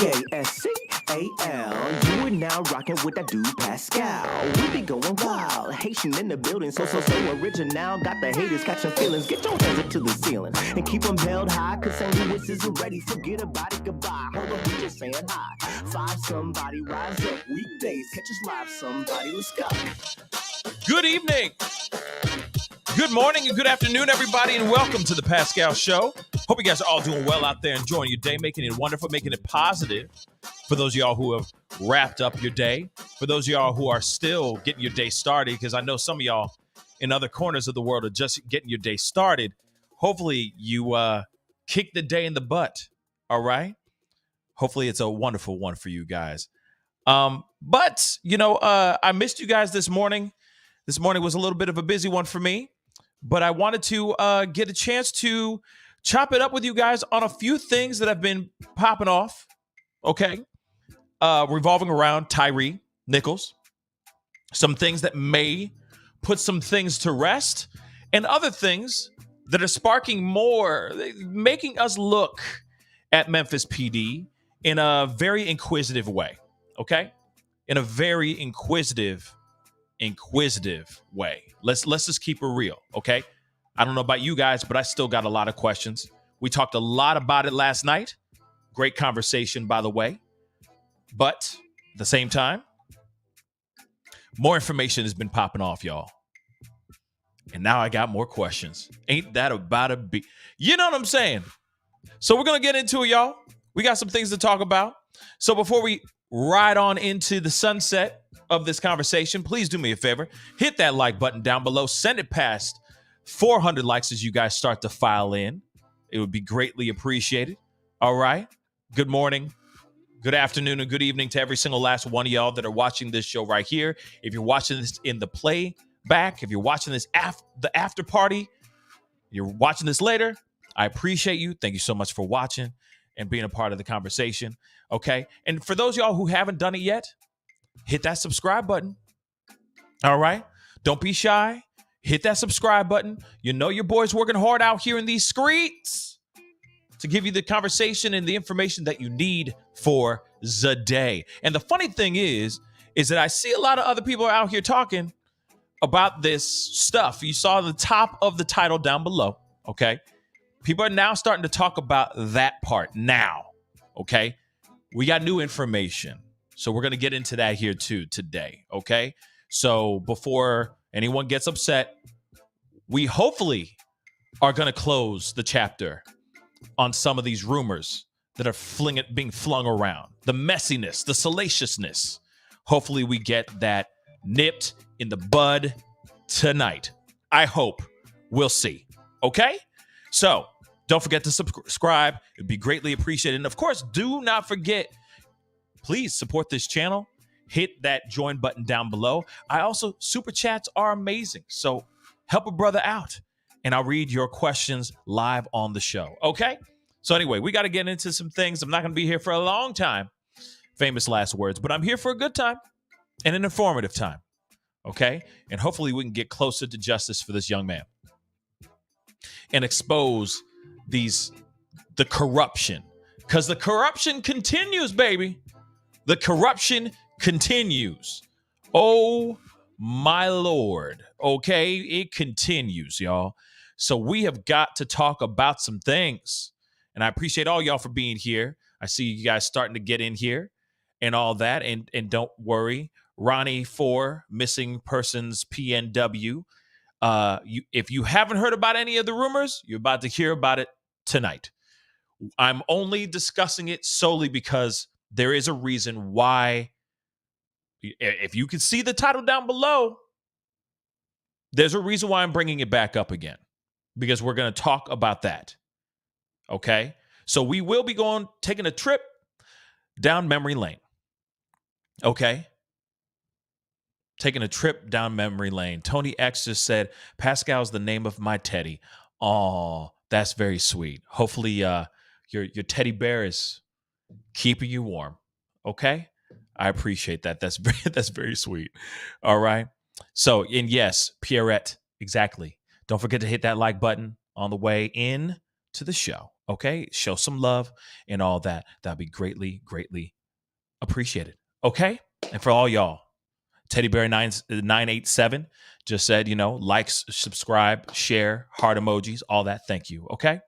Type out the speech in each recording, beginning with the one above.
Pascal. You are now rocking with that dude Pascal. We be going wild, Haitian in the building, so original. Got the haters catching feelings. Get your hands up to the ceiling and keep them held high, cause St. Louis isn't ready. Forget about it, goodbye. Hold on, we just saying hi. Five somebody, rise up. Weekdays, catch us live, somebody. Let's go. Good evening, good morning, and good afternoon, everybody, and welcome to the Pascal Show. Hope you guys are all doing well out there, enjoying your day, making it wonderful, making it positive. For those of y'all who have wrapped up your day, for those of y'all who are still getting your day started, because I know some of y'all in other corners of the world are just getting your day started. Hopefully you kick the day in the butt, all right? Hopefully it's a wonderful one for you guys. But, I missed you guys this morning. This morning was a little bit of a busy one for me, but I wanted to get a chance to chop it up with you guys on a few things that have been popping off, okay? Revolving around Tyre Nichols, some things that may put some things to rest, and other things that are sparking more, making us look at Memphis PD in a very inquisitive way, okay? In a very inquisitive way. Let's just keep it real, okay? I don't know about you guys, but I still got a lot of questions. We talked a lot about it last night. Great conversation, by the way. But at the same time, more information has been popping off, y'all. And now I got more questions. Ain't that about to be? You know what I'm saying? So we're going to get into it, y'all. We got some things to talk about. So before we ride on into the sunset of this conversation, please do me a favor. Hit that like button down below. Send it past 400 likes as you guys start to file in. It would be greatly appreciated. All right. Good morning, good afternoon, and good evening to every single last one of y'all that are watching this show right here. If you're watching this in the playback, if you're watching this the after party, you're watching this later, I appreciate you. Thank you so much for watching and being a part of the conversation. Okay. And for those of y'all who haven't done it yet, hit that subscribe button. All right. Don't be shy. Hit that subscribe button. You know your boy's working hard out here in these streets to give you the conversation and the information that you need for the day. And the funny thing is that I see a lot of other people out here talking about this stuff. You saw the top of the title down below, okay? People are now starting to talk about that part now, okay? We got new information. So we're going to get into that here too today, okay? So before anyone gets upset, we hopefully are going to close the chapter on some of these rumors that are being flung around. The messiness, the salaciousness. Hopefully we get that nipped in the bud tonight. I hope. We'll see. Okay? So don't forget to subscribe. It'd be greatly appreciated. And of course, do not forget, please support this channel. Hit that join button down below. Super chats are amazing. So help a brother out. And I'll read your questions live on the show. Okay? So anyway, we got to get into some things. I'm not going to be here for a long time. Famous last words. But I'm here for a good time and an informative time. Okay? And hopefully we can get closer to justice for this young man. And expose the corruption. Because the corruption continues, baby. The corruption continues. Oh, my Lord. Okay? It continues, y'all. So we have got to talk about some things. And I appreciate all y'all for being here. I see you guys starting to get in here and all that. And don't worry. Ronnie 4, missing persons PNW. If you haven't heard about any of the rumors, you're about to hear about it tonight. I'm only discussing it solely because there is a reason why. If you can see the title down below, there's a reason why I'm bringing it back up again, because we're going to talk about that. Okay? So we will be taking a trip down memory lane. Okay? Taking a trip down memory lane. Tony X just said, Pascal's the name of my teddy. Oh, that's very sweet. Hopefully your teddy bear is keeping you warm. Okay? I appreciate that. That's very sweet. All right. So, and yes, Pierrette, exactly. Don't forget to hit that like button on the way in to the show. Okay, show some love and all that. That'd be greatly, greatly appreciated. Okay, and for all y'all, Teddy Bear 987 just said, likes, subscribe, share, heart emojis, all that. Thank you. Okay.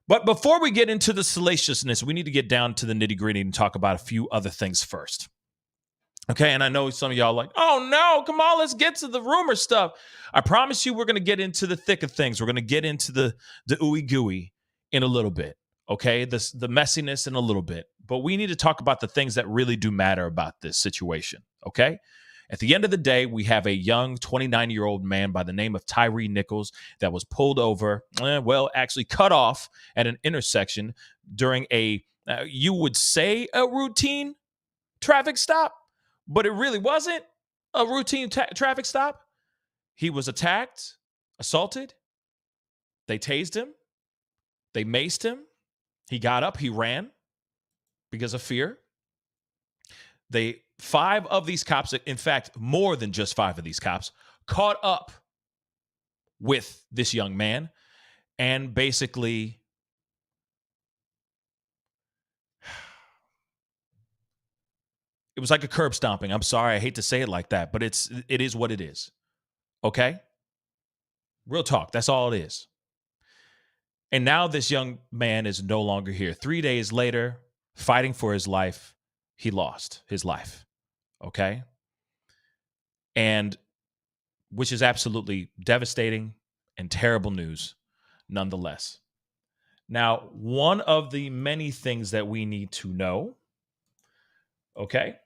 But before we get into the salaciousness, we need to get down to the nitty gritty and talk about a few other things first. Okay. And I know some of y'all are like, oh no, come on, let's get to the rumor stuff. I promise you, we're going to get into the thick of things. We're going to get into the ooey gooey in a little bit. Okay. The messiness in a little bit. But we need to talk about the things that really do matter about this situation. Okay. At the end of the day, we have a young 29-year-old man by the name of Tyre Nichols that was pulled over, actually cut off at an intersection during you would say a routine traffic stop, but it really wasn't a routine traffic stop. He was attacked, assaulted. They tased him. They maced him. He got up. He ran because of fear. 5 of these cops, in fact, more than just 5 of these cops, caught up with this young man and basically it was like a curb stomping. I'm sorry, I hate to say it like that, but it is what it is. Okay? Real talk, that's all it is. And now this young man is no longer here. 3 days later, fighting for his life, he lost his life. Okay? And which is absolutely devastating and terrible news nonetheless. Now, one of the many things that we need to know, okay,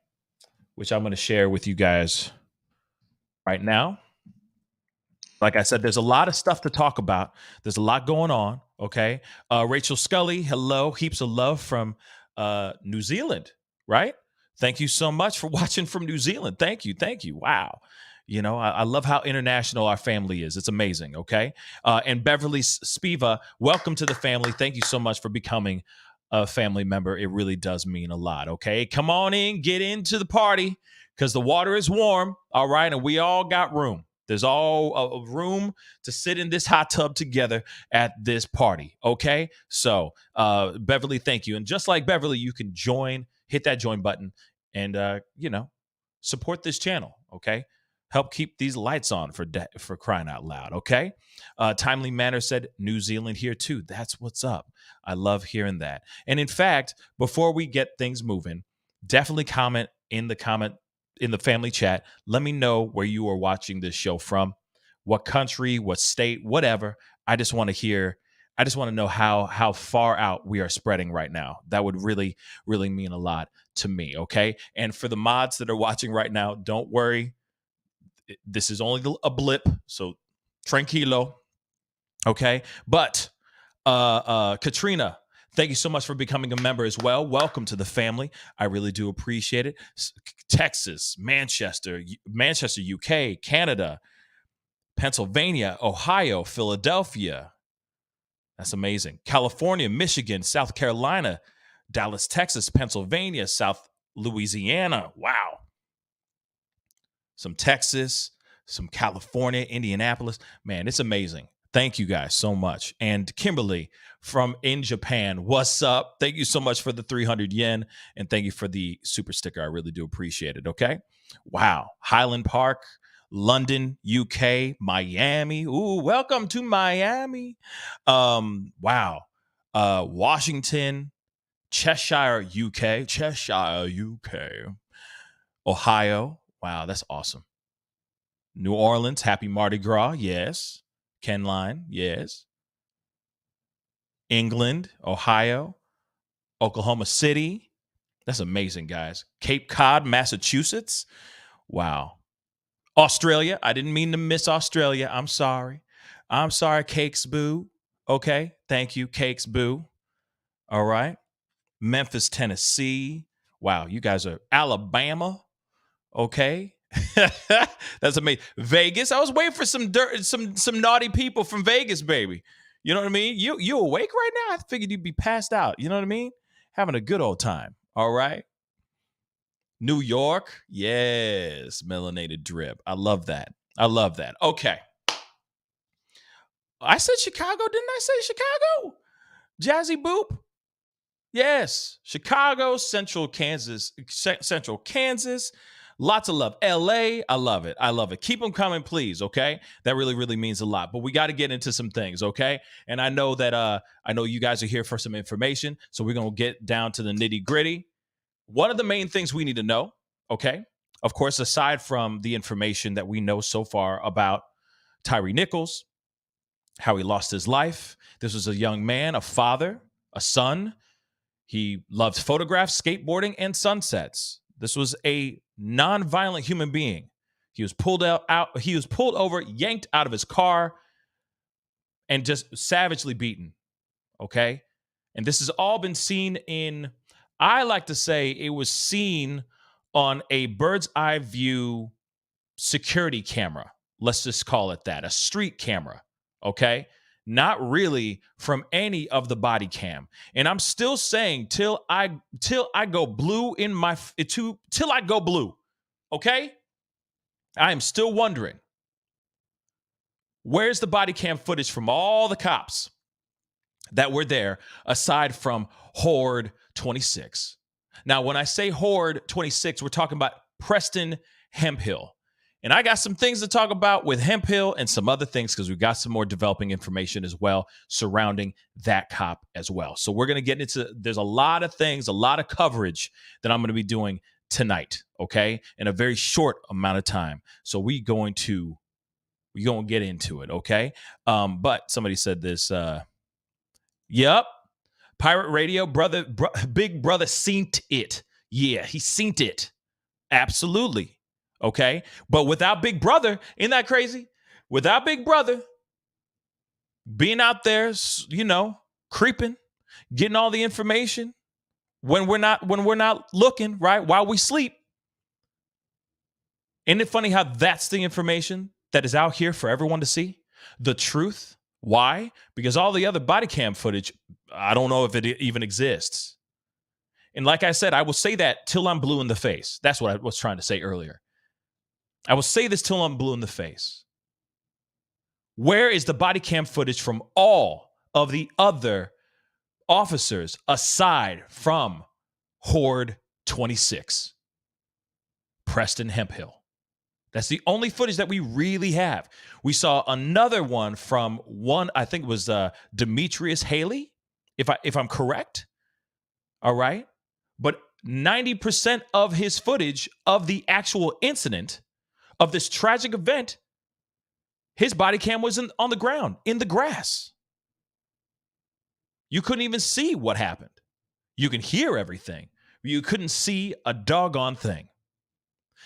which I'm going to share with you guys right now. Like I said, there's a lot of stuff to talk about. There's a lot going on, okay? Rachel Scully, hello, heaps of love from New Zealand, right? Thank you so much for watching from New Zealand. Thank you. Wow. I love how international our family is. It's amazing, okay? And Beverly Spiva, welcome to the family. Thank you so much for becoming a family member. It really does mean a lot, okay? Come on in, get into the party because the water is warm, all right? And we all got room. There's all a room to sit in this hot tub together at this party, okay? So, Beverly, thank you. And just like Beverly, you can hit that join button and, support this channel, okay? Help keep these lights on for crying out loud, okay? Timely Manner said New Zealand here too. That's what's up. I love hearing that. And in fact, before we get things moving, definitely comment in the family chat. Let me know where you are watching this show from, what country, what state, whatever. I just want to know how far out we are spreading right now. That would really, really mean a lot to me, okay? And for the mods that are watching right now, don't worry. This is only a blip, so tranquilo, okay? But Katrina, thank you so much for becoming a member as well. Welcome to the family. I really do appreciate it. Texas, Manchester, UK, Canada, Pennsylvania, Ohio, Philadelphia. That's amazing. California, Michigan, South Carolina, Dallas, Texas, Pennsylvania, South Louisiana. Wow. Some Texas, some California, Indianapolis. Man, it's amazing. Thank you guys so much. And Kimberly from in Japan, what's up? Thank you so much for the 300 yen. And thank you for the super sticker. I really do appreciate it. Okay. Wow. Highland Park, London, UK, Miami. Ooh, welcome to Miami. Wow. Washington, Cheshire, UK. Ohio. Wow, that's awesome. New Orleans, happy Mardi Gras. Yes. Ken Line. Yes. England, Ohio, Oklahoma City. That's amazing, guys. Cape Cod, Massachusetts. Wow. Australia. I didn't mean to miss Australia. I'm sorry. Cakes Boo. Okay. Thank you, Cakes Boo. All right. Memphis, Tennessee. Wow. You guys are Alabama. Okay. That's amazing. Vegas. I was waiting for some naughty people from Vegas, baby. You know what I mean? You awake right now? I figured you'd be passed out. You know what I mean? Having a good old time. All right. New York. Yes. Melanated drip. I love that. Okay. I said Chicago. Didn't I say Chicago? Jazzy Boop. Yes, Chicago, Central Kansas. Lots of love. LA, I love it. I love it. Keep them coming, please. Okay, that really, really means a lot. But we got to get into some things, okay? And I know that I know you guys are here for some information, so we're gonna get down to the nitty gritty. One of the main things we need to know, okay, of course, aside from the information that we know so far about Tyre Nichols, how he lost his life. This was a young man, a father, a son. He loved photographs, skateboarding, and sunsets. This was a non-violent human being. He was pulled he was pulled over, yanked out of his car, and just savagely beaten. Okay? And this has all been seen in, I like to say it was seen on a bird's eye view security camera. Let's just call it that, a street camera. Okay? Not really from any of the body cam. And I'm still saying till I go blue in my till I go blue. Okay? I am still wondering, where's the body cam footage from all the cops that were there aside from Horde 26? Now, when I say Horde 26, we're talking about Preston Hemphill. And I got some things to talk about with Hemphill and some other things because we've got some more developing information as well surrounding that cop as well. So we're going to get into, there's a lot of things, a lot of coverage that I'm going to be doing tonight, okay, in a very short amount of time. So we're going to get into it, okay? But somebody said this, yep, Pirate Radio, Big Brother seen it. Yeah, he seen it. Absolutely. Okay. But without Big Brother, isn't that crazy? Without Big Brother being out there, creeping, getting all the information when we're not looking, right? While we sleep. Isn't it funny how that's the information that is out here for everyone to see? The truth. Why? Because all the other body cam footage, I don't know if it even exists. And like I said, I will say that till I'm blue in the face. That's what I was trying to say earlier. I will say this till I'm blue in the face. Where is the body cam footage from all of the other officers aside from Horde 26? Preston Hemphill. That's the only footage that we really have. We saw another one from one, I think it was Demetrius Haley, if I'm correct. All right. But 90% of his footage of the actual incident of this tragic event, his body cam was on the ground, in the grass. You couldn't even see what happened. You can hear everything, but you couldn't see a doggone thing.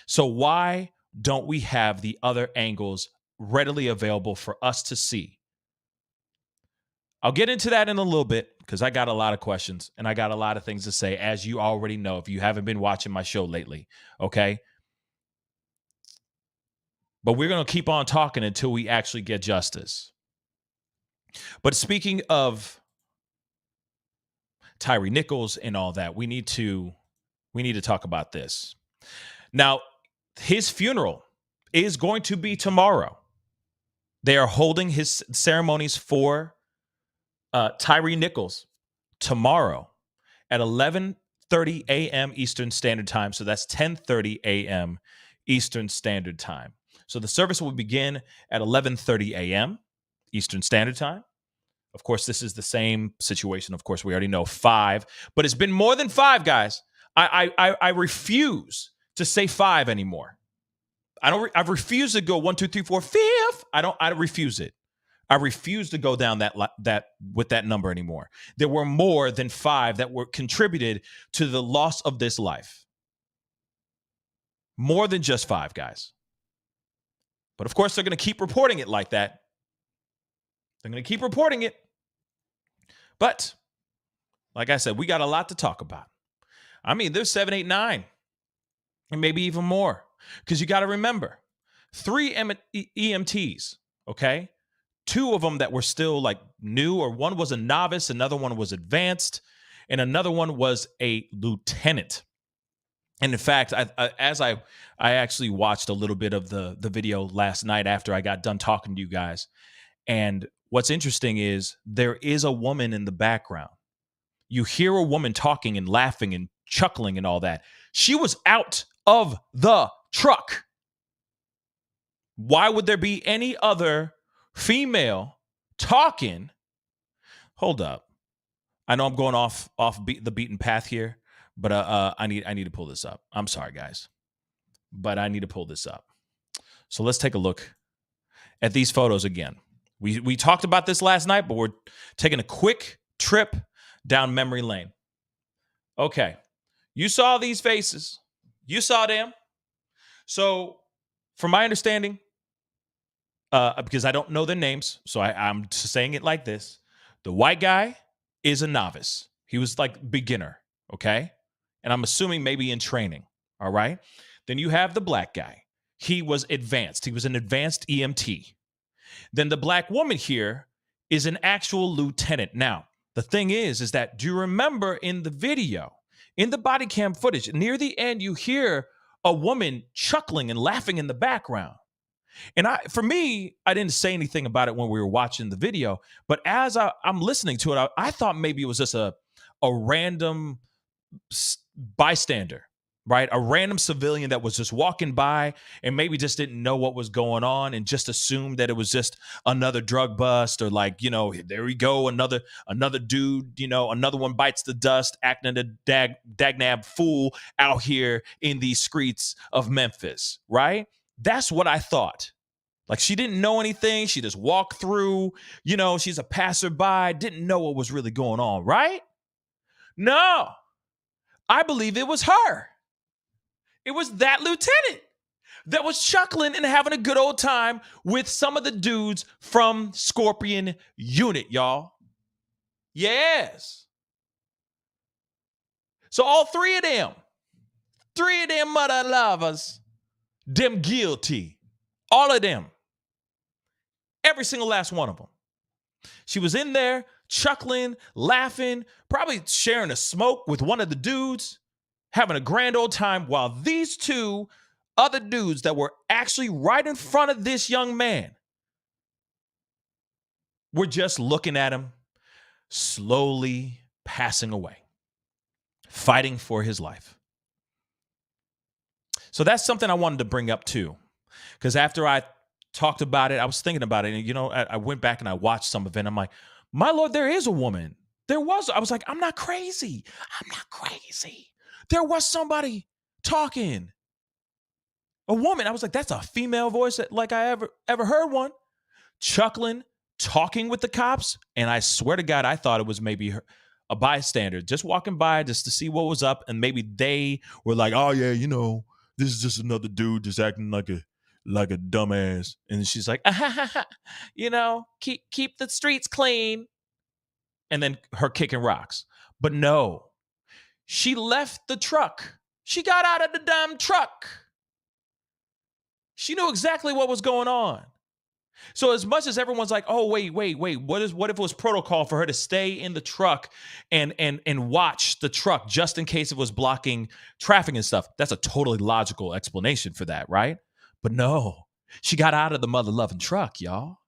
So why don't we have the other angles readily available for us to see? I'll get into that in a little bit because I got a lot of questions and I got a lot of things to say, as you already know if you haven't been watching my show lately, okay? But we're going to keep on talking until we actually get justice. But speaking of Tyre Nichols and all that, we need to talk about this. Now, his funeral is going to be tomorrow. They are holding his ceremonies for Tyre Nichols tomorrow at 11:30 a.m. Eastern Standard Time. So that's 10:30 a.m. Eastern Standard Time. So the service will begin at 11:30 a.m. Eastern Standard Time. Of course, this is the same situation. Of course, we already know 5, but it's been more than 5, guys. I refuse to say 5 anymore. I refuse to go 1, 2, 3, 4, 5th. I refuse it. I refuse to go down that with that number anymore. There were more than 5 that were contributed to the loss of this life. More than just 5, guys. But of course, they're going to keep reporting it like that. They're going to keep reporting it. But like I said, we got a lot to talk about. I mean, there's 7, 8, 9, and maybe even more. Because you got to remember, 3 EMTs, okay? 2 of them that were still like new, or one was a novice, another one was advanced, and another one was a lieutenant. And in fact, I actually watched a little bit of the video last night after I got done talking to you guys. And What's interesting is there is a woman in the background. You hear a woman talking and laughing and chuckling and all that. She was out of the truck. Why would there be any other female talking? Hold up. I know I'm going off the beaten path here, but I need to pull this up. I'm sorry, guys, but I need to pull this up. So let's take a look at these photos again. We talked about this last night, but we're taking a quick trip down memory lane. Okay, you saw these faces. You saw them. So, from my understanding, because I don't know their names, so I'm saying it like this: the white guy is a novice. He was like beginner, okay? And I'm assuming maybe in training, all right? Then you have the black guy. He was advanced. He was an advanced EMT. Then the black woman here is an actual lieutenant. Now, the thing is that do you remember in the video, in the body cam footage, near the end, you hear a woman chuckling and laughing in the background. And for me, I didn't say anything about it when we were watching the video, but as I'm listening to it, I thought maybe it was just a random bystander, right? A random civilian that was just walking by and maybe just didn't know what was going on and just assumed that it was just another drug bust, or like, there we go, another dude, another one bites the dust, acting a dagnab fool out here in these streets of Memphis, right? That's what I thought. Like, she didn't know anything. She just walked through, she's a passerby, didn't know what was really going on, right? No, I believe it was her. It was that lieutenant that was chuckling and having a good old time with some of the dudes from Scorpion Unit, y'all. Yes. So all three of them mother lovers, them guilty. All of them. Every single last one of them. She was in there chuckling, laughing, probably sharing a smoke with one of the dudes, having a grand old time, while these two other dudes that were actually right in front of this young man were just looking at him, slowly passing away, fighting for his life. So that's something I wanted to bring up too, because after I talked about it, I was thinking about it, and I went back and I watched some of it, and I'm like, my Lord, there is a woman. I was like, I'm not crazy. There was somebody talking. A woman. I was like, that's a female voice like I ever heard one. Chuckling, talking with the cops. And I swear to God, I thought it was maybe a bystander just walking by just to see what was up. And maybe they were like, oh yeah, this is just another dude just acting like a dumbass. And she's like, keep the streets clean. And then her kicking rocks. But no, she left the truck. She got out of the damn truck. She knew exactly what was going on. So as much as everyone's like, oh, wait, what if it was protocol for her to stay in the truck and watch the truck just in case it was blocking traffic and stuff? That's a totally logical explanation for that, right? But no, she got out of the mother-loving truck, y'all.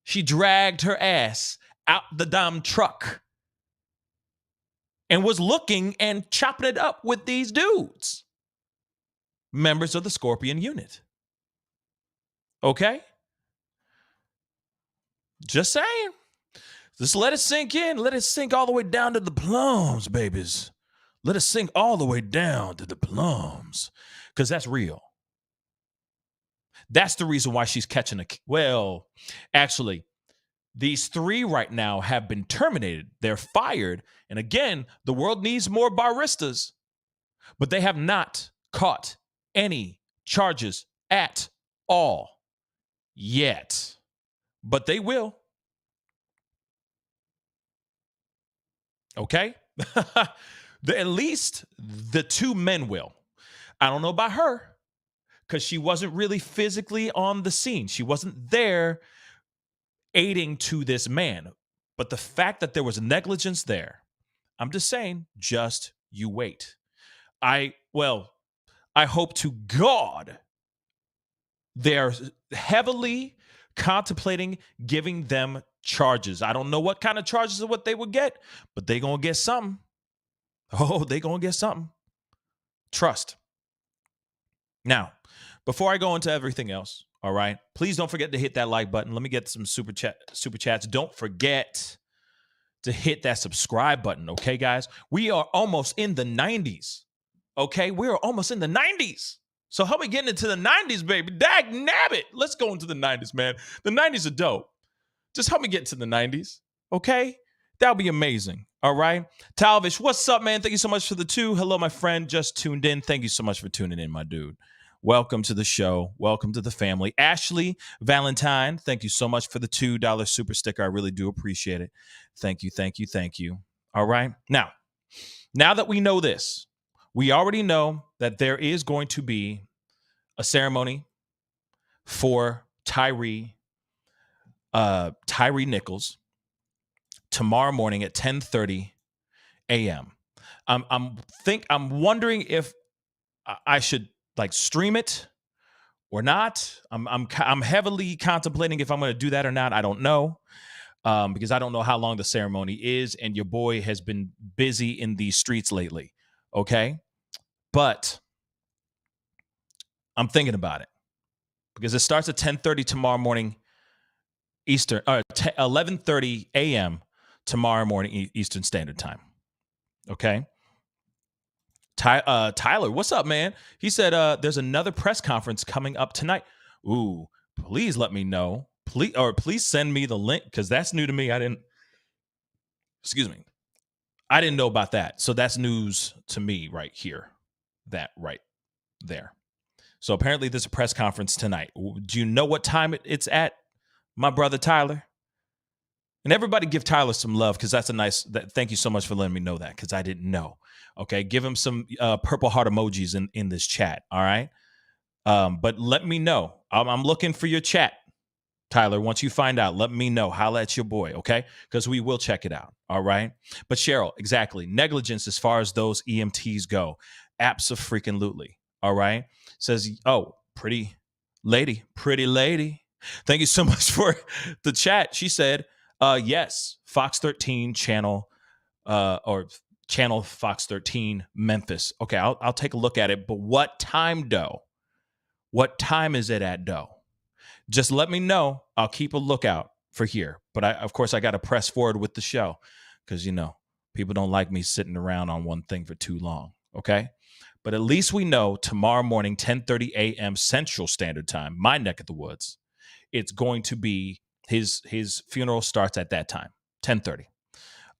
She dragged her ass out the damn truck and was looking and chopping it up with these dudes, members of the Scorpion Unit. Okay? Just saying. Just let it sink in. Let it sink all the way down to the plums, babies. Let it sink all the way down to the plums, because that's real. That's the reason why she's catching actually, these three right now have been terminated. They're fired. And again, the world needs more baristas. But they have not caught any charges at all yet. But they will. Okay? At least the two men will. I don't know about her, because she wasn't really physically on the scene. She wasn't there aiding to this man. But the fact that there was negligence there, I'm just saying, just you wait. I hope to God they're heavily contemplating giving them charges. I don't know what kind of charges or what they would get, but they gonna get something. Oh, they gonna get something. Trust. Now, before I go into everything else, all right, please don't forget to hit that like button. Let me get some super chats. Don't forget to hit that subscribe button, okay, guys? We are almost in the 90s, okay? We are almost in the 90s. So help me get into the 90s, baby. Dag nabbit. Let's go into the 90s, man. The 90s are dope. Just help me get to the 90s, okay? That'll be amazing, all right? Talvish, what's up, man? Thank you so much for the 2. Hello, my friend. Just tuned in. Thank you so much for tuning in, my dude. Welcome to the show. Welcome to the family. Ashley Valentine, thank you so much for the $2 super sticker. I really do appreciate it. Thank you, thank you, thank you. All right. Now that we know this, we already know that there is going to be a ceremony for Tyre Nichols tomorrow morning at 10:30 a.m. I'm wondering if I should like stream it or not. I'm heavily contemplating if I'm going to do that or not. I don't know because I don't know how long the ceremony is, and your boy has been busy in these streets lately. Okay, but I'm thinking about it because it starts at 10:30 tomorrow morning Eastern, 11:30 a.m. tomorrow morning Eastern Standard Time. Okay. Tyler, what's up, man? He said there's another press conference coming up tonight. Ooh, please let me know. Please send me the link because that's new to me. I didn't know about that. So that's news to me right here. That right there. So apparently there's a press conference tonight. Do you know what time it's at, my brother Tyler? And everybody give Tyler some love because that's thank you so much for letting me know that because I didn't know. Okay, give him some purple heart emojis in this chat, all right? But let me know. I'm looking for your chat, Tyler. Once you find out, let me know. Holla at your boy, okay? Because we will check it out, all right? But Cheryl, exactly. Negligence as far as those EMTs go. Abso-freaking-lutely, all right? Says, oh, pretty lady. Thank you so much for the chat. She said, yes, Fox 13 channel or channel Fox 13 Memphis. Okay, I'll take a look at it. But what time, though? What time is it at, though? Just let me know. I'll keep a lookout for here. But of course, I got to press forward with the show because, people don't like me sitting around on one thing for too long. Okay, but at least we know tomorrow morning, 10:30 a.m. Central Standard Time, my neck of the woods. It's going to be his funeral starts at that time, 10:30.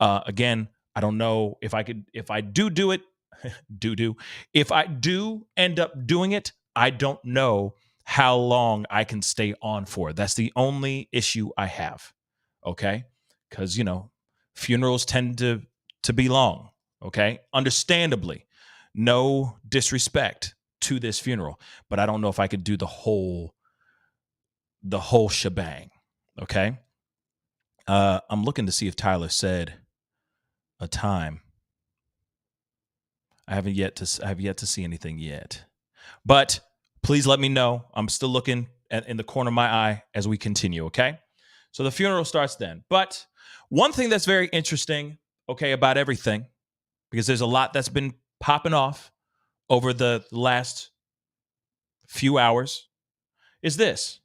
Again, I don't know if I do it, if I do end up doing it, I don't know how long I can stay on for. That's the only issue I have. Okay. Cause funerals tend to be long. Okay. Understandably, no disrespect to this funeral, but I don't know if I could do the whole shebang. Okay. I'm looking to see if Tyler said a time. I have yet to see anything yet, but please let me know. I'm still looking in the corner of my eye as we continue. Okay. So the funeral starts then, but one thing that's very interesting, okay, about everything, because there's a lot that's been popping off over the last few hours, is this.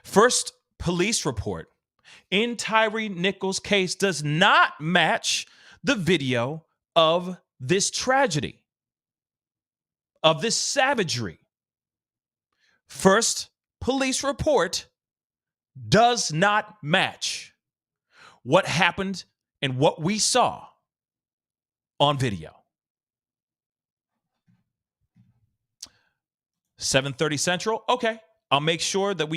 First police report in Tyre Nichols' case does not match the video of this tragedy, of this savagery. First police report does not match what happened and what we saw on video. 7:30 Central. Okay. I'll make sure that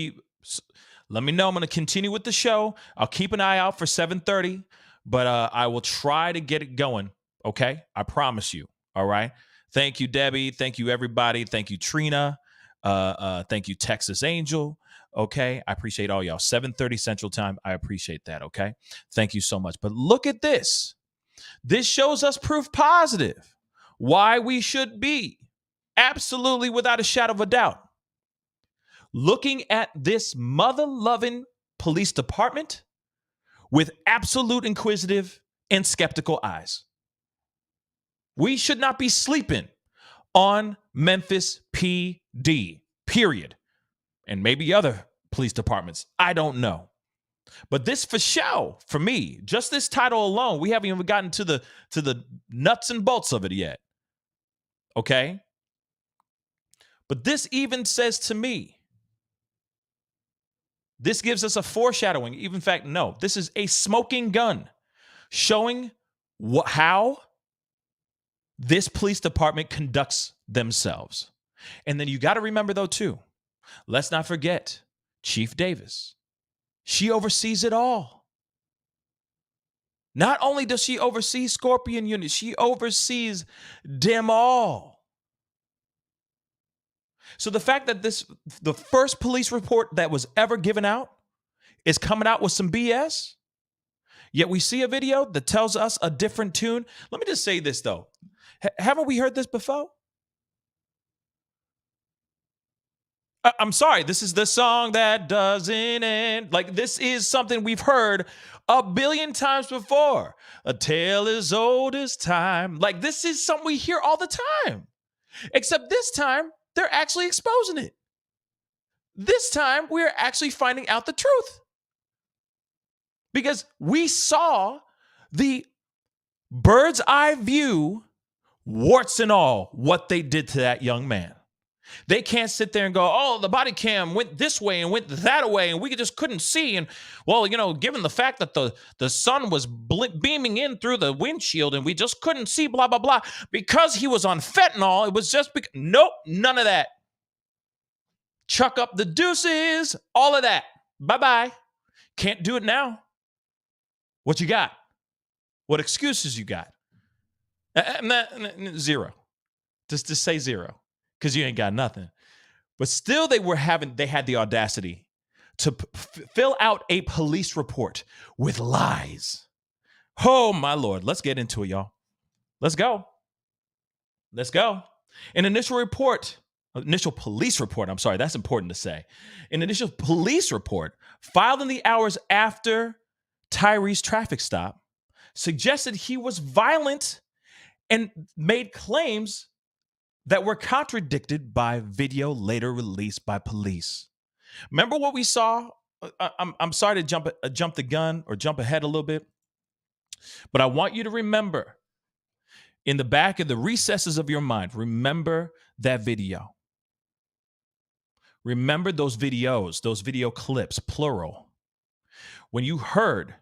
let me know. I'm going to continue with the show. I'll keep an eye out for 7:30, but I will try to get it going. Okay. I promise you. All right. Thank you, Debbie. Thank you, everybody. Thank you, Trina. Thank you, Texas Angel. Okay. I appreciate all y'all. 7:30 Central Time. I appreciate that. Okay. Thank you so much. But look at this. This shows us proof positive why we should be absolutely without a shadow of a doubt looking at this mother-loving police department with absolute inquisitive and skeptical eyes. We should not be sleeping on Memphis PD, period. And maybe other police departments. I don't know. But this for show, for me, just this title alone, we haven't even gotten to the nuts and bolts of it yet. Okay? But this even says to me, this gives us a foreshadowing. Even in fact, no, this is a smoking gun showing how this police department conducts themselves. And then you got to remember, though, too, let's not forget Chief Davis. She oversees it all. Not only does she oversee Scorpion Unit, she oversees them all. So the fact that the first police report that was ever given out is coming out with some BS, yet we see a video that tells us a different tune. Let me just say this, though. Haven't we heard this before? I'm sorry, this is the song that doesn't end. Like, this is something we've heard a billion times before. A tale as old as time. Like, this is something we hear all the time. Except this time, they're actually exposing it. This time, we're actually finding out the truth. Because we saw the bird's eye view, warts and all, what they did to that young man. They can't sit there and go, oh, the body cam went this way and went that way, and we just couldn't see. And, well, you know, given the fact that the sun was beaming in through the windshield and we just couldn't see, blah, blah, blah, because he was on fentanyl, it was just, nope, none of that. Chuck up the deuces, all of that. Bye-bye. Can't do it now. What you got? What excuses you got? Zero. Just say zero. Because you ain't got nothing. But still they had the audacity to fill out a police report with lies. Oh, my Lord. Let's get into it, y'all. Let's go. An initial police report, I'm sorry, that's important to say. An initial police report filed in the hours after Tyre's traffic stop suggested he was violent and made claims that were contradicted by video later released by police. Remember what we saw? I'm sorry to jump the gun or jump ahead a little bit, but I want you to remember, in the back of the recesses of your mind, remember that video. Remember those videos, those video clips, plural. When you heard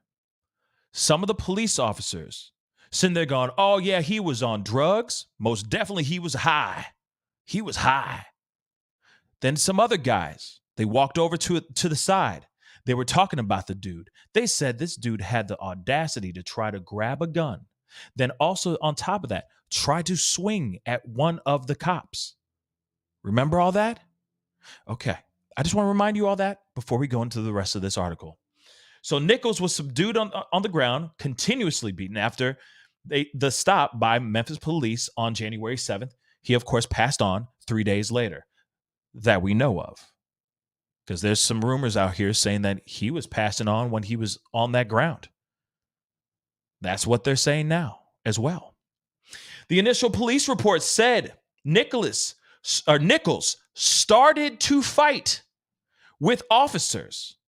some of the police officers sitting there going, oh, yeah, he was on drugs. Most definitely he was high. He was high. Then some other guys, they walked over to the side. They were talking about the dude. They said this dude had the audacity to try to grab a gun. Then also on top of that, try to swing at one of the cops. Remember all that? Okay. I just want to remind you all that before we go into the rest of this article. So Nichols was subdued on the ground, continuously beaten after the stop by Memphis police on January 7th. He, of course, passed on 3 days later that we know of. Because there's some rumors out here saying that he was passing on when he was on that ground. That's what they're saying now as well. The initial police report said Nichols started to fight with officers.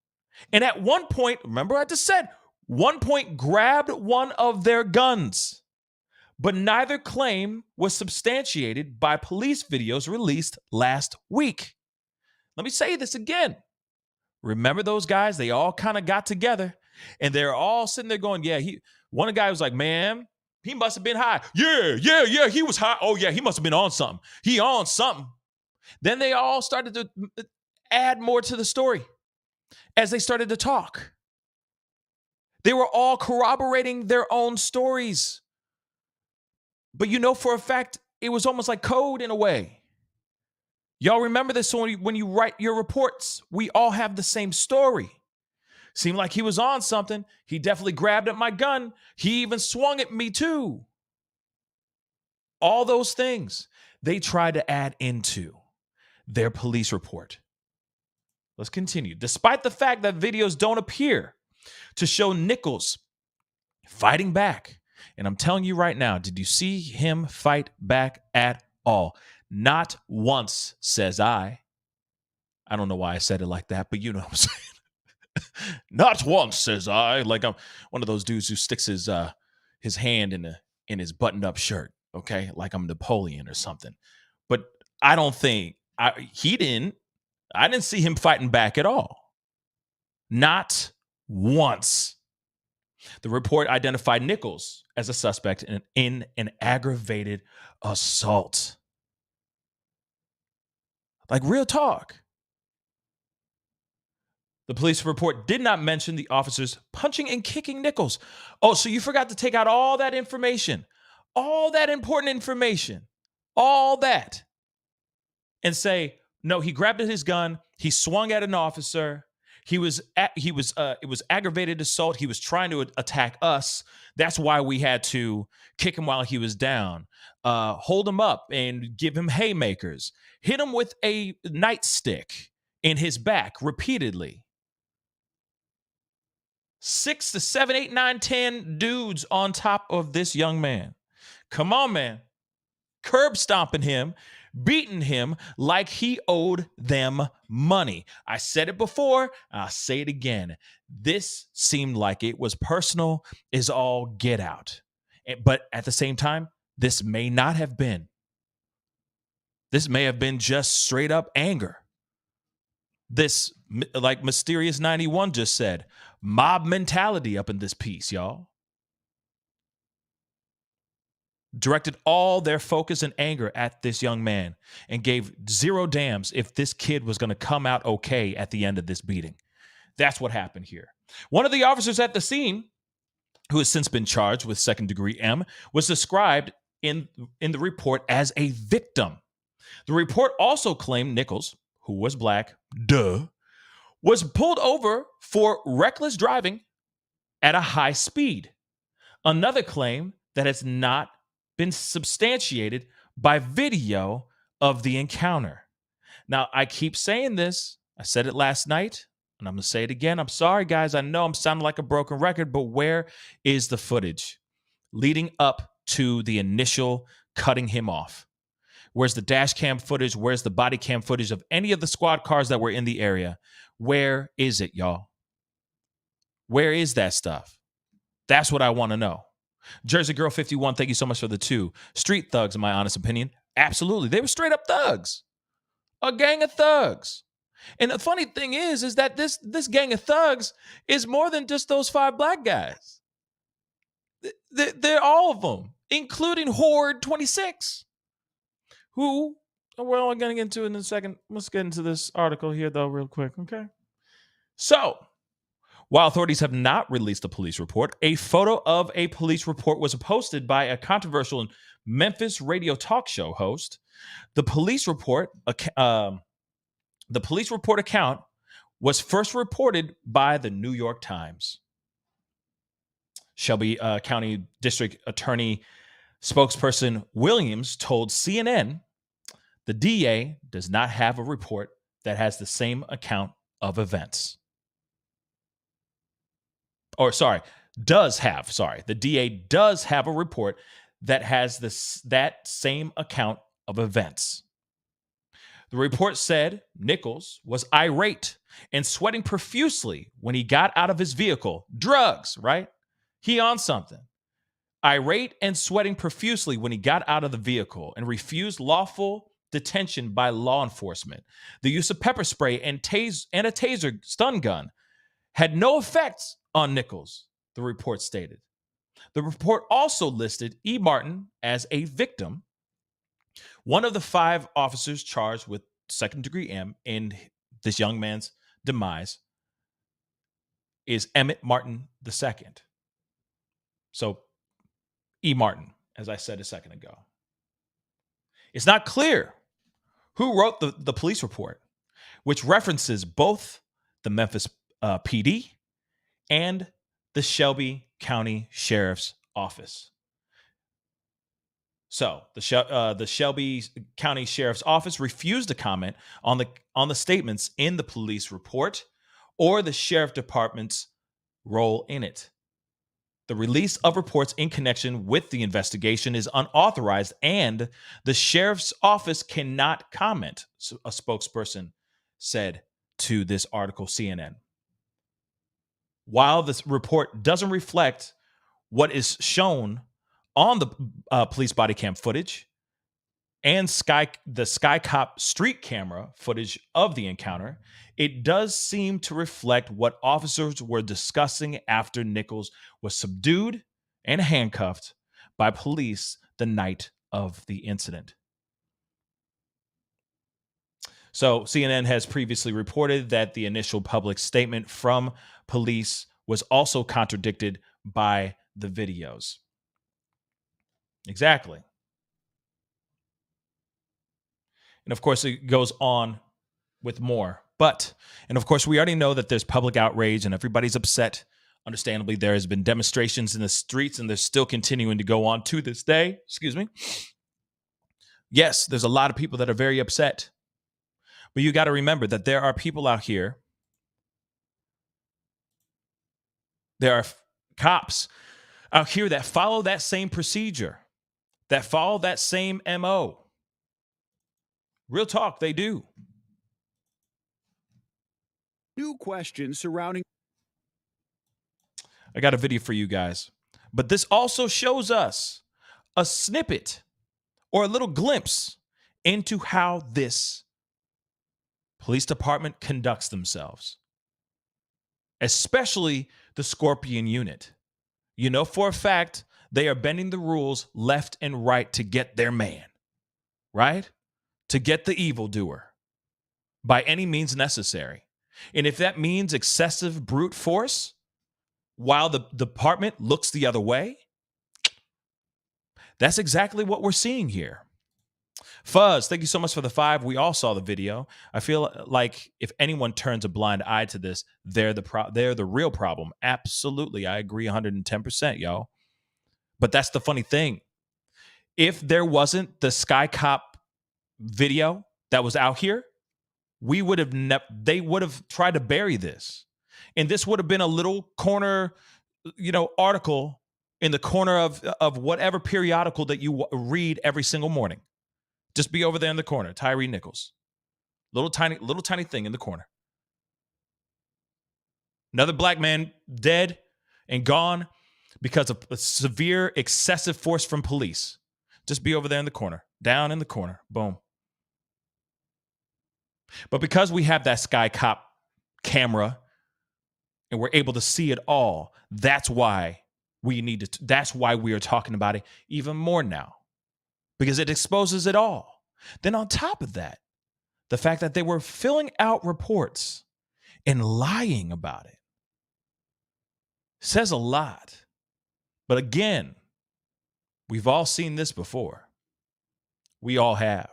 And at one point, remember I just said, one point grabbed one of their guns. But neither claim was substantiated by police videos released last week. Let me say this again. Remember those guys? They all kind of got together and they're all sitting there going, yeah, one guy was like, man, he must have been high. Yeah, he was high. Oh, yeah, he must have been on something. He on something. Then they all started to add more to the story as they started to talk. They were all corroborating their own stories. But you know for a fact, it was almost like code in a way. Y'all remember this when you write your reports. We all have the same story. Seemed like he was on something. He definitely grabbed at my gun. He even swung at me too. All those things they tried to add into their police report. Let's continue. Despite the fact that videos don't appear to show Nichols fighting back, and I'm telling you right now, did you see him fight back at all? Not once, says I. I don't know why I said it like that, but you know what I'm saying. Not once, says I. Like I'm one of those dudes who sticks his hand in his buttoned-up shirt, okay? Like I'm Napoleon or something. But I don't think I didn't see him fighting back at all. Not once. The report identified Nichols as a suspect in an aggravated assault. Like real talk. The police report did not mention the officers punching and kicking Nichols. Oh, so you forgot to take out all that information, all that important information, all that, and say, no, he grabbed his gun, he swung at an officer, it was aggravated assault, he was trying to attack us. That's why we had to kick him while he was down, hold him up and give him haymakers, hit him with a nightstick in his back repeatedly. 6 to 7, 8, 9, 10 dudes on top of this young man. Come on, man. Curb stomping him, beating him like he owed them money. I said it before, I'll say it again. This seemed like it was personal as all get out. But at the same time, this may not have been. This may have been just straight up anger. This, like Mysterious 91 just said, mob mentality up in this piece, y'all. Directed all their focus and anger at this young man and gave zero damns if this kid was going to come out okay at the end of this beating. That's what happened here. One of the officers at the scene, who has since been charged with second-degree M, was described in the report as a victim. The report also claimed Nichols, who was black, was pulled over for reckless driving at a high speed. Another claim that has not been substantiated by video of the encounter. Now, I keep saying this. I said it last night, and I'm going to say it again. I'm sorry, guys. I know I'm sounding like a broken record, but where is the footage leading up to the initial cutting him off? Where's the dash cam footage? Where's the body cam footage of any of the squad cars that were in the area? Where is it, y'all? Where is that stuff? That's what I want to know. Jersey Girl 51, thank you so much for the 2. Street thugs, in my honest opinion. Absolutely. They were straight up thugs. A gang of thugs. And the funny thing is that this gang of thugs is more than just those 5 black guys. They're all of them, including Horde 26. Who we're only going to get into in a second. Let's get into this article here, though, real quick, okay? So, while authorities have not released a police report, a photo of a police report was posted by a controversial Memphis radio talk show host. The police report account was first reported by the New York Times. Shelby County District Attorney spokesperson Williams told CNN the DA does not have a report that has the same account of events. The DA does have a report that has that same account of events. The report said Nichols was irate and sweating profusely when he got out of his vehicle. Drugs, right? He on something. Irate and sweating profusely when he got out of the vehicle and refused lawful detention by law enforcement. The use of pepper spray and a taser stun gun had no effects on Nichols, the report stated. The report also listed E. Martin as a victim. One of the 5 officers charged with second-degree M in this young man's demise is Emmett Martin II. So, E. Martin, as I said a second ago. It's not clear who wrote the police report, which references both the Memphis PD and the Shelby County Sheriff's Office. So the Shelby County Sheriff's Office refused to comment on the statements in the police report or the Sheriff Department's role in it. The release of reports in connection with the investigation is unauthorized, and the Sheriff's Office cannot comment, a spokesperson said to this article, CNN. While this report doesn't reflect what is shown on the police body cam footage and the Sky Cop street camera footage of the encounter, it does seem to reflect what officers were discussing after Nichols was subdued and handcuffed by police the night of the incident. So CNN has previously reported that the initial public statement from police was also contradicted by the videos. Exactly. And of course, it goes on with more. And of course, we already know that there's public outrage and everybody's upset. Understandably, there has been demonstrations in the streets and they're still continuing to go on to this day. Excuse me. Yes, there's a lot of people that are very upset. But you got to remember that there are people out here. There are cops out here that follow that same procedure, that follow that same MO. Real talk, they do. New questions surrounding. I got a video for you guys. But this also shows us a snippet or a little glimpse into how this police department conducts themselves, especially the Scorpion unit. You know for a fact they are bending the rules left and right to get their man, right? To get the evildoer by any means necessary. And if that means excessive brute force while the department looks the other way, that's exactly what we're seeing here. Fuzz, thank you so much for the 5. We all saw the video. I feel like if anyone turns a blind eye to this, they're the real problem. Absolutely. I agree 110%, yo. But that's the funny thing. If there wasn't the Sky Cop video that was out here, they would have tried to bury this. And this would have been a little corner, article in the corner of whatever periodical that you read every single morning. Just be over there in the corner, Tyre Nichols. Little tiny thing in the corner. Another black man dead and gone because of a severe excessive force from police. Just be over there in the corner, down in the corner, boom. But because we have that Sky Cop camera and we're able to see it all, that's why we are talking about it even more now. Because it exposes it all. Then on top of that, the fact that they were filling out reports and lying about it says a lot. But again, we've all seen this before. We all have.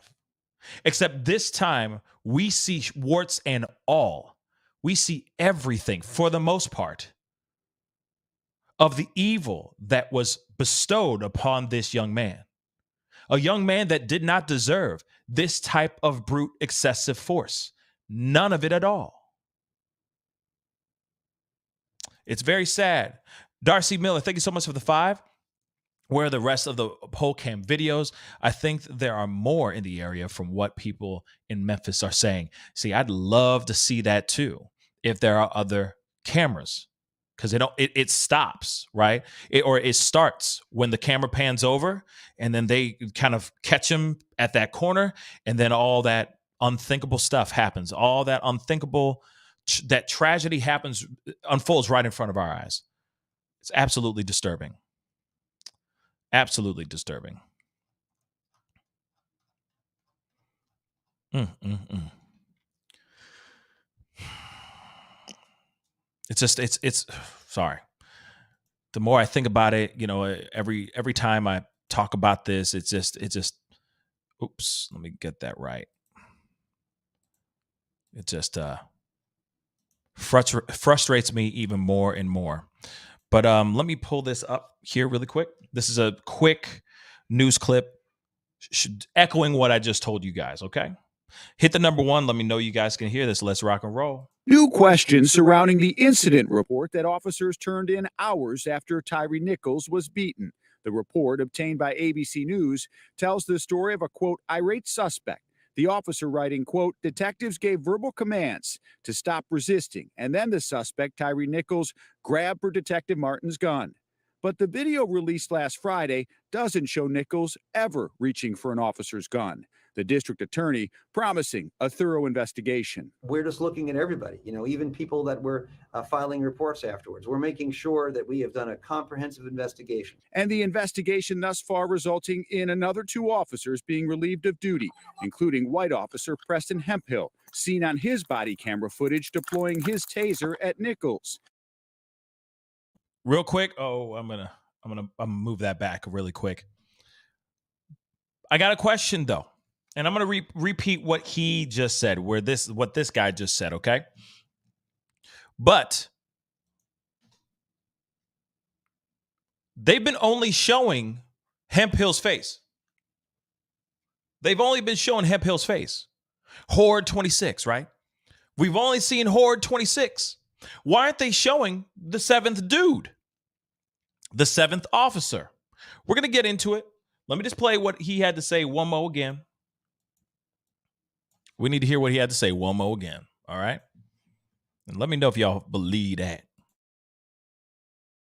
Except this time, we see warts and all. We see everything, for the most part, of the evil that was bestowed upon this young man. A young man that did not deserve this type of brute, excessive force. None of it at all. It's very sad. Darcy Miller, thank you so much for the 5. Where are the rest of the poll cam videos? I think there are more in the area from what people in Memphis are saying. See, I'd love to see that too, if there are other cameras. Because it stops, right? It starts when the camera pans over and then they kind of catch him at that corner and then all that unthinkable stuff happens. All that unthinkable, that tragedy unfolds right in front of our eyes. It's absolutely disturbing. Absolutely disturbing. It's sorry. The more I think about it, every time I talk about this, it just oops, let me get that right. It just frustrates me even more and more. But let me pull this up here really quick. This is a quick news clip echoing what I just told you guys. Okay, hit the number one. Let me know you guys can hear this. Let's rock and roll. New questions surrounding the incident report that officers turned in hours after Tyre Nichols was beaten. The report, obtained by ABC News, tells the story of a, quote, irate suspect. The officer writing, quote, detectives gave verbal commands to stop resisting, and then the suspect, Tyre Nichols, grabbed for Detective Martin's gun. But the video released last Friday doesn't show Nichols ever reaching for an officer's gun. The district attorney promising a thorough investigation. We're just looking at everybody, even people that were filing reports afterwards. We're making sure that we have done a comprehensive investigation. And the investigation thus far resulting in another 2 officers being relieved of duty, including White Officer Preston Hemphill, seen on his body camera footage deploying his taser at Nichols. Real quick. Oh, I'm gonna move that back really quick. I got a question though. And I'm going to repeat what he just said, what this guy just said, okay? But they've been only showing Hemphill's face. They've only been showing Hemphill's face. Horde 26, right? We've only seen Horde 26. Why aren't they showing the 7th dude? The 7th officer. We're going to get into it. Let me just play what he had to say one more again. We need to hear what he had to say one more again. All right. And let me know if y'all believe that.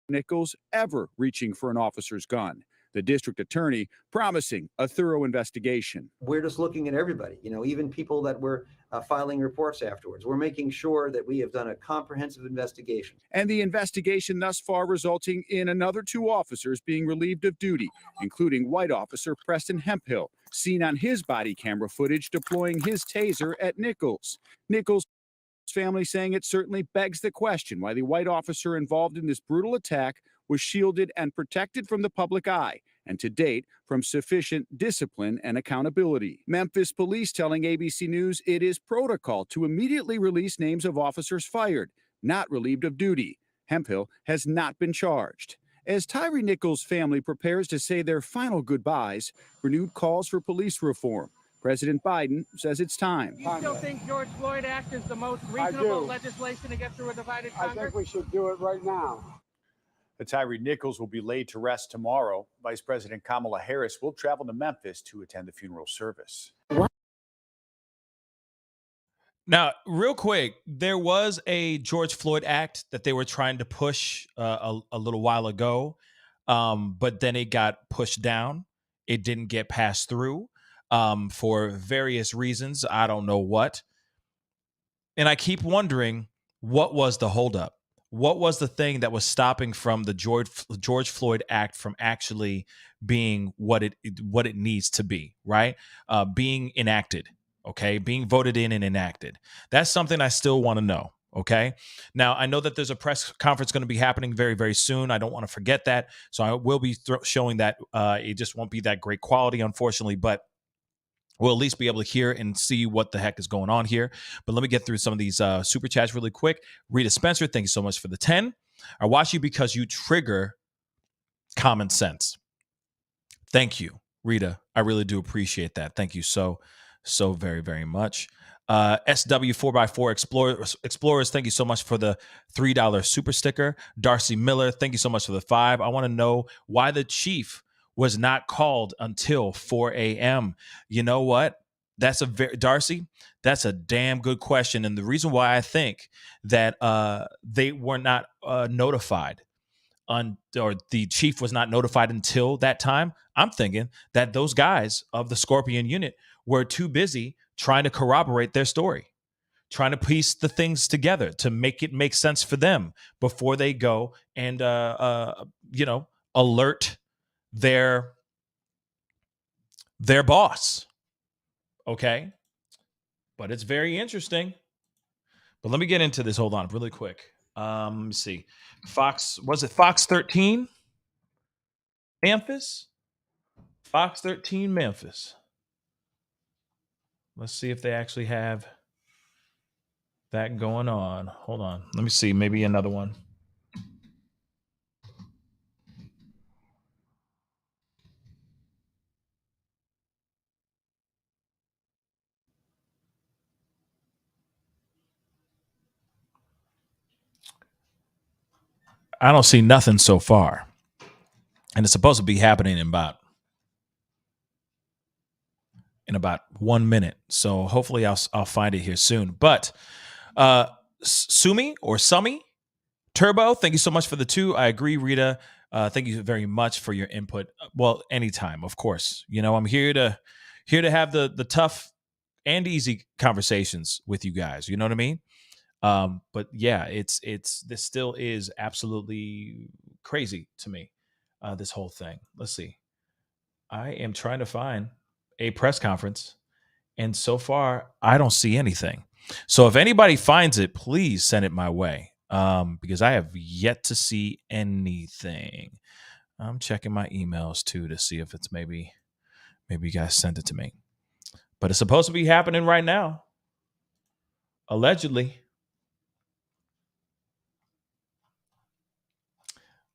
Nichols ever reaching for an officer's gun. The district attorney promising a thorough investigation. We're just looking at everybody, even people that were filing reports afterwards. We're making sure that we have done a comprehensive investigation. And the investigation thus far resulting in another 2 officers being relieved of duty, including White Officer Preston Hemphill, seen on his body camera footage deploying his taser at Nichols. Nichols' family saying it certainly begs the question why the white officer involved in this brutal attack was shielded and protected from the public eye, and to date, from sufficient discipline and accountability. Memphis Police telling ABC News it is protocol to immediately release names of officers fired, not relieved of duty. Hemphill has not been charged. As Tyre Nichols' family prepares to say their final goodbyes, renewed calls for police reform. President Biden says it's time. You still think George Floyd Act is the most reasonable legislation to get through a divided Congress? I think we should do it right now. The Tyre Nichols will be laid to rest tomorrow. Vice President Kamala Harris will travel to Memphis to attend the funeral service. Now, real quick, there was a George Floyd Act that they were trying to push a little while ago, but then it got pushed down. It didn't get passed through for various reasons. I don't know what. And I keep wondering, what was the holdup? What was the thing that was stopping from the George Floyd Act from actually being what it needs to be, right? Being enacted, okay? Being voted in and enacted. That's something I still want to know, okay? Now, I know that there's a press conference going to be happening very, very soon. I don't want to forget that. So I will be showing that. It just won't be that great quality, unfortunately, but we'll at least be able to hear and see what the heck is going on here. But let me get through some of these super chats really quick. Rita Spencer, thank you so much for the 10. I watch you because you trigger common sense. Thank you, Rita. I really do appreciate that. Thank you so very, very much. SW4x4 Explorers, thank you so much for the $3 super sticker. Darcy Miller, thank you so much for the 5. I want to know why the chief was not called until 4 a.m. You know what? That's Darcy, that's a damn good question. And the reason why I think that they were not notified or the chief was not notified until that time, I'm thinking that those guys of the Scorpion unit were too busy trying to corroborate their story, trying to piece the things together to make it make sense for them before they go and, alert their boss. Okay. But it's very interesting. But let me get into this. Hold on really quick. Let me see. Fox 13? Memphis? Fox 13 Memphis. Let's see if they actually have that going on. Hold on. Let me see. Maybe another one. I don't see nothing so far. And it's supposed to be happening in about 1 minute. So hopefully I'll find it here soon. But Sumi or Summy Turbo, thank you so much for the 2. I agree, Rita. Thank you very much for your input. Well, anytime, of course. You know, I'm here to have the tough and easy conversations with you guys. You know what I mean? But yeah, it's this still is absolutely crazy to me. This whole thing. Let's see. I am trying to find a press conference, and so far I don't see anything. So if anybody finds it, please send it my way, because I have yet to see anything. I'm checking my emails too to see if it's maybe you guys sent it to me. But it's supposed to be happening right now, allegedly.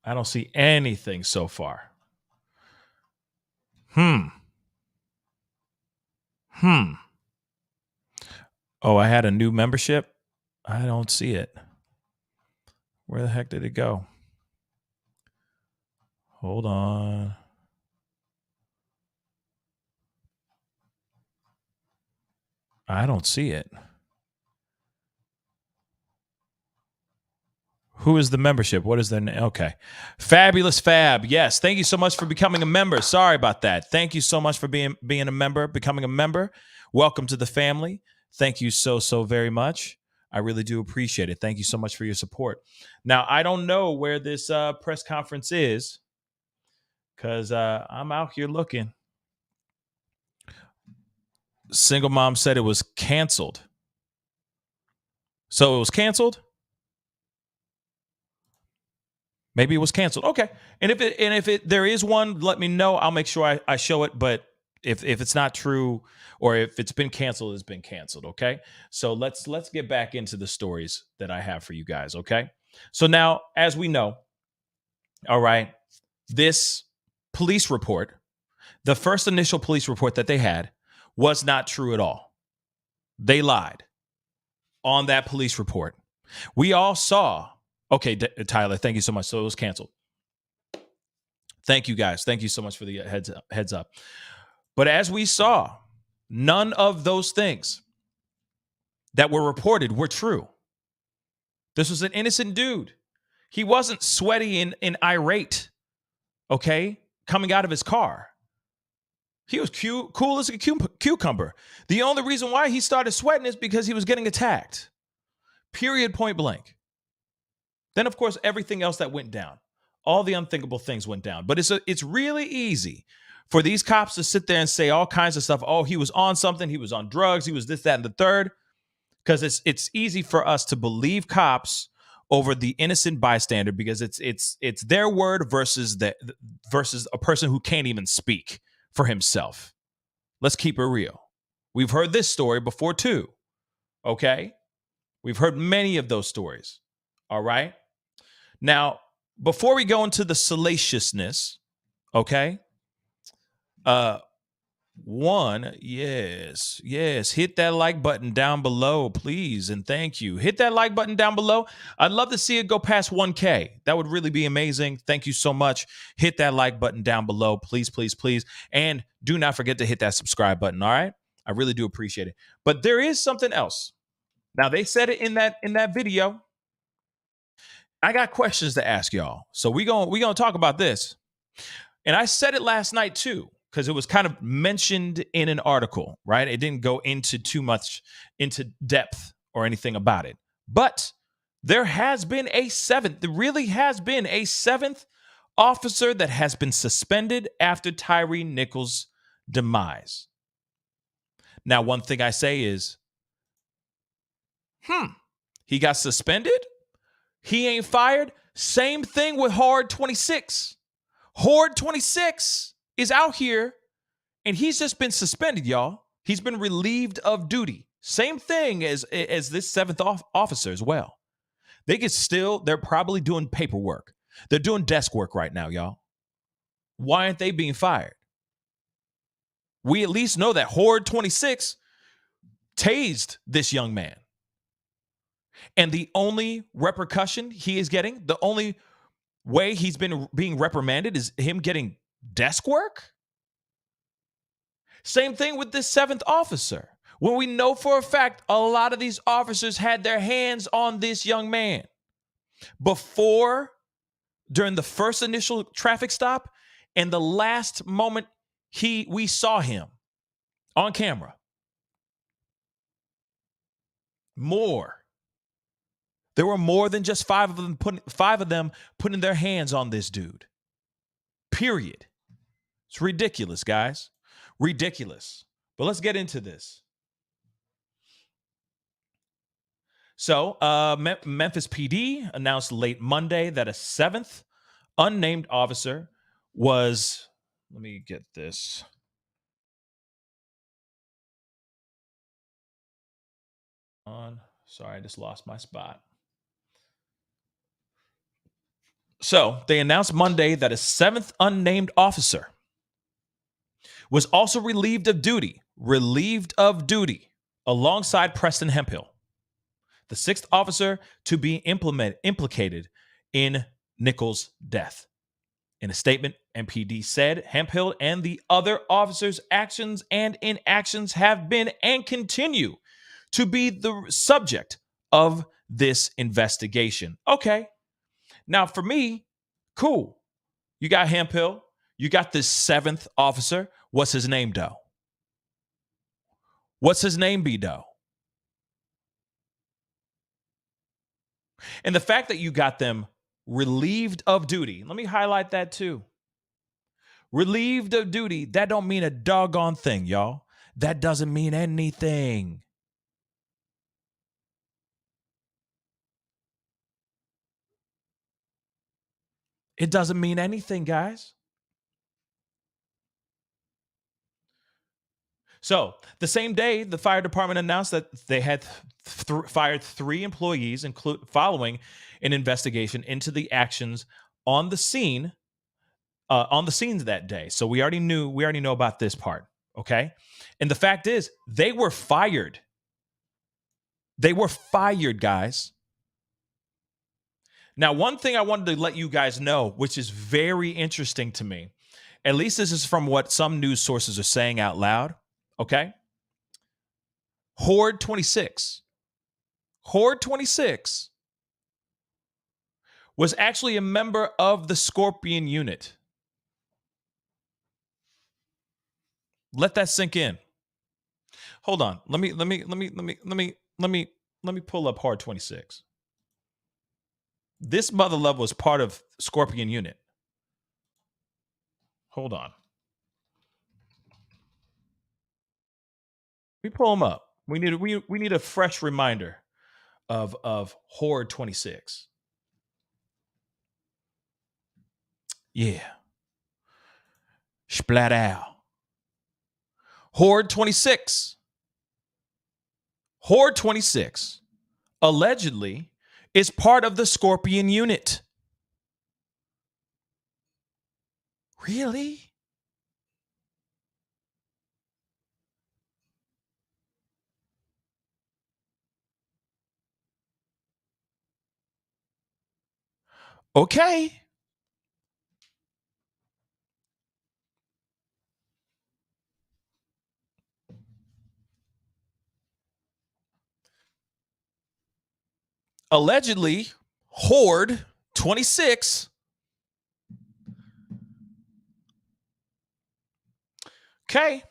I don't see anything so far. Oh, I had a new membership. I don't see it. Where the heck did it go? Hold on. I don't see it. Who is the membership? What is their name? Okay. Fabulous Fab. Yes. Thank you so much for becoming a member. Sorry about that. Thank you so much for being a member, becoming a member. Welcome to the family. Thank you so very much. I really do appreciate it. Thank you so much for your support. Now, I don't know where this press conference is, because I'm out here looking. Single Mom said it was canceled. So it was canceled? Maybe it was canceled. Okay. And if there is one, let me know. I'll make sure I show it. But if it's not true, or if it's been canceled, it's been canceled. Okay. So let's get back into the stories that I have for you guys. Okay. So now, as we know, all right, this police report, the first initial police report that they had, was not true at all. They lied on that police report. We all saw. Okay, Tyler, thank you so much. So it was canceled. Thank you, guys. Thank you so much for the heads up. But as we saw, none of those things that were reported were true. This was an innocent dude. He wasn't sweaty and irate, okay, coming out of his car. He was cool as a cucumber. The only reason why he started sweating is because he was getting attacked. Period, point blank. Then, of course, everything else that went down, all the unthinkable things went down. But it's really easy for these cops to sit there and say all kinds of stuff. Oh, he was on something. He was on drugs. He was this, that, and the third. Because it's easy for us to believe cops over the innocent bystander, because it's their word versus a person who can't even speak for himself. Let's keep it real. We've heard this story before too. Okay? We've heard many of those stories. All right? Now, before we go into the salaciousness, okay? Yes, hit that like button down below, please, and thank you. Hit that like button down below. I'd love to see it go past 1K. That would really be amazing. Thank you so much. Hit that like button down below, please, please, please. And do not forget to hit that subscribe button, all right? I really do appreciate it. But there is something else. Now, they said it in that video. I got questions to ask y'all. So we gonna talk about this. And I said it last night too, because it was kind of mentioned in an article, right? It didn't go into too much into depth or anything about it. But there really has been a seventh officer that has been suspended after Tyre Nichols' demise. Now, one thing I say is, he got suspended? He ain't fired? Same thing with Horde 26. Horde 26 is out here, and he's just been suspended, y'all. He's been relieved of duty. Same thing as this seventh officer as well. They're probably doing paperwork. They're doing desk work right now, y'all. Why aren't they being fired? We at least know that Horde 26 tased this young man. And the only repercussion he is getting, the only way he's been being reprimanded is him getting desk work? Same thing with this 7th officer. When we know for a fact a lot of these officers had their hands on this young man before, during the first initial traffic stop, and the last moment we saw him on camera. More. There were more than just five of them putting their hands on this dude. Period. It's ridiculous, guys. Ridiculous. But let's get into this. So, Memphis PD announced late Monday that a 7th unnamed officer was, let me get this. Sorry, I just lost my spot. So, they announced Monday that a 7th unnamed officer was also relieved of duty alongside Preston Hemphill, the 6th officer to be implicated in Nichols' death. In a statement, MPD said Hemphill and the other officers' actions and inactions have been and continue to be the subject of this investigation. Okay. Now, for me, cool. You got Hemphill. You got this 7th officer. What's his name, though? What's his name be, though? And the fact that you got them relieved of duty, let me highlight that too. Relieved of duty, that don't mean a doggone thing, y'all. That doesn't mean anything. It doesn't mean anything, guys. So, the same day, the fire department announced that they had fired 3 employees, following an investigation into the actions on the scenes that day. So we already know about this part, okay? And the fact is, they were fired. They were fired, guys. Now, one thing I wanted to let you guys know, which is very interesting to me, at least this is from what some news sources are saying out loud, okay? Horde 26 was actually a member of the Scorpion unit. Let that sink in. Hold on. Let me pull up Horde 26. This mother love was part of Scorpion unit. Hold on. We pull them up. We need a fresh reminder of Horde 26. Yeah. Splat out. Horde 26 allegedly is part of the Scorpion unit. Really? Okay. Allegedly, Horde 26 okay.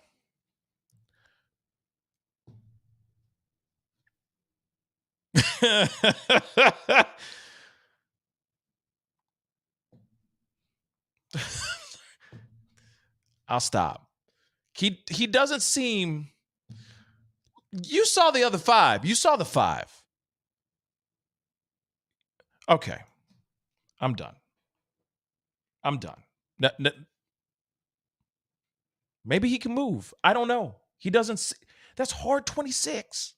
I'll stop. He doesn't seem. You saw the other 5. You saw the 5. Okay. I'm done. Maybe he can move. I don't know. He doesn't see. That's Horde 26.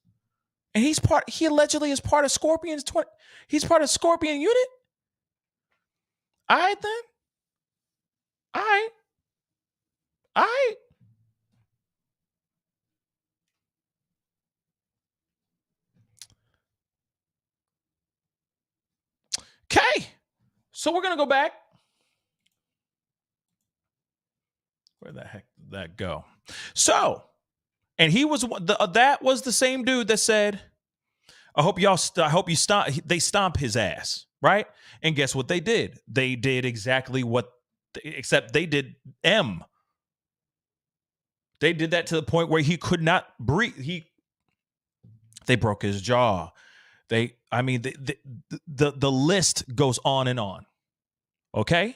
And he allegedly is part of Scorpion's he's part of Scorpion unit? All right then. All right. Okay. So we're going to go back. Where the heck did that go? So, and he was that was the same dude that said, I hope you stomp. They stomp his ass, right? And guess what they did? They did exactly what, except they did M. They did that to the point where he could not breathe. They broke his jaw. The list goes on and on. Okay?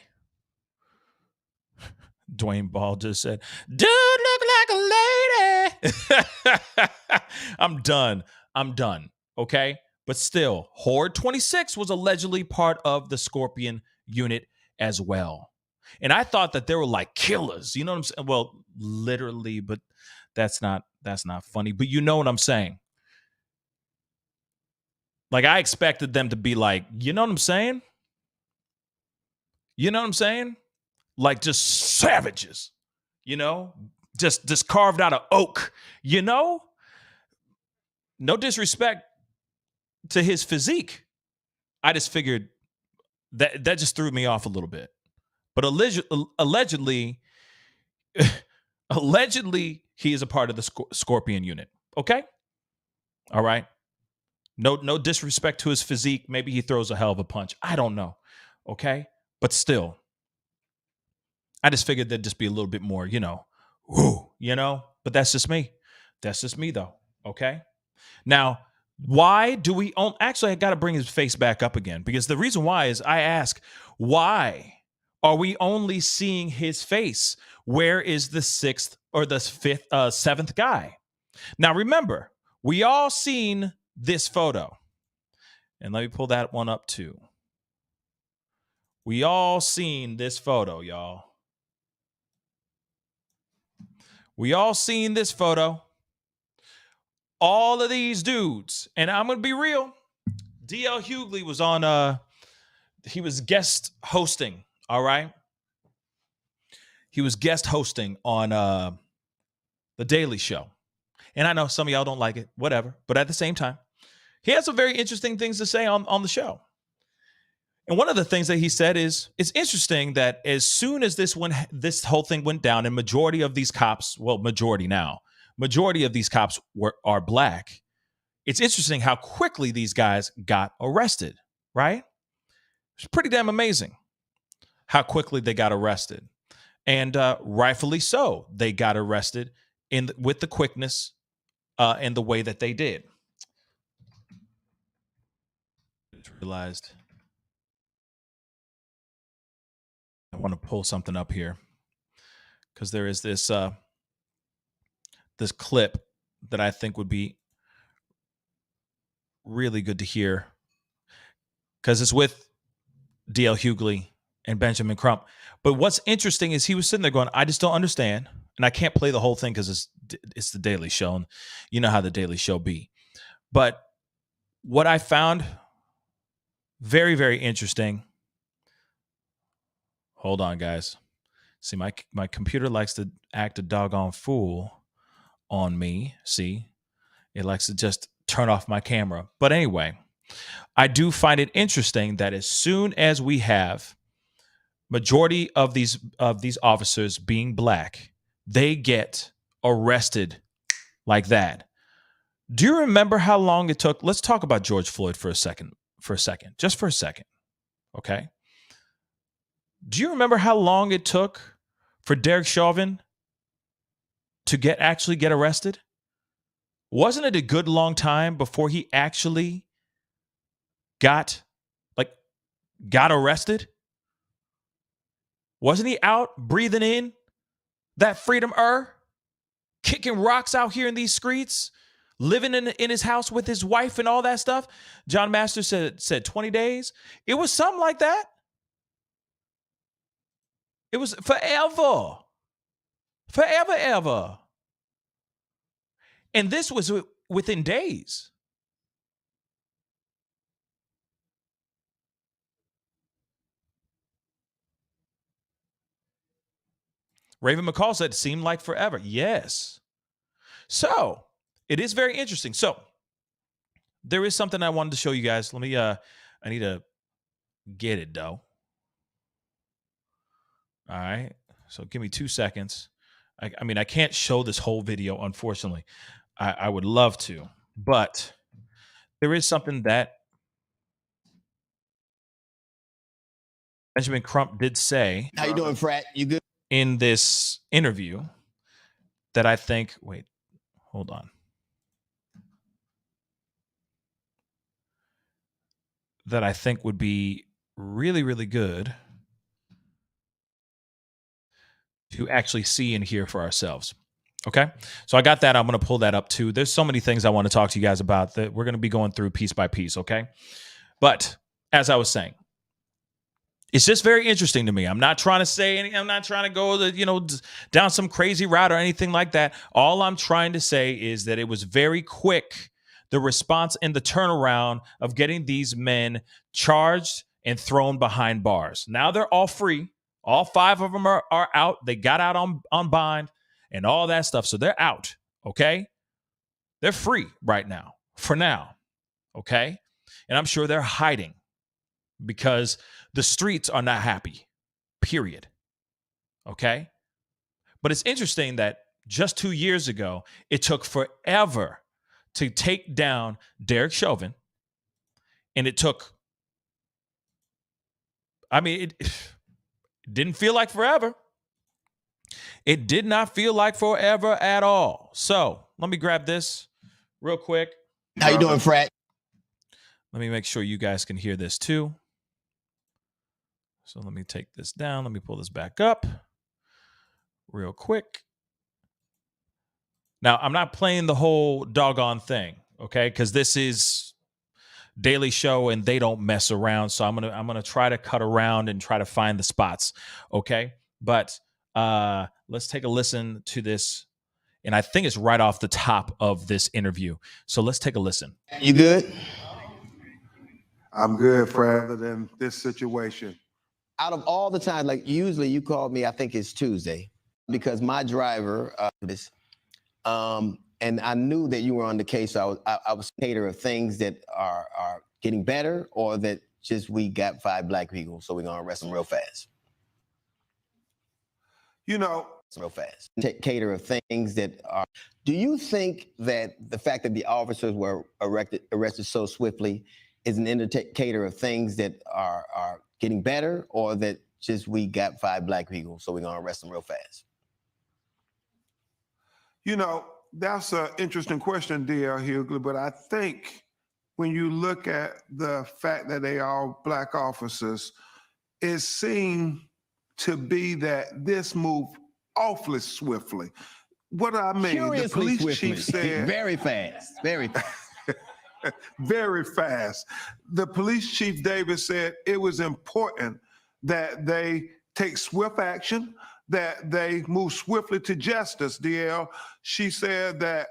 Dwayne Ball just said, dude look like a lady. I'm done. Okay? But still, Horde 26 was allegedly part of the Scorpion unit as well. And I thought that they were like killers. You know what I'm saying? Well, literally, but that's not funny. But you know what I'm saying? Like, I expected them to be like, you know what I'm saying? You know what I'm saying? Like, just savages, you know? Just carved out of oak, you know? No disrespect to his physique. I just figured that just threw me off a little bit. But allegedly, he is a part of the Scorpion unit. Okay? All right? No disrespect to his physique. Maybe he throws a hell of a punch. I don't know. Okay? But still, I just figured there'd just be a little bit more, woo, But that's just me. That's just me, though. Okay? Now, why do we actually, I got to bring his face back up again, because the reason why is I ask, why are we only seeing his face? Where is the seventh guy? Now, remember, we all seen this photo. And let me pull that one up too. We all seen this photo, y'all. We all seen this photo. All of these dudes, and I'm going to be real. D.L. Hughley was on, he was guest hosting, all right? He was guest hosting on The Daily Show. And I know some of y'all don't like it, whatever. But at the same time, he had some very interesting things to say on the show. And one of the things that he said is, it's interesting that as soon as this whole thing went down, and majority of these cops are black. It's interesting how quickly these guys got arrested, right? It's pretty damn amazing how quickly they got arrested. And rightfully so, they got arrested with the quickness and the way that they did. Just realized I want to pull something up here because there is this clip that I think would be really good to hear, because it's with D.L. Hughley and Benjamin Crump. But what's interesting is he was sitting there going, I just don't understand. And I can't play the whole thing because it's the Daily Show, and you know how the Daily Show be. But what I found very, very interesting. Hold on, guys. See, my computer likes to act a doggone fool on me. See, it likes to just turn off my camera. But anyway, I do find it interesting that as soon as we have majority of these officers being black, they get arrested like that. Do you remember how long it took? Let's talk about George Floyd for a second, just for a second. Okay. Do you remember how long it took for Derek Chauvin to actually get arrested? Wasn't it a good long time before he actually got arrested? Wasn't he out breathing in that freedom air, kicking rocks out here in these streets, living in his house with his wife and all that stuff? John Masters said 20 days. It was something like that. It was forever. Ever. And this was within days. Raven McCall said it seemed like forever. Yes. So it is very interesting. So there is something I wanted to show you guys. Let me, I need to get it though. All right. So give me 2 seconds. I mean, I can't show this whole video, unfortunately. I would love to, but there is something that Benjamin Crump did say. How you doing, Frat? You good? In this interview that I think, wait, hold on. That I think would be really, really good to actually see and hear for ourselves. Okay. So I got that. I'm going to pull that up too. There's so many things I want to talk to you guys about that we're going to be going through piece by piece. Okay. But as I was saying, it's just very interesting to me. I'm not trying to say anything. I'm not trying to go down some crazy route or anything like that. All I'm trying to say is that it was very quick, the response and the turnaround of getting these men charged and thrown behind bars. Now they're all free. All 5 of them are out. They got out on bond and all that stuff. So they're out. Okay. They're free right now, for now. Okay. And I'm sure they're hiding because the streets are not happy, period. Okay. But it's interesting that just 2 years ago, it took forever to take down Derek Chauvin. And it took, it didn't feel like forever. It did not feel like forever at all. So let me grab this real quick. How you doing, Frat? Let me make sure you guys can hear this too. So let me take this down. Let me pull this back up real quick. Now, I'm not playing the whole doggone thing, okay? Because this is Daily Show and they don't mess around. So I'm gonna try to cut around and try to find the spots, okay? But let's take a listen to this. And I think it's right off the top of this interview. So let's take a listen. You good? I'm good, rather than this situation. Out of all the times, like usually you called me, I think it's Tuesday, because my driver, and I knew that you were on the case. So I was cater of things that are getting better, or that just we got 5 black people, so we're gonna arrest them real fast. Real fast. Cater of things that are. Do you think that the fact that the officers were arrested so swiftly is an indicator of things that are getting better, or that just we got 5 black people, so we're gonna arrest them real fast? That's an interesting question, D.L. Hughley, but I think when you look at the fact that they are black officers, it seemed to be that this moved awfully swiftly. What I mean, Curiously the police swiftly. chief said very fast, very fast. very fast. The police chief, David, said it was important that they take swift action, that they move swiftly to justice, DL. She said that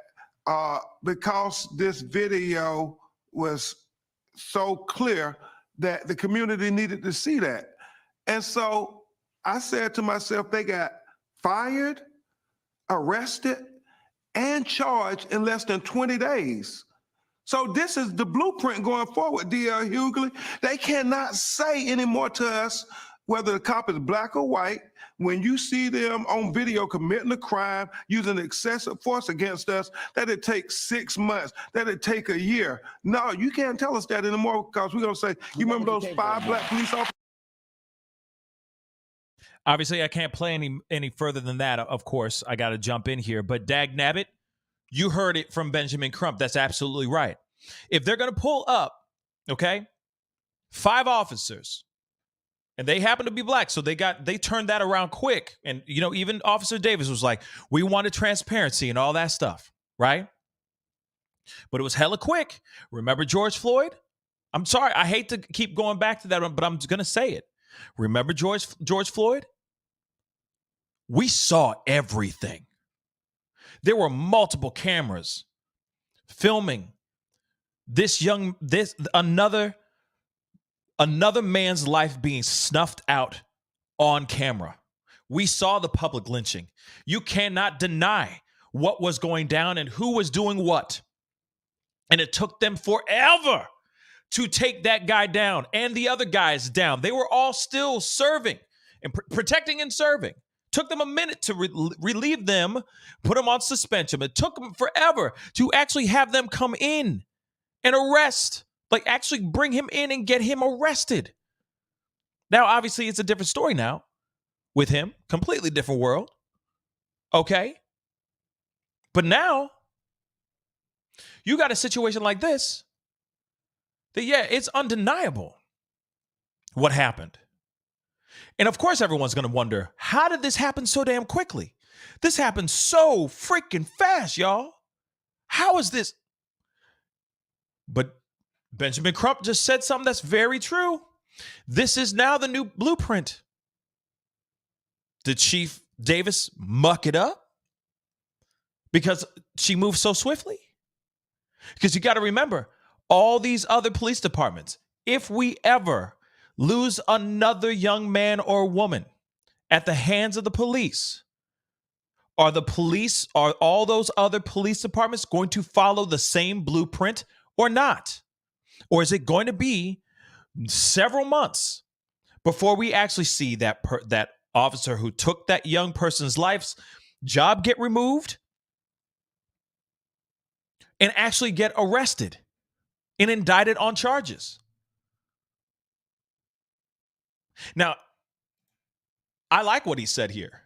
because this video was so clear that the community needed to see that. And so I said to myself, they got fired, arrested, and charged in less than 20 days. So this is the blueprint going forward, D.L. Hughley. They cannot say anymore to us whether the cop is black or white. When you see them on video committing a crime, using excessive force against us, that it takes 6 months, that it take a year. No, you can't tell us that anymore, because we're going to say, you remember those 5 black police officers? Obviously, I can't play any further than that. Of course, I got to jump in here. But dag nabbit, you heard it from Benjamin Crump. That's absolutely right. If they're going to pull up, okay, 5 officers, and they happen to be black, so they turned that around quick. And, even Officer Davis was like, we wanted transparency and all that stuff, right? But it was hella quick. Remember George Floyd? I'm sorry, I hate to keep going back to that one, but I'm going to say it. Remember George Floyd? We saw everything. There were multiple cameras filming another man's life being snuffed out on camera. We saw the public lynching. You cannot deny what was going down and who was doing what. And it took them forever to take that guy down and the other guys down. They were all still serving. and protecting and serving. Took them a minute to relieve them, put them on suspension. It took them forever to actually have them come in and arrest, like actually bring him in and get him arrested. Now, obviously, it's a different story now with him, completely different world. Okay. But now you got a situation like this that, yeah, it's undeniable what happened. And of course, everyone's going to wonder, how did this happen so damn quickly? This happened so freaking fast, y'all. How is this? But Benjamin Crump just said something that's very true. This is now the new blueprint. Did Chief Davis muck it up because she moved so swiftly? Because you got to remember, all these other police departments, if we ever lose another young man or woman at the hands of the police, are all those other police departments going to follow the same blueprint or not? Or is it going to be several months before we actually see that officer who took that young person's life's job get removed and actually get arrested and indicted on charges? Now, I like what he said here,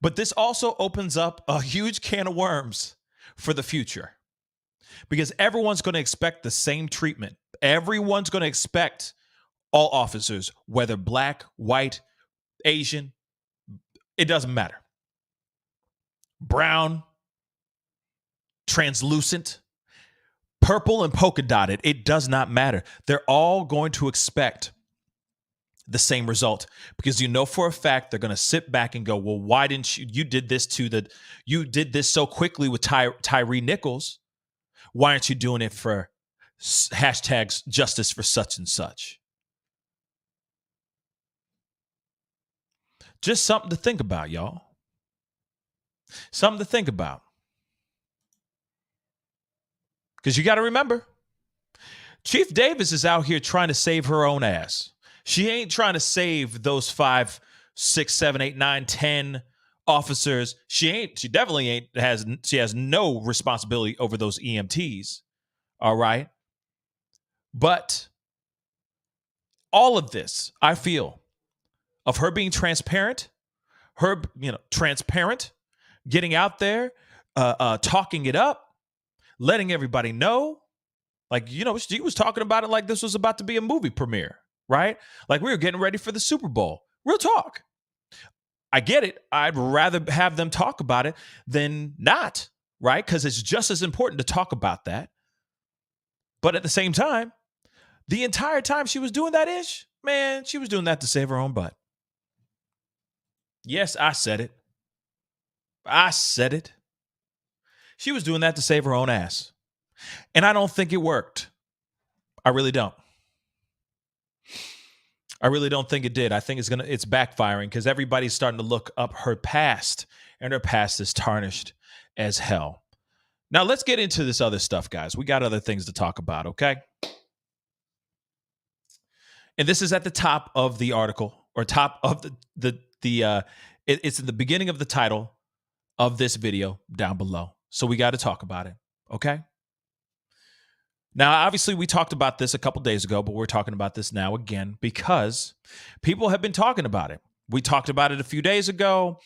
but this also opens up a huge can of worms for the future, because everyone's going to expect the same treatment. Everyone's going to expect all officers, whether black, white, Asian, it doesn't matter. Brown, translucent, purple, and polka dotted, it does not matter. They're all going to expect the same result, because you know for a fact they're going to sit back and go, well, why didn't you did this so quickly with Tyre Nichols? Why aren't you doing it for hashtags justice for such and such? Just something to think about, y'all. Something to think about. Because you got to remember, Chief Davis is out here trying to save her own ass. She ain't trying to save those 5, 6, 7, 8, 9, 10 officers. She definitely she has no responsibility over those EMTs. All right. But all of this, I feel, of her being transparent, getting out there, talking it up, letting everybody know, like, she was talking about it like this was about to be a movie premiere, right? Like we were getting ready for the Super Bowl. Real talk. I get it. I'd rather have them talk about it than not, right? Because it's just as important to talk about that. But at the same time, the entire time she was doing that man, she was doing that to save her own butt. Yes, I said it. She was doing that to save her own ass. And I don't think it worked. I really don't. I really don't think it did. I think it's backfiring, because everybody's starting to look up her past, and her past is tarnished as hell. Now let's get into this other stuff, guys. We got other things to talk about, okay? And this is at the top of the article, or top of it's in the beginning of the title of this video down below. So we got to talk about it, okay? Now, obviously, we talked about this a couple days ago, but we're talking about this now again because people have been talking about it. We talked about it a few days ago,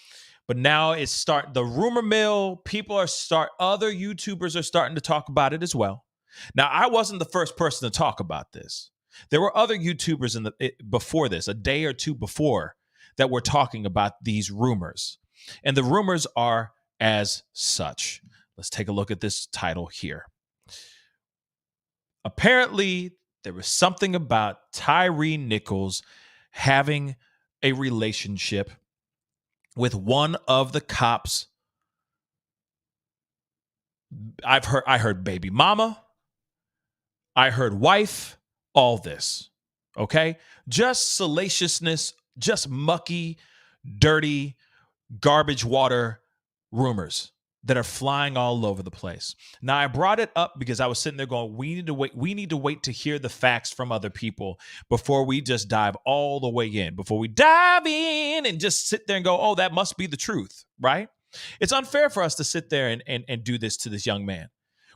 but now the rumor mill. Other YouTubers are starting to talk about it as well. Now, I wasn't the first person to talk about this. There were other YouTubers before this, a day or two before, that were talking about these rumors. And the rumors are as such. Let's take a look at this title here. Apparently, there was something about Tyre Nichols having a relationship with one of the cops. I heard baby mama. I heard wife. All this. Okay? Just salaciousness, just mucky, dirty, garbage water rumors. that are flying all over the place. Now, I brought it up because I was sitting there going, we need to wait to hear the facts from other people before we just dive all the way in, before we dive in and just sit there and go, oh, that must be the truth, right? It's unfair for us to sit there and do this to this young man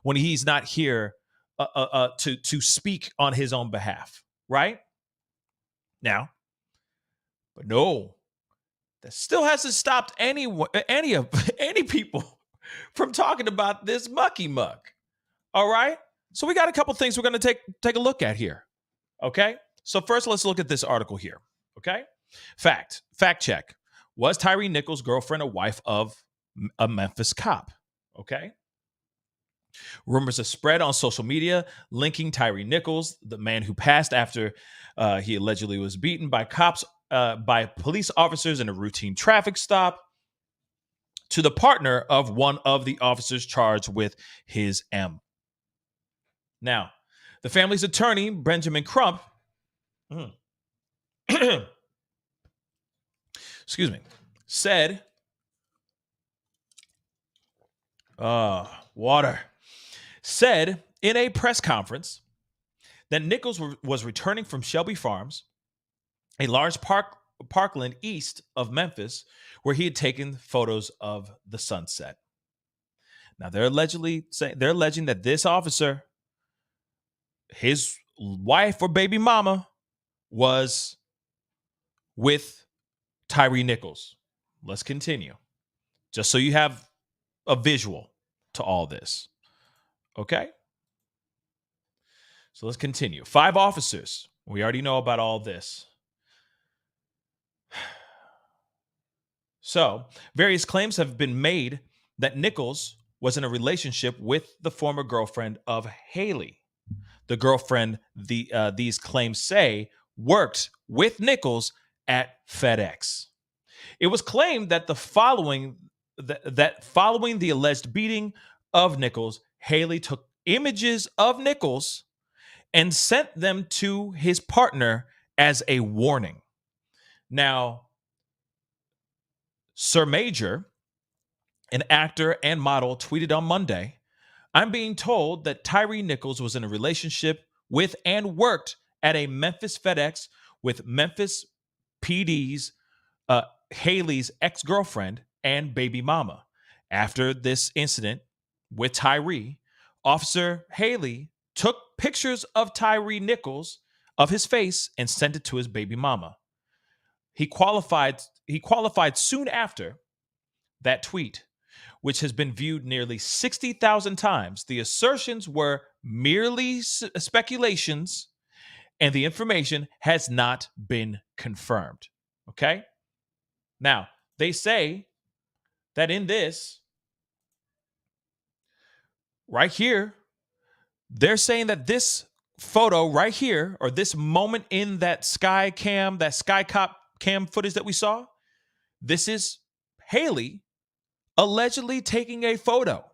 when he's not here to speak on his own behalf, right? Now, but no, that still hasn't stopped any people from talking about this mucky muck. All right. So we got a couple things we're going to take a look at here. Okay. So first, let's look at this article here. Okay. Fact check. Was Tyre Nichols' girlfriend a wife of a Memphis cop? Okay. Rumors have spread on social media linking Tyre Nichols, the man who passed after he allegedly was beaten by police officers in a routine traffic stop, to the partner of one of the officers charged with his M. Now, the family's attorney, Benjamin Crump, said, said in a press conference that Nichols was returning from Shelby Farms, a large parkland east of Memphis, where he had taken photos of the sunset. Now, they're alleging that this officer, his wife or baby mama, was with Tyre Nichols. Let's continue, just so you have a visual to all this. Okay? So let's continue. 5 officers. We already know about all this. So, various claims have been made that Nichols was in a relationship with the former girlfriend of Haley. The girlfriend these claims say worked with Nichols at FedEx. It was claimed that following the alleged beating of Nichols, Haley took images of Nichols and sent them to his partner as a warning. Now, Sir Major, an actor and model, tweeted on Monday, "I'm being told that Tyre Nichols was in a relationship with and worked at a Memphis FedEx with Memphis PD's Haley's ex-girlfriend and baby mama. After this incident with Tyre, Officer Haley took pictures of Tyre Nichols of his face and sent it to his baby mama. He qualified soon after that tweet, which has been viewed nearly 60,000 times. The assertions were merely speculations, and the information has not been confirmed." Okay? Now, they say that in this, right here, they're saying that this photo right here, or this moment in that sky cop cam footage that we saw, this is Haley allegedly taking a photo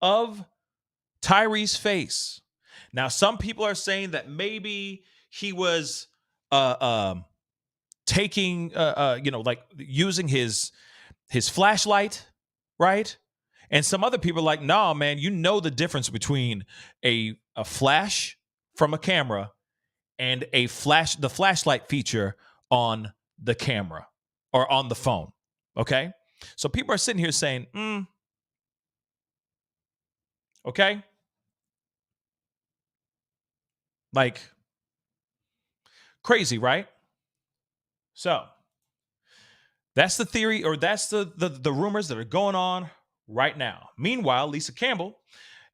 of Tyre's face. Now, some people are saying that maybe he was taking, like using his flashlight, right? And some other people are like, "No, man, you know the difference between a flash from a camera and the flashlight feature on the camera or on the phone." Okay? So people are sitting here saying, okay? Like, crazy, right? So that's the theory, or that's the rumors that are going on right now. Meanwhile, Lisa Campbell,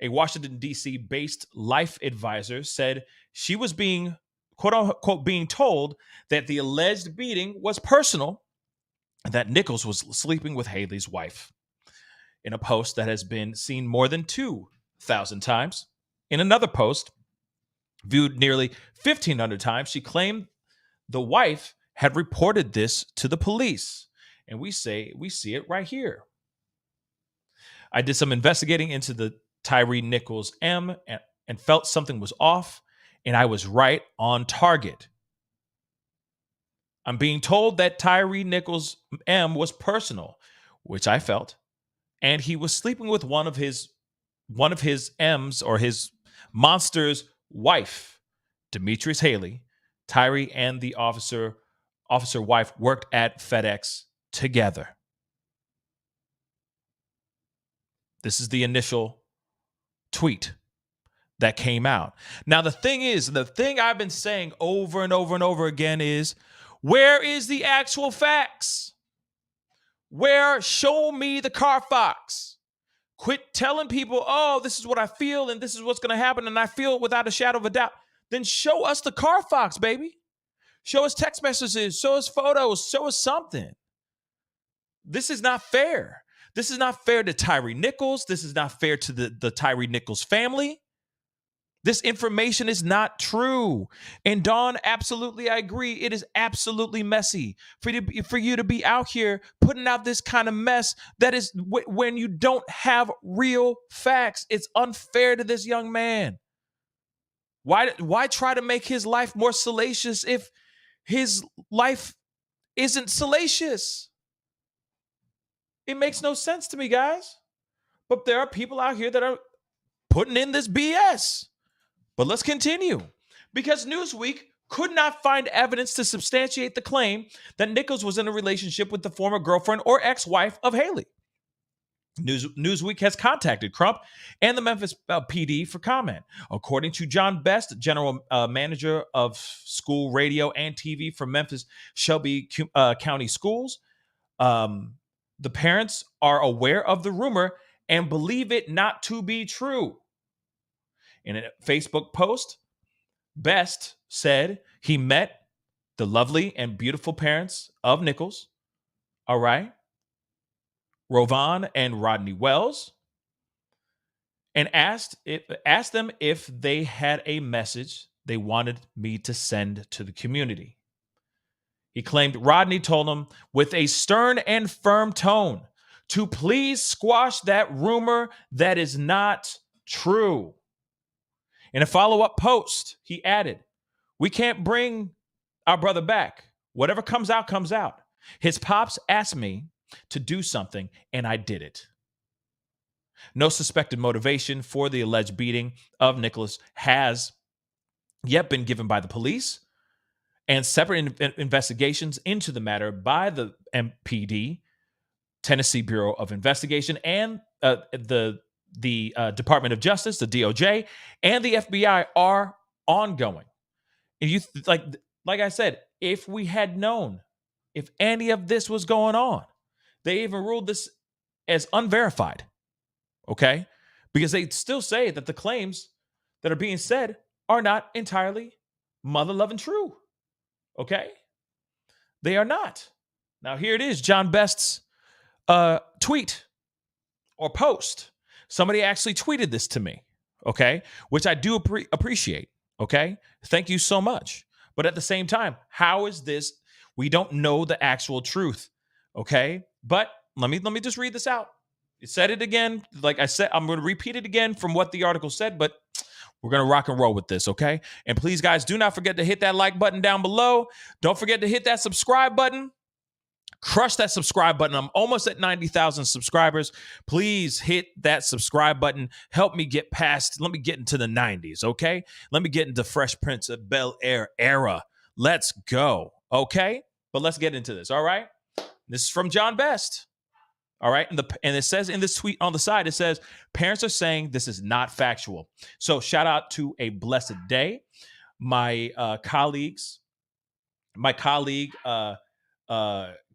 a Washington, D.C. based life advisor, said she was being, quote unquote, being told that the alleged beating was personal and that Nichols was sleeping with Haley's wife. In a post that has been seen more than 2,000 times, in another post viewed nearly 1,500 times, she claimed the wife had reported this to the police. And we see it right here. "I did some investigating into the Tyre Nichols M and felt something was off, and I was right on target. I'm being told that Tyre Nichols M was personal, which I felt, and he was sleeping with one of his M's or his monster's wife, Demetrius Haley. Tyre and the officer wife worked at FedEx together. This is the initial tweet that came out. Now, the thing I've been saying over and over and over again is, where is the actual facts? Show me the Carfax. Quit telling people, oh, this is what I feel and this is what's going to happen and I feel it without a shadow of a doubt. Then show us the Carfax, baby. Show us text messages, show us photos, show us something. This is not fair. This is not fair to Tyre Nichols. This is not fair to the Tyre Nichols family. This information is not true. And Dawn, absolutely, I agree. It is absolutely messy for you to be out here putting out this kind of mess that is when you don't have real facts. It's unfair to this young man. Why try to make his life more salacious if his life isn't salacious? It makes no sense to me, guys. But there are people out here that are putting in this BS. But let's continue. Because Newsweek could not find evidence to substantiate the claim that Nichols was in a relationship with the former girlfriend or ex-wife of Haley. Newsweek has contacted Crump and the Memphis PD for comment. According to John Best, general manager of school radio and TV for Memphis Shelby County Schools, the parents are aware of the rumor and believe it not to be true. In a Facebook post, Best said he met the lovely and beautiful parents of Nichols, all right, Rovan and Rodney Wells, and asked them if they had a message they wanted me to send to the community. He claimed Rodney told him with a stern and firm tone to please squash that rumor that is not true. In a follow-up post, he added, "We can't bring our brother back. Whatever comes out, comes out. His pops asked me to do something, and I did it." No suspected motivation for the alleged beating of Nichols has yet been given by the police, and separate investigations into the matter by the MPD, Tennessee Bureau of Investigation, and the Department of Justice, the DOJ, and the FBI are ongoing. And like I said, if we had known if any of this was going on, they even ruled this as unverified, okay? Because they still say that the claims that are being said are not entirely mother-loving true, okay? They are not. Now, here it is, John Best's tweet or post. Somebody actually tweeted this to me, okay? Which I do appreciate, okay? Thank you so much. But at the same time, how is this? We don't know the actual truth, okay? But let me just read this out. It said it again. Like I said, I'm going to repeat it again from what the article said, but we're going to rock and roll with this, okay? And please, guys, do not forget to hit that like button down below. Don't forget to hit that subscribe button. Crush that subscribe button. I'm almost at 90,000 subscribers. Please hit that subscribe button. Help me get past. Let me get into the 90s, okay? Let me get into Fresh Prince of Bel-Air era. Let's go, okay? But let's get into this, all right? This is from John Best, all right? And it says in this tweet on the side, it says, parents are saying this is not factual. So shout out to A Blessed Day. My colleague,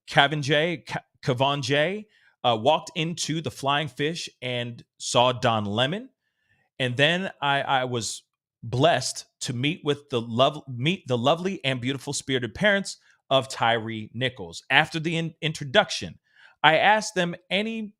Kevin J, walked into the Flying Fish and saw Don Lemon. And then I was blessed to meet the lovely and beautiful spirited parents of Tyre Nichols. After the introduction, I asked them any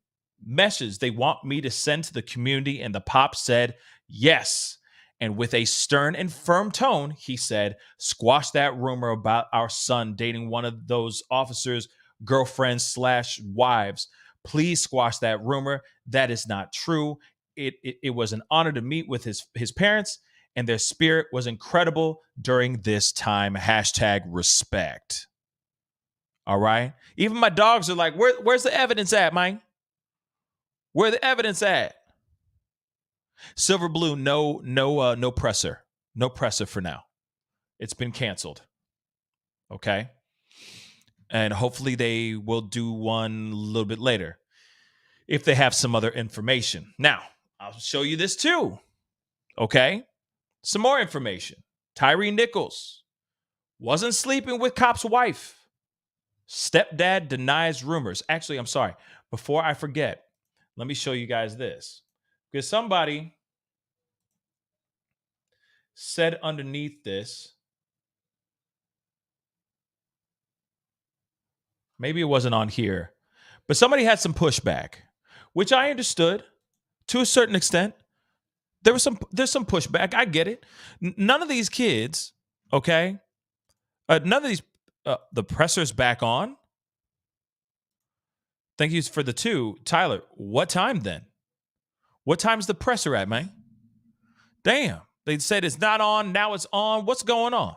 message they want me to send to the community, and the pop said yes. And with a stern and firm tone, he said, "Squash that rumor about our son dating one of those officers' girlfriends / wives. Please squash that rumor. That is not true. It was an honor to meet with his parents, and their spirit was incredible during this time. #respect." All right. Even my dogs are like, where's the evidence at, man? Where the evidence at? Silver Blue, no presser. No presser for now. It's been canceled. Okay. And hopefully they will do one a little bit later if they have some other information. Now, I'll show you this too. Okay. Some more information. Tyre Nichols wasn't sleeping with cop's wife. Stepdad denies rumors. Actually, I'm sorry. Before I forget, let me show you guys this. Because somebody said underneath this, maybe it wasn't on here, but somebody had some pushback, which I understood to a certain extent. There's some pushback. I get it. None of these kids, okay? None of these, the presser's back on. Thank you for the 2. Tyler, what time then? What time's the presser at, man? Damn. They said it's not on. Now it's on. What's going on?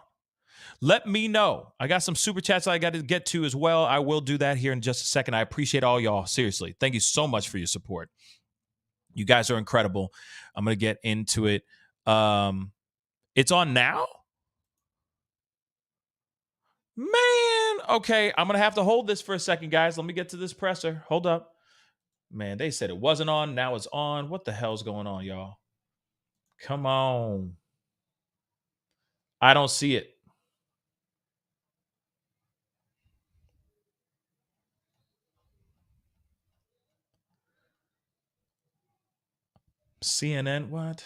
Let me know. I got some super chats I got to get to as well. I will do that here in just a second. I appreciate all y'all. Seriously. Thank you so much for your support. You guys are incredible. I'm going to get into it. It's on now? Man, okay. I'm going to have to hold this for a second, guys. Let me get to this presser. Hold up. Man, they said it wasn't on. Now it's on. What the hell's going on, y'all? Come on. I don't see it. CNN, what?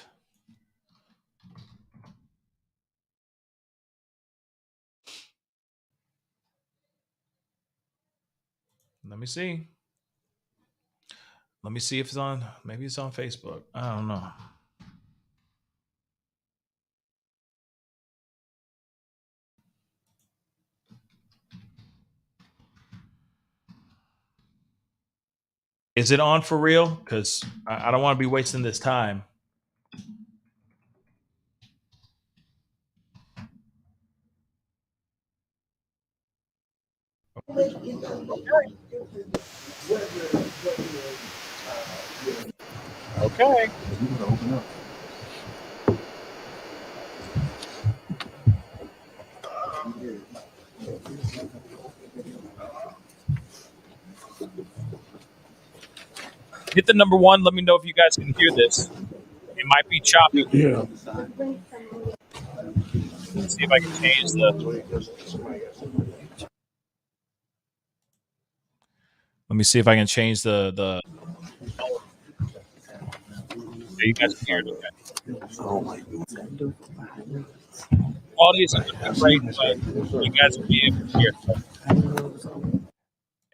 Let me see. Let me see if it's on. Maybe it's on Facebook. I don't know. Is it on for real? Because I don't want to be wasting this time. Okay. Hit the number 1. Let me know if you guys can hear this. It might be choppy. Yeah. Let's see if I can change Let me see if I can change the. You guys can hear it. Okay. Quality isn't going to be great, but you guys will be able to hear it.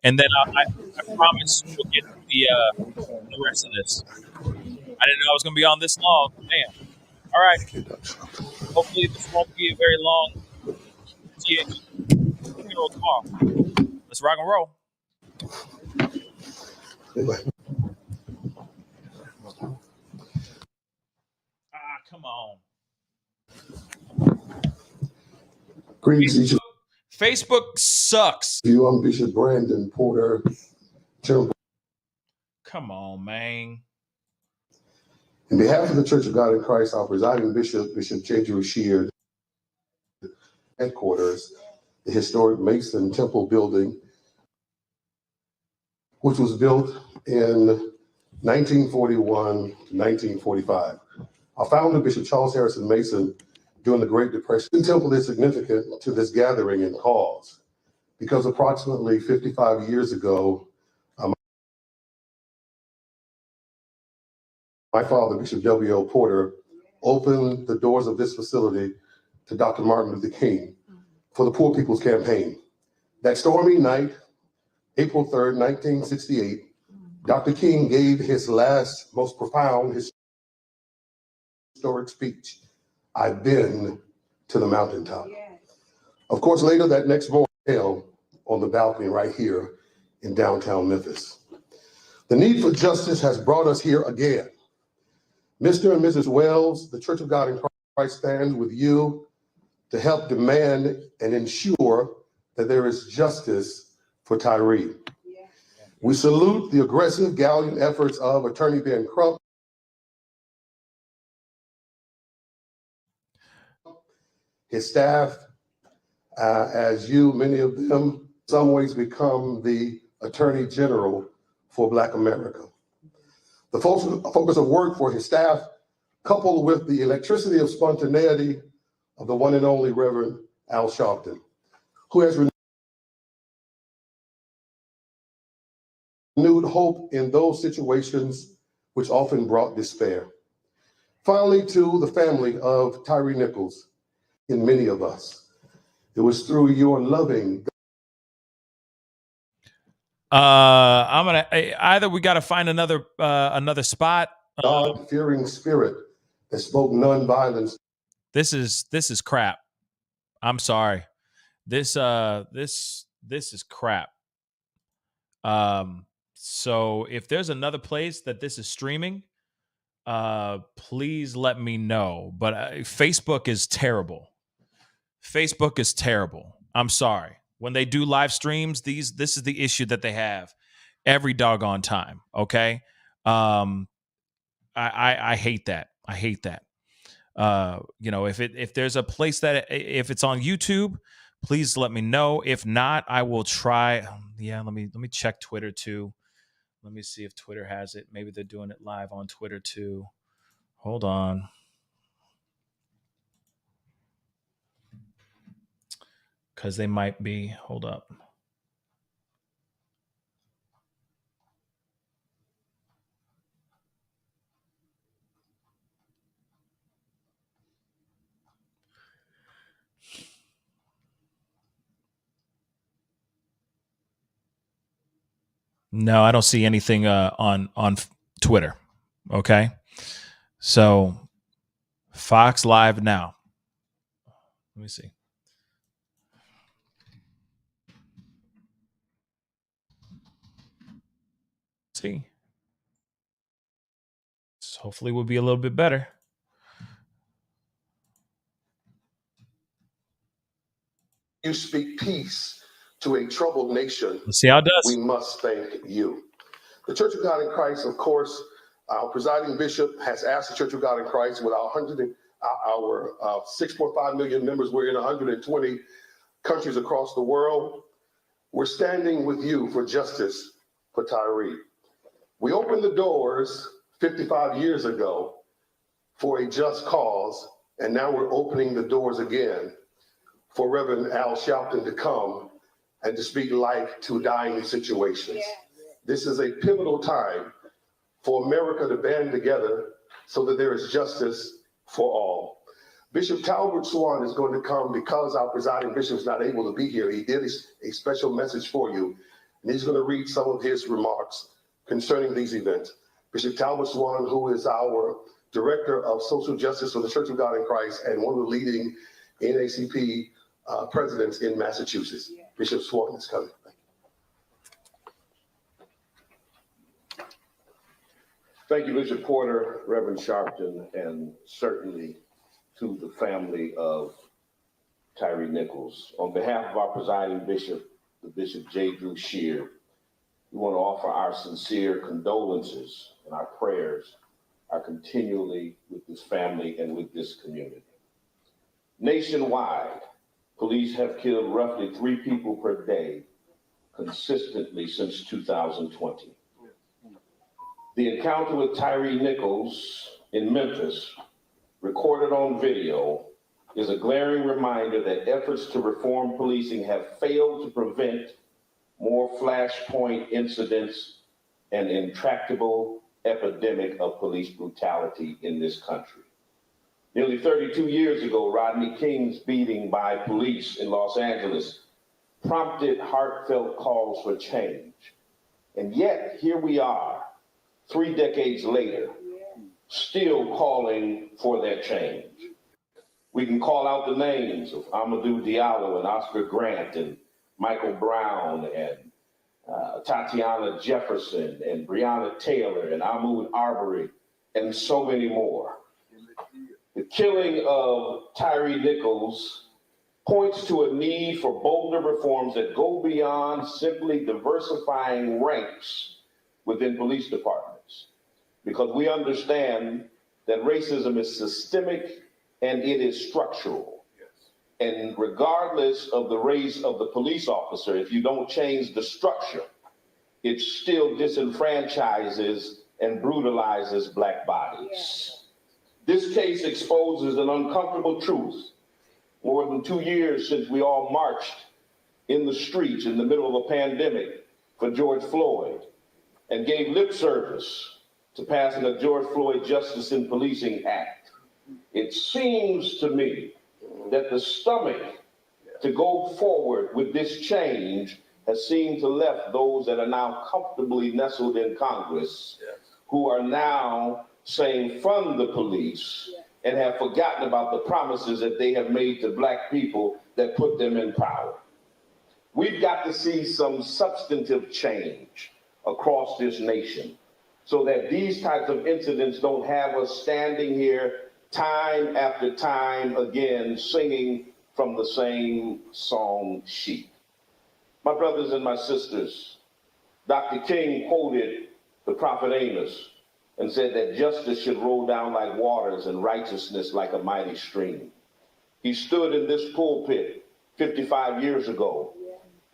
And then I promise we'll get the rest of this. I didn't know I was going to be on this long. Damn. All right. Hopefully this won't be a very long funeral tomorrow. Let's rock and roll. Come on. Facebook sucks. You, I'm Bishop Brandon Porter. Come on, man. On behalf of the Church of God in Christ, our presiding bishop, Bishop J.J. Sheard, headquarters, the historic Mason Temple building, which was built in 1941 to 1945. Our founder, Bishop Charles Harrison Mason, during the Great Depression. The temple is significant to this gathering and cause because approximately 55 years ago, my father, Bishop W.O. Porter, opened the doors of this facility to Dr. Martin Luther King for the Poor People's Campaign. That stormy night, April 3rd, 1968, Dr. King gave his last, most profound historic speech, "I've been to the mountaintop." Of course, later that next morning, on the balcony right here in downtown Memphis. The need for justice has brought us here again. Mr. and Mrs. Wells, the Church of God in Christ stands with you to help demand and ensure that there is justice for Tyre. We salute the aggressive, gallant efforts of Attorney Ben Crump, his staff, as many of them, in some ways become the Attorney General for Black America. The focus of work for his staff, coupled with the electricity of spontaneity of the one and only Reverend Al Sharpton, who has renewed hope in those situations which often brought despair. Finally, to the family of Tyre Nichols, in many of us, it was through your loving. I'm gonna either we got to find another spot. God-fearing spirit that spoke nonviolence. This is crap. I'm sorry. This is crap. So if there's another place that this is streaming, please let me know. But Facebook is terrible. Facebook is terrible. I'm sorry. When they do live streams, this is the issue that they have every doggone time. Okay. I hate that. I hate that. If there's a place that if it's on YouTube, please let me know. If not, I will try. Let me check Twitter too. Let me see if Twitter has it. Maybe they're doing it live on Twitter too. Hold on. Because they might be. Hold up. No, I don't see anything on Twitter. Okay. So Fox Live now. Let me see. See. So hopefully we'll be a little bit better. You speak peace to a troubled nation. Let's see how it does. We must thank you. The Church of God in Christ, of course, our presiding bishop has asked the Church of God in Christ with our 6.5 million members. We're in 120 countries across the world. We're standing with you for justice for Tyre. We opened the doors 55 years ago for a just cause, and now we're opening the doors again for Reverend Al Sharpton to come and to speak life to dying situations. This is a pivotal time for America to band together so that there is justice for all. Bishop Talbot Swan is going to come because our presiding bishop is not able to be here. He did a special message for you, and he's going to read some of his remarks concerning these events. Bishop Talbot Swan, who is our Director of Social Justice for the Church of God in Christ and one of the leading NAACP presidents in Massachusetts. Bishop Swan is coming. Thank you, Bishop Porter, Reverend Sharpton, and certainly to the family of Tyre Nichols. On behalf of our presiding bishop, the Bishop J. Drew Shear, we want to offer our sincere condolences and our prayers are continually with this family and with this community. Nationwide, police have killed roughly 3 people per day consistently since 2020. The encounter with Tyre Nichols in Memphis, recorded on video, is a glaring reminder that efforts to reform policing have failed to prevent more flashpoint incidents and intractable epidemic of police brutality in this country. Nearly 32 years ago, Rodney King's beating by police in Los Angeles prompted heartfelt calls for change. And yet, here we are, 3 decades later, still calling for that change. We can call out the names of Amadou Diallo and Oscar Grant and Michael Brown and Tatiana Jefferson and Breonna Taylor and Ahmaud Arbery and so many more. The killing of Tyre Nichols points to a need for bolder reforms that go beyond simply diversifying ranks within police departments, because we understand that racism is systemic and it is structural. And regardless of the race of the police officer, if you don't change the structure, it still disenfranchises and brutalizes Black bodies. This case exposes an uncomfortable truth. More than 2 years since we all marched in the streets in the middle of a pandemic for George Floyd and gave lip service to passing a George Floyd Justice in Policing Act. It seems to me that the stomach to go forward with this change has seemed to left those that are now comfortably nestled in Congress, who are now saying fund the police and have forgotten about the promises that they have made to Black people that put them in power. We've got to see some substantive change across this nation so that these types of incidents don't have us standing here time after time again singing from the same song sheet. My brothers and my sisters, Dr. King quoted the prophet Amos and said that justice should roll down like waters and righteousness like a mighty stream. He stood in this pulpit 55 years ago,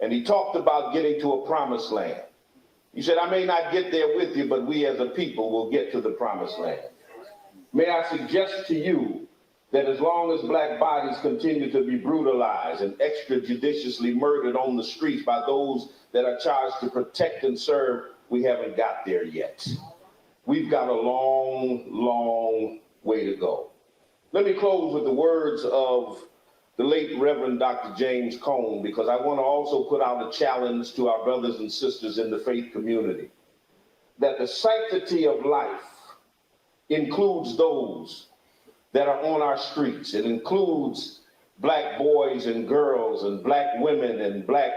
and he talked about getting to a promised land. He said, I may not get there with you, but we as a people will get to the promised land. May I suggest to you that as long as Black bodies continue to be brutalized and extrajudiciously murdered on the streets by those that are charged to protect and serve, we haven't got there yet. We've got a long, long way to go. Let me close with the words of the late Reverend Dr. James Cone, because I want to also put out a challenge to our brothers and sisters in the faith community, that the sanctity of life includes those that are on our streets. It includes Black boys and girls and Black women and Black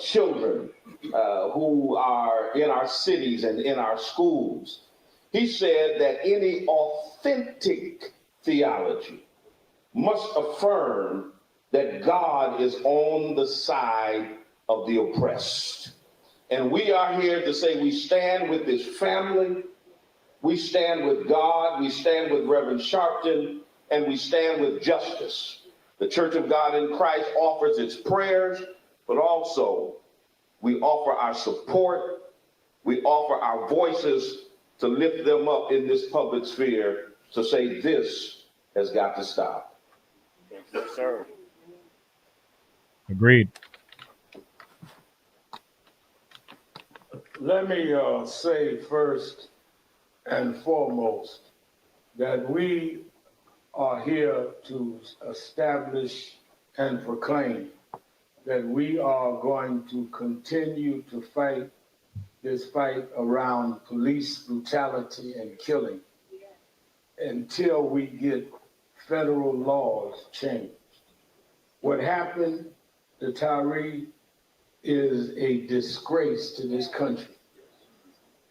children who are in our cities and in our schools. He said that any authentic theology must affirm that God is on the side of the oppressed. And we are here to say we stand with this family, we stand with God, we stand with Reverend Sharpton, and we stand with justice. The Church of God in Christ offers its prayers, but also we offer our support, we offer our voices to lift them up in this public sphere to say this has got to stop. Yes, sir. Agreed. Let me say first and foremost that we are here to establish and proclaim that we are going to continue to fight this fight around police brutality and killing until we get federal laws changed. What happened to Tyre is a disgrace to this country.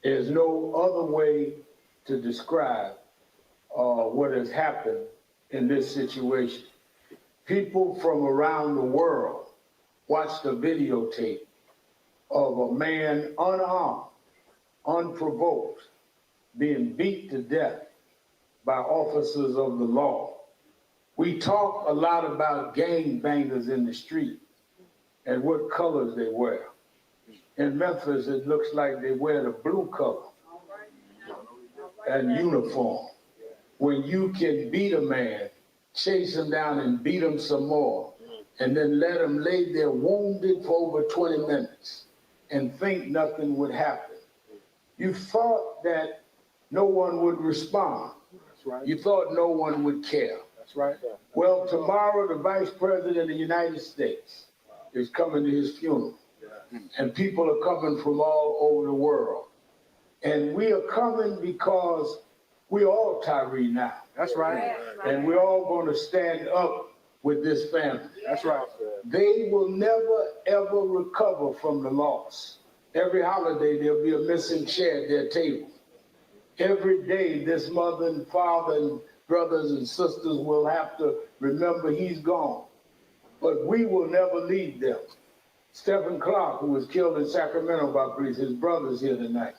There's no other way to describe what has happened in this situation. People from around the world watched a videotape of a man unarmed, unprovoked, being beat to death by officers of the law. We talk a lot about gangbangers in the street and what colors they wear. In Memphis, it looks like they wear the blue color and uniform. When you can beat a man, chase him down and beat him some more, and then let him lay there wounded for over 20 minutes and think nothing would happen. You thought that no one would respond. That's right. You thought no one would care. That's right. Well, tomorrow, the Vice President of the United States is coming to his funeral. And people are coming from all over the world. And we are coming because we're all Tyre now. That's right. And we're all going to stand up with this family. That's right. They will never, ever recover from the loss. Every holiday, there'll be a missing chair at their table. Every day, this mother and father and brothers and sisters will have to remember he's gone. but we will never leave them. Stephen Clark, who was killed in Sacramento by police, his brother's here tonight.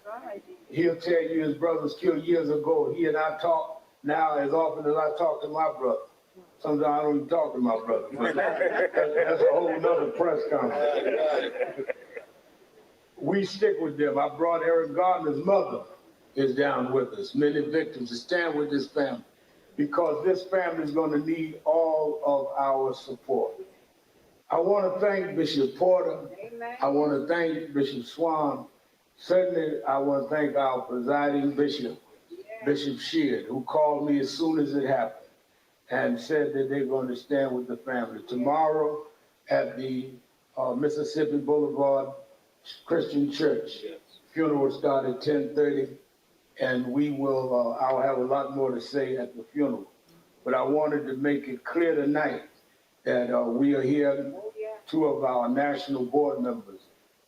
He'll tell you his brother was killed years ago. He and I talk now as often as I talk to my brother. Sometimes I don't even talk to my brother. That's a whole nother press conference. We stick with them. I brought Eric Gardner's mother is down with us. Many victims to stand with this family because this family is going to need all of our support. I want to thank Bishop Porter. Amen. I want to thank Bishop Swan. Certainly, I want to thank our presiding bishop, Bishop Sheard, who called me as soon as it happened and said that they're going to stand with the family. Tomorrow at the Mississippi Boulevard Christian Church, funeral will start at 10:30, and we will, I'll have a lot more to say at the funeral. But I wanted to make it clear tonight that we are here. Two of our national board members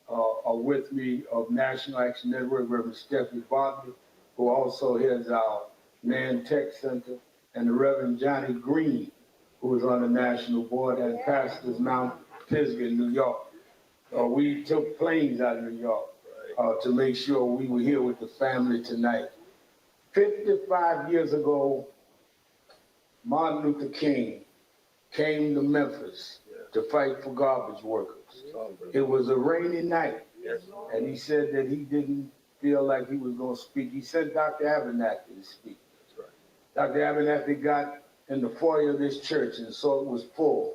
are with me of National Action Network, Reverend Stephanie Bartley, who also heads our NAN Tech Center, and the Reverend Johnny Green, who is on the national board and pastors Mount Pisgah in New York. We took planes out of New York to make sure we were here with the family tonight. 55 years ago, Martin Luther King came to Memphis to fight for garbage workers. It was a rainy night, and he said that he didn't feel like he was going to speak. He sent Dr. Abernathy to speak. Dr. Abernathy got in the foyer of this church and saw it was full,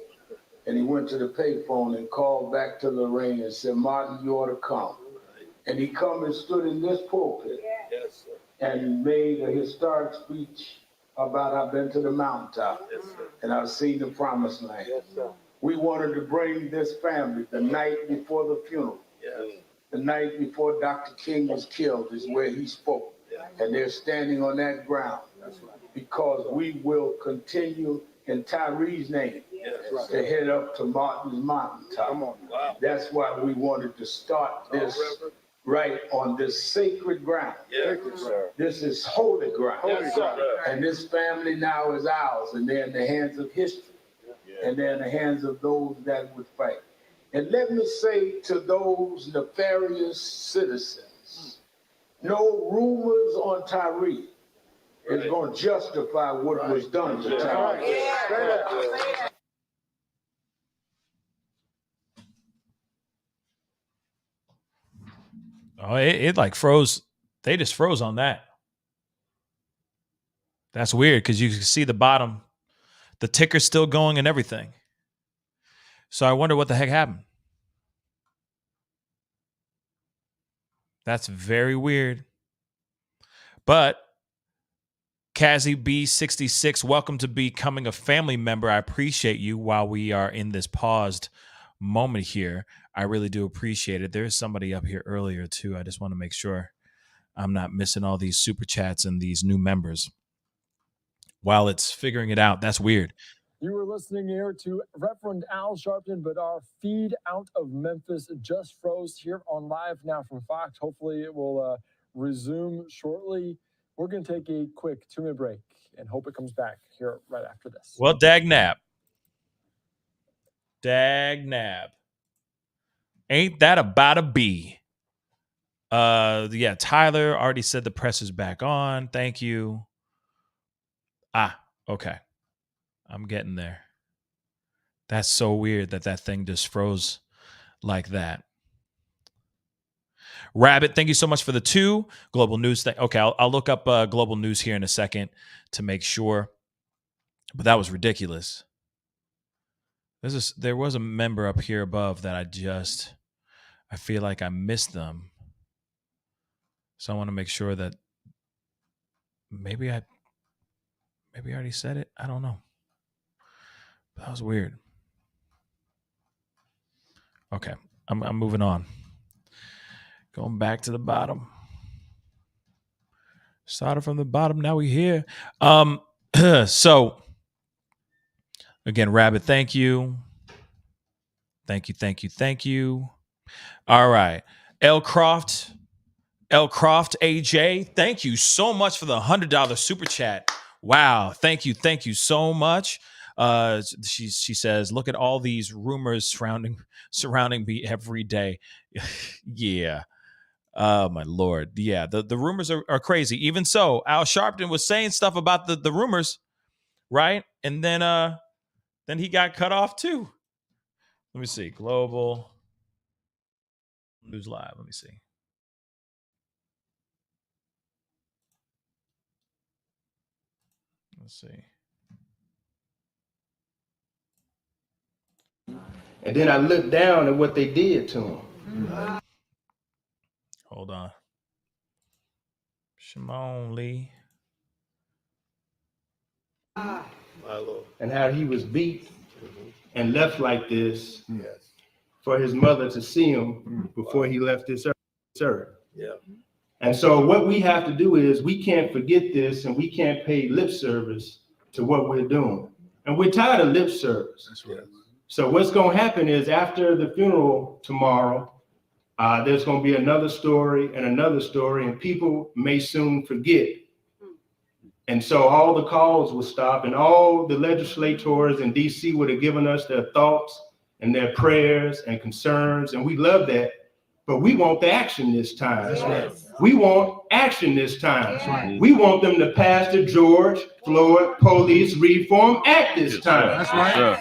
and he went to the payphone and called back to Lorraine and said, Martin, you ought to come. And he come and stood in this pulpit and made a historic speech about I've been to the mountaintop and I've seen the promised land. We wanted to bring this family the night before the funeral. The night before Dr. King was killed is where he spoke. And they're standing on that ground because we will continue in Tyre's name to head up to Martin's mountaintop. That's why we wanted to start this right on this sacred ground. This is holy ground. And this family now is ours, and they're in the hands of history. And they're in the hands of those that would fight. And let me say to those nefarious citizens, no rumors on Tyre is going to justify what was done to Tyre. Oh, it like froze. They just froze on that. That's weird because you can see the bottom. The ticker's still going and everything. So I wonder what the heck happened. That's very weird. But Kazzy B66, welcome to becoming a family member. I appreciate you while we are in this paused moment here. I really do appreciate it. There's somebody up here earlier too. I just want to make sure I'm not missing all these super chats and these new members. While it's figuring it out, that's weird. You were listening here to Reverend Al Sharpton, but our feed out of Memphis just froze here on Live Now from Fox. Hopefully it will resume shortly. We're going to take a quick 2-minute break and hope it comes back here right after this. Well, dagnab. Dagnab. Ain't that about a bee? Yeah, Tyler already said the press is back on. Thank you. Okay. I'm getting there. That's so weird that thing just froze like that. Rabbit, thank you so much for the 2 global news thing. Okay, I'll look up global news here in a second to make sure. But that was ridiculous. There was a member up here above that I feel like I missed them. So I want to make sure that maybe I already said it. I don't know. That was weird. Okay, I'm moving on. Going back to the bottom. Started from the bottom. Now we're here. So again, Rabbit, thank you. Thank you. All right. L Croft AJ, thank you so much for the $100 super chat. Wow. Thank you so much. She says, look at all these rumors surrounding me every day. Yeah. Oh my Lord. Yeah. The rumors are crazy. Even so, Al Sharpton was saying stuff about the rumors, right? And then he got cut off too. Let me see. Global News Live. Let me see. Let's see. And then I looked down at what they did to him. Hold on. Shimon Lee. And how he was beat and left like this for his mother to see him before he left this earth. Yeah. And so what we have to do is we can't forget this, and we can't pay lip service to what we're doing. And we're tired of lip service. That's right. So what's going to happen is after the funeral tomorrow, there's going to be another story and another story, and people may soon forget. And so all the calls will stop, and all the legislators in DC would have given us their thoughts and their prayers and concerns, and we love that. But we want the action this time. That's right. We want action this time. That's right. We want them to pass the George Floyd Police Reform Act this time. That's right. Sure.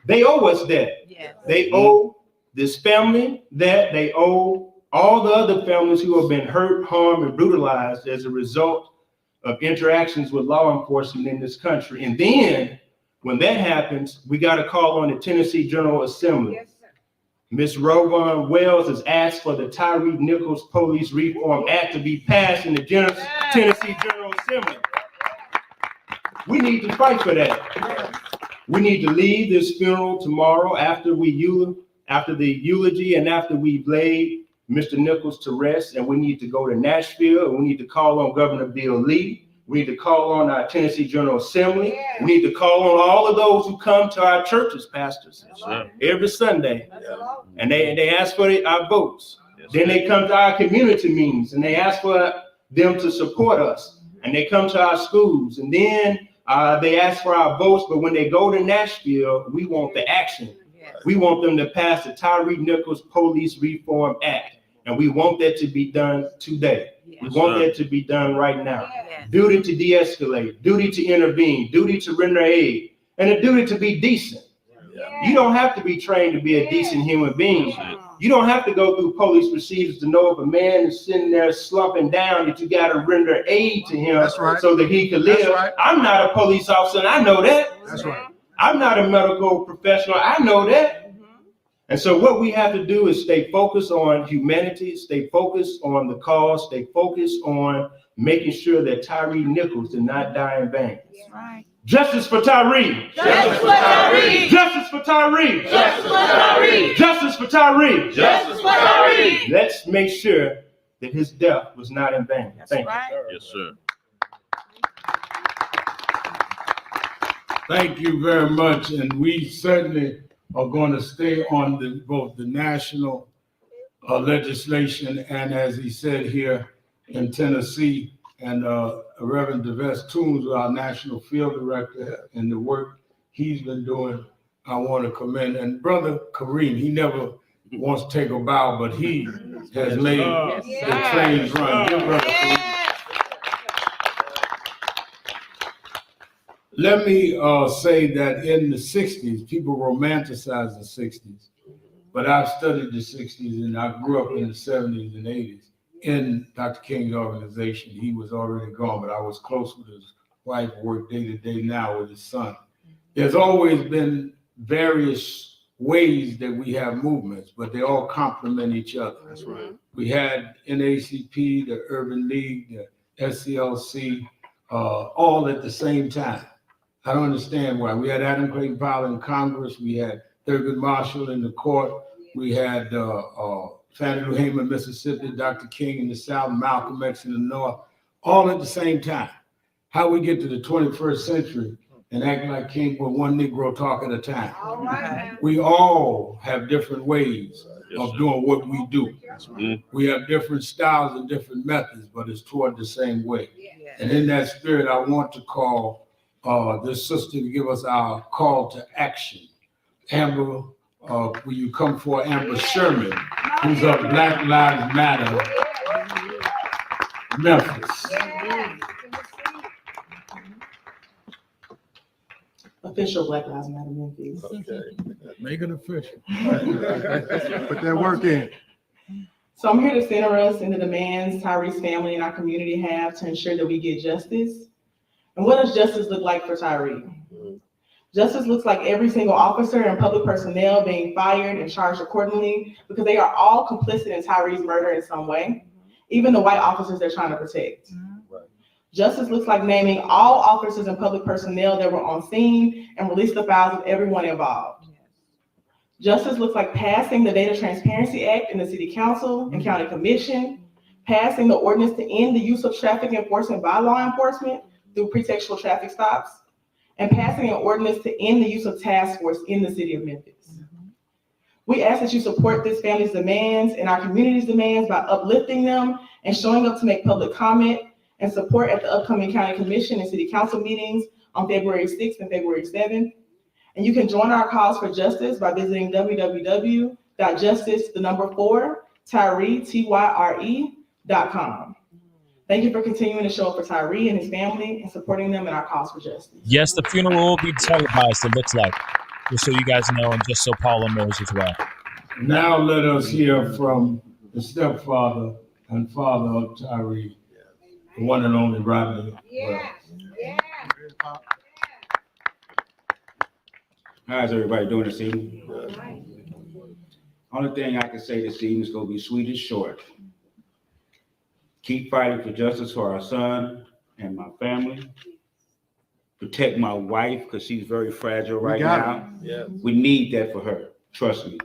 They owe us that. Yes. They owe this family that. They owe all the other families who have been hurt, harmed, and brutalized as a result of interactions with law enforcement in this country. And then when that happens, we got to call on the Tennessee General Assembly. Yes, Ms. Rovon Wells has asked for the Tyre Nichols Police Reform Act to be passed in the Tennessee General Assembly. We need to fight for that. We need to leave this funeral tomorrow after the eulogy and after we've laid Mr. Nichols to rest, and we need to go to Nashville, and we need to call on Governor Bill Lee. We need to call on our Tennessee General Assembly. Yeah. We need to call on all of those who come to our churches, pastors, every Sunday. Yeah. And they ask for our votes. Yes, then they come to our community meetings, and they ask for them to support us. And they come to our schools, and then they ask for our votes. But when they go to Nashville, we want the action. Yes. We want them to pass the Tyre Nichols Police Reform Act. And we want that to be done today. Yes. We want that to be done right now. Yes. Duty to de-escalate, duty to intervene, duty to render aid, and a duty to be decent. Yes. You don't have to be trained to be a decent human being. Yes. You don't have to go through police procedures to know if a man is sitting there slumping down that you got to render aid to him so that he can live. Right. I'm not a police officer, and I know that. That's right. I'm not a medical professional. I know that. And so what we have to do is stay focused on humanity, stay focused on the cause, stay focused on making sure that Tyre Nichols did not die in vain. That's right. Justice for Tyre. Justice for Tyre. Justice for Tyre. Justice for Tyre. Justice for Tyre. Justice for Tyre. Let's make sure that his death was not in vain. Thank you. Yes, sir. Thank you very much. And we certainly are going to stay on both the national legislation and, as he said here in Tennessee, and Reverend DeVest Toombs, our national field director, and the work he's been doing, I want to commend. And Brother Kareem, he never wants to take a bow, but he has made the trains run. Give Brother Kareem. Let me say that in the 60s, people romanticize the 60s, but I've studied the 60s and I grew up in the 70s and 80s in Dr. King's organization. He was already gone, but I was close with his wife, worked day to day now with his son. There's always been various ways that we have movements, but they all complement each other. That's right. We had NAACP, the Urban League, the SCLC, all at the same time. I don't understand why. We had Adam Clayton Powell in Congress. We had Thurgood Marshall in the court. We had Fannie Lou Hamer, Mississippi, Dr. King in the South, Malcolm X in the North, all at the same time. How we get to the 21st century and act like King with one Negro talk at a time. All right. We all have different ways of doing what we do. We have different styles and different methods, but it's toward the same way. And in that spirit, I want to call this sister to give us our call to action. Amber, will you come for Amber Sherman, who's of Black Lives Matter, Memphis. Official Black Lives Matter Memphis. Okay, make it official. Put that work in. So I'm here to center us in the demands Tyre's family and our community have to ensure that we get justice. And what does justice look like for Tyre? Justice looks like every single officer and public personnel being fired and charged accordingly because they are all complicit in Tyre's murder in some way, even the white officers they're trying to protect. Justice looks like naming all officers and public personnel that were on scene and release the files of everyone involved. Justice looks like passing the Data Transparency Act in the City Council and County Commission, passing the ordinance to end the use of traffic enforcement by law enforcement through pretextual traffic stops, and passing an ordinance to end the use of task force in the city of Memphis. We ask that you support this family's demands and our community's demands by uplifting them and showing up to make public comment and support at the upcoming County Commission and City Council meetings on February 6th and February 7th. And you can join our cause for justice by visiting www.justice4Tyre.com. Thank you for continuing to show up for Tyre and his family and supporting them in our cause for justice. Yes, the funeral will be televised, it looks like, just so you guys know and just so Paula knows as well. Now let us hear from the stepfather and father of Tyre, the one and only Rodney. How's everybody doing this evening? Only thing I can say this evening is going to be sweet and short. Keep fighting for justice for our son and my family. Protect my wife because she's very fragile right now. Yeah. We need that for her, trust me.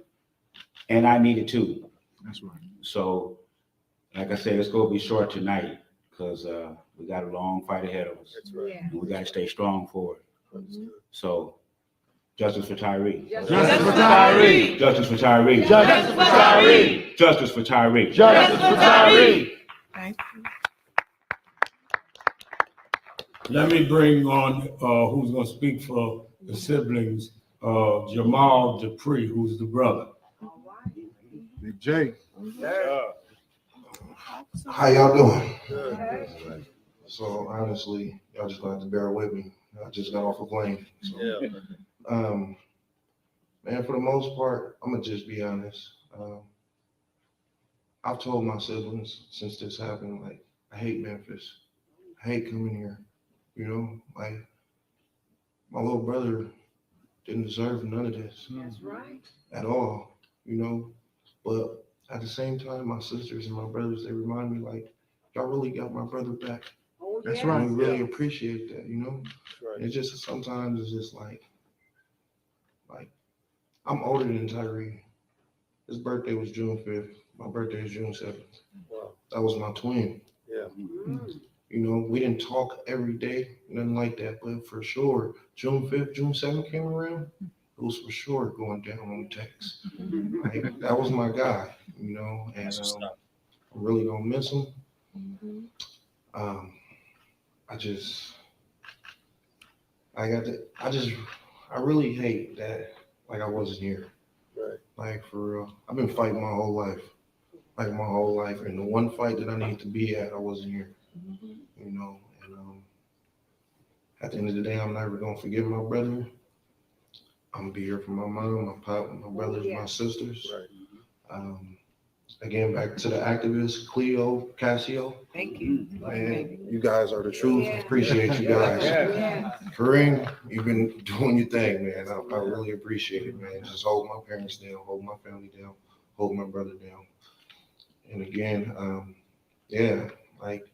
And I need it too. That's right. So, like I said, it's going to be short tonight because we got a long fight ahead of us. That's right. And we got to stay strong for it. So, justice for Tyre. Justice for Tyre. Justice for Tyre. Justice for Tyre. Justice for Tyre. Justice for Tyre. Let me bring on who's going to speak for the siblings, Jamal Dupree, who's the brother. Big J. How y'all doing? So honestly, y'all just gonna have to bear with me. I just got off a plane. So, man, for the most part, I'm gonna just be honest. I've told my siblings since this happened, like, I hate Memphis. I hate coming here. You know, like, my little brother didn't deserve none of this. That's right. At all, you know. But at the same time, my sisters and my brothers, they remind me, like, y'all really got my brother back. Oh, that's right. And we really appreciate that, you know. Right. It's just sometimes it's just like I'm older than Tyre. His birthday was June 5th. My birthday is June 7th. Wow. That was my twin. Yeah. You know, we didn't talk every day, nothing like that, but for sure, June 5th, June 7th came around, it was for sure going down on the text. Like, that was my guy, you know, and I'm really gonna miss him. I really hate that, like, I wasn't here. Right. Like, for real. I've been fighting my whole life. Like, my whole life. And the one fight that I need to be at, I wasn't here. You know, and at the end of the day, I'm never gonna forgive my brother. I'm gonna be here for my mom, my pop, my brothers, my sisters. Right. Again, back to the activists, Cleo, Cassio. Thank you. Man, you guys are the truth. Appreciate you guys. Kareem, you've been doing your thing, man. I really appreciate it, man. Just hold my parents down, hold my family down, hold my brother down. And again, like,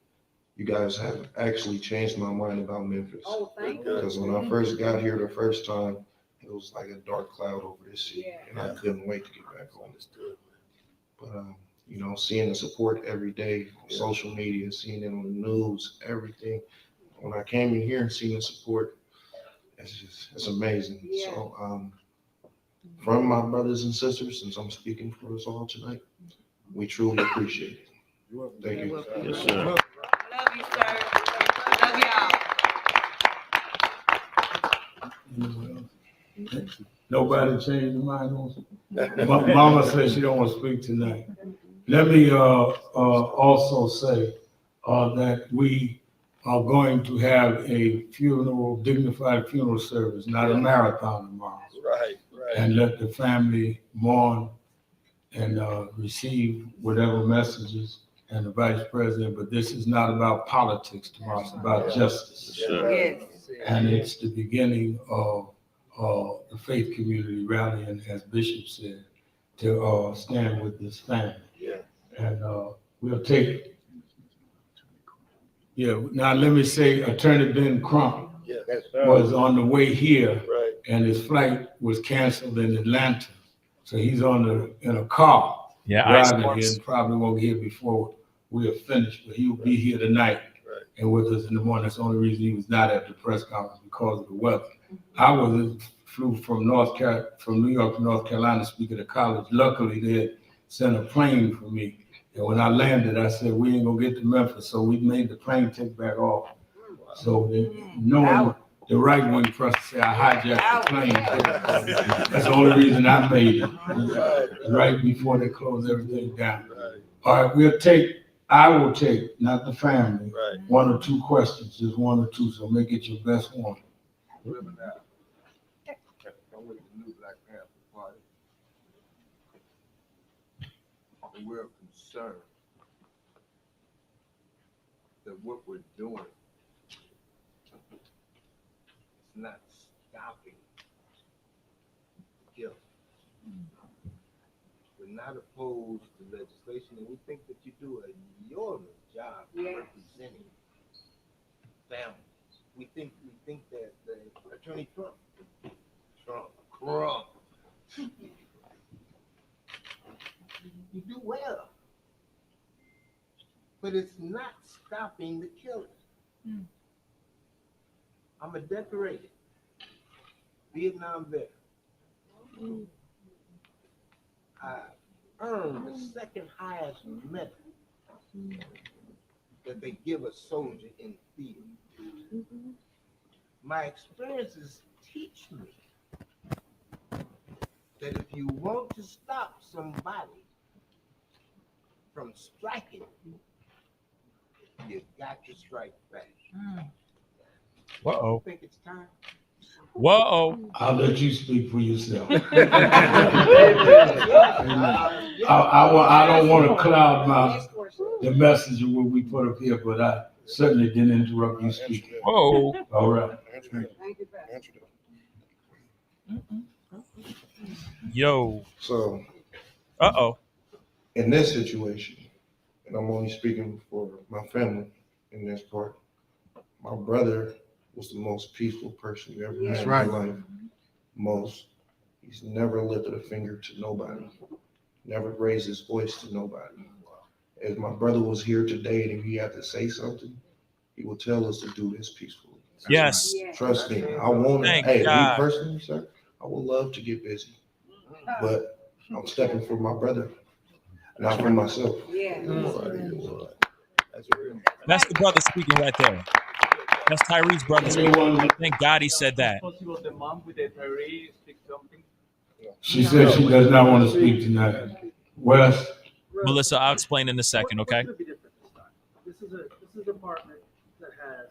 you guys have actually changed my mind about Memphis. Oh, thank you. Because when I first got here the first time, it was like a dark cloud over this city, and I couldn't wait to get back home. But you know, seeing the support every day on social media, seeing it on the news, everything. When I came in here and seeing the support, it's amazing. So from my brothers and sisters, since I'm speaking for us all tonight, we truly appreciate it. Thank you. Yes, sir. Love you, sir. Love y'all. Nobody changed their mind on it? Mama says she don't want to speak tonight. Let me also say that we are going to have a dignified funeral service, not a marathon tomorrow. Right. And let the family mourn and receive whatever messages and the vice president, but this is not about politics tomorrow, it's about justice. Sure. And it's the beginning of the faith community rallying, as Bishop said, to stand with this family. Yeah. And we'll take, now let me say, Attorney Ben Crump was on the way here, and his flight was canceled in Atlanta. So he's in a car driving here, and probably won't get here before we are finished, but he'll be here tonight and with us in the morning. That's the only reason he was not at the press conference, because of the weather. I flew from New York to North Carolina to speak at a college. Luckily, they had sent a plane for me. And when I landed, I said, we ain't gonna get to Memphis. So we made the plane take back off. So knowing the right-wing press say I hijacked the plane, that's the only reason I made it, right before they closed everything down. All right, I will take, not the family, one or two questions, just one or two, so make it your best one. We're concerned that what we're doing is not stopping guilt. We're not opposed to legislation, and we think that you do a your job representing families. We think that the Attorney Trump, you do well, but it's not stopping the killing. I'm a decorated Vietnam veteran. I earned the second highest medal that they give a soldier in the field. My experiences teach me that if you want to stop somebody from striking, you got to strike back. Uh-oh. Think it's time? Whoa. I'll let you speak for yourself. I I don't want to cloud the message of what we put up here, but I certainly didn't interrupt you speaking. Whoa. All right. Yo. So, in this situation, and I'm only speaking for my family in this part, my brother was the most peaceful person you ever met in your life. He's never lifted a finger to nobody, never raised his voice to nobody. If my brother was here today and if he had to say something, he will tell us to do this peacefully. Yes. Trust me, I want to, me personally, sir, I would love to get busy, but I'm stepping for my brother, not for myself. That's the brother speaking right there. That's Tyree's brother speaking. Thank God he said that. She said she does not want to speak tonight. Wes? Melissa, I'll explain in a second, okay? This is a department that has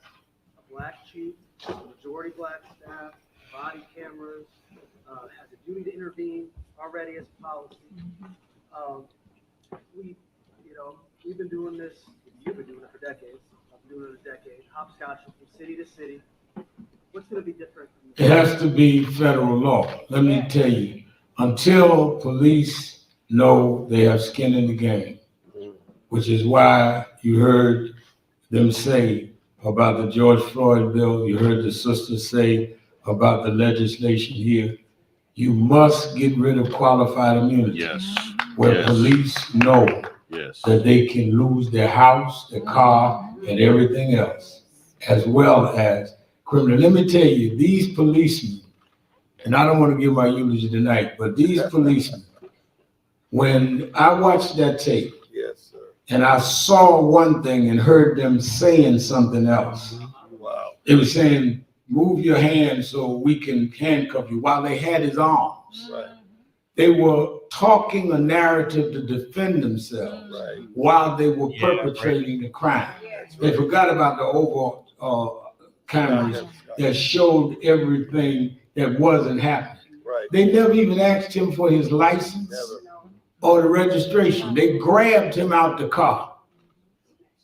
a black chief, a majority black staff, body cameras, has a duty to intervene already as a policy. We've been doing this. You've been doing it for decades. I've been doing it a decade. Hopscotching from city to city. What's going to be different? It has to be federal law. Let me tell you, until police know they have skin in the game, which is why you heard them say about the George Floyd bill, you heard the sisters say about the legislation here, you must get rid of qualified immunity. Where police know that they can lose their house, their car, and everything else, as well as criminal. Let me tell you, these policemen, and I don't want to give my eulogy tonight, but these policemen, when I watched that tape, and I saw one thing and heard them saying something else. It was saying, move your hand so we can handcuff you, while they had his arms. Right. They were talking a narrative to defend themselves while they were perpetrating the crime. They forgot about the overall cameras that showed everything that wasn't happening. They never even asked him for his license or the registration. They grabbed him out the car.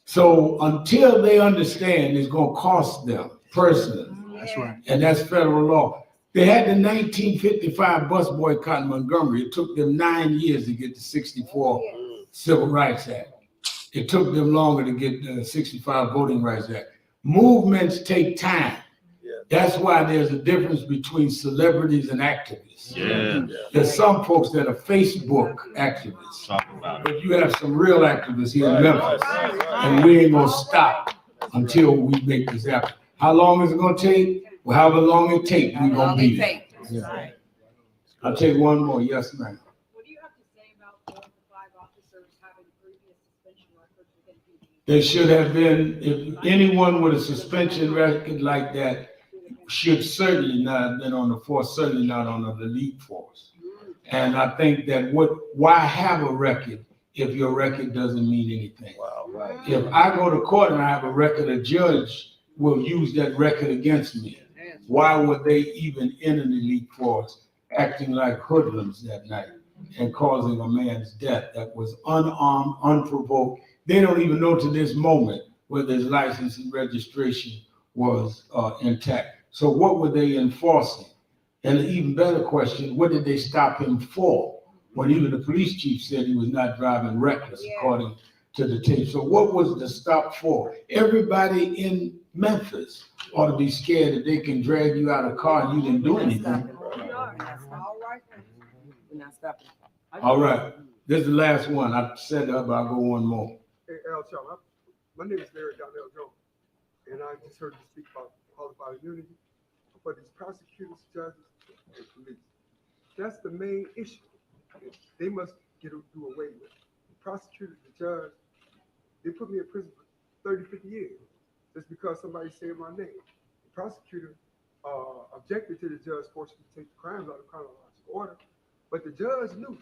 So until they understand it's going to cost them personally, that's right, and that's federal law. They had the 1955 bus boycott in Montgomery. It took them 9 years to get the 64 Civil Rights Act. It took them longer to get the 65 Voting Rights Act. Movements take time. That's why there's a difference between celebrities and activists. There's some folks that are Facebook activists, but you have some real activists here in Memphis, and we ain't gonna stop until we make this happen. How long is it gonna take? Well, however long it takes, we're gonna be there. Yeah. I'll take one more. Yes, ma'am. What do you have to say about the 5 officers having previous suspension records within PD? They should have been, if anyone with a suspension record like that should certainly not have been on the force, certainly not on the elite force. And I think that why have a record if your record doesn't mean anything? If I go to court and I have a record, a judge will use that record against me. Why were they even in an elite force acting like hoodlums that night and causing a man's death that was unarmed, unprovoked? They don't even know to this moment whether his license and registration was intact. So what were they enforcing? And an even better question, what did they stop him for? When even the police chief said he was not driving reckless, according to the tape. So what was the stop for? Everybody in Memphis ought to be scared that they can drag you out of a car and you didn't do anything. All right, this is the last one. I set up, I'll go one more. Hey, Al Charles, my name is Larry Donnell Jones, and I just heard you speak about qualified immunity for these prosecutors, judges, and police. That's the main issue. They must do away with. The prosecutors, the judge, they put me in prison for 30, 50 years just because somebody said my name. The prosecutor objected to the judge forcing to take the crimes out of chronological order, but the judge knew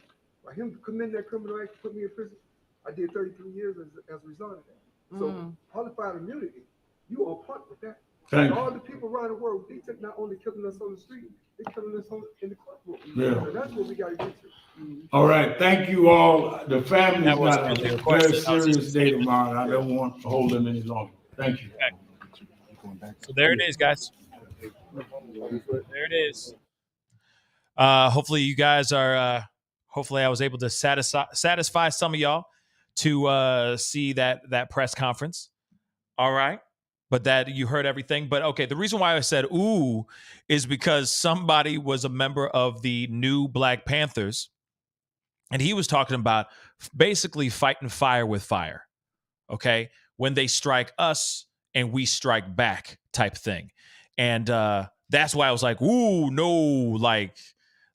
by him committing that criminal act to put me in prison, I did 33 years as a result of that. So qualified immunity, you on point with that. All the people around the world, they not only killing us on the street, they're killing us in the courtroom. Yeah. So that's what we got to get to. All right, thank you all. The family's That was got really a a question. very serious day tomorrow. I don't want to hold them any longer. Thank you. So there it is, guys. There it is. Hopefully you guys are hopefully I was able to satisfy some of y'all to see that press conference. All right. But that you heard everything. But okay, the reason why I said ooh is because somebody was a member of the new Black Panthers, and he was talking about basically fighting fire with fire. Okay, when they strike us and we strike back type thing. And that's why I was like, ooh, no, like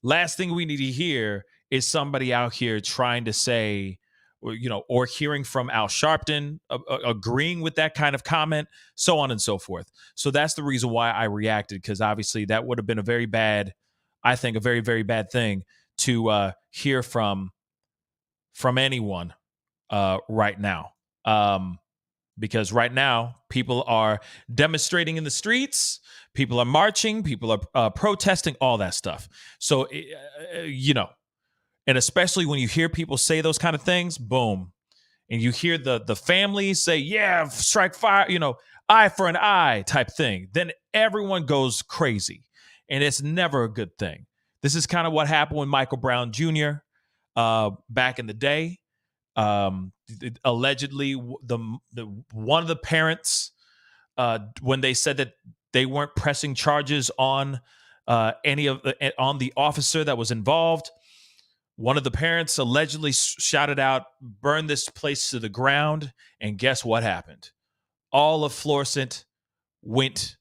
last thing we need to hear is somebody out here trying to say, or hearing from Al Sharpton, agreeing with that kind of comment, so on and so forth. So that's the reason why I reacted, because obviously that would have been a very, very bad thing to hear from anyone right now. Because right now, people are demonstrating in the streets, people are marching, people are protesting, all that stuff. So, and especially when you hear people say those kind of things, boom. And you hear the families say, yeah, strike fire, eye for an eye type thing. Then everyone goes crazy. And it's never a good thing. This is kind of what happened with Michael Brown Jr. Back in the day. Allegedly, one of the parents, when they said that they weren't pressing charges on on the officer that was involved, one of the parents allegedly shouted out, "Burn this place to the ground." And guess what happened? All of Florissant went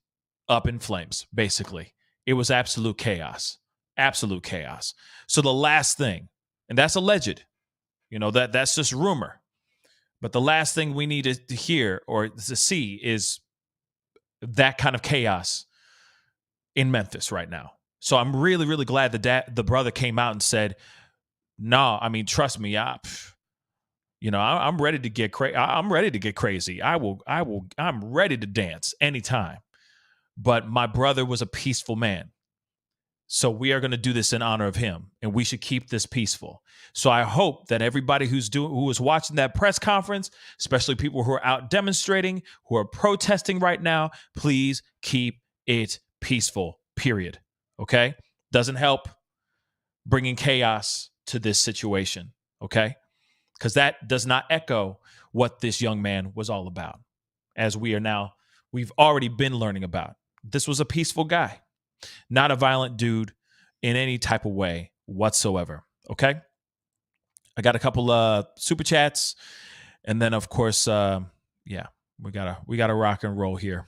up in flames, basically. It was absolute chaos. Absolute chaos. So the last thing, and that's alleged, that's just rumor. But the last thing we need to hear or to see is that kind of chaos in Memphis right now. So I'm really, really glad that the brother came out and said, "No, I mean, trust me, I'm ready to get crazy. I'm ready to get crazy. I'm ready to dance anytime." But my brother was a peaceful man. So we are going to do this in honor of him, and we should keep this peaceful. So I hope that everybody who is watching that press conference, especially people who are out demonstrating, who are protesting right now, please keep it peaceful, period. Okay? Doesn't help bringing chaos to this situation, okay? Because that does not echo what this young man was all about, as we've already been learning about. This was a peaceful guy, not a violent dude in any type of way whatsoever, okay? I got a couple super chats, and then of course, we gotta rock and roll here.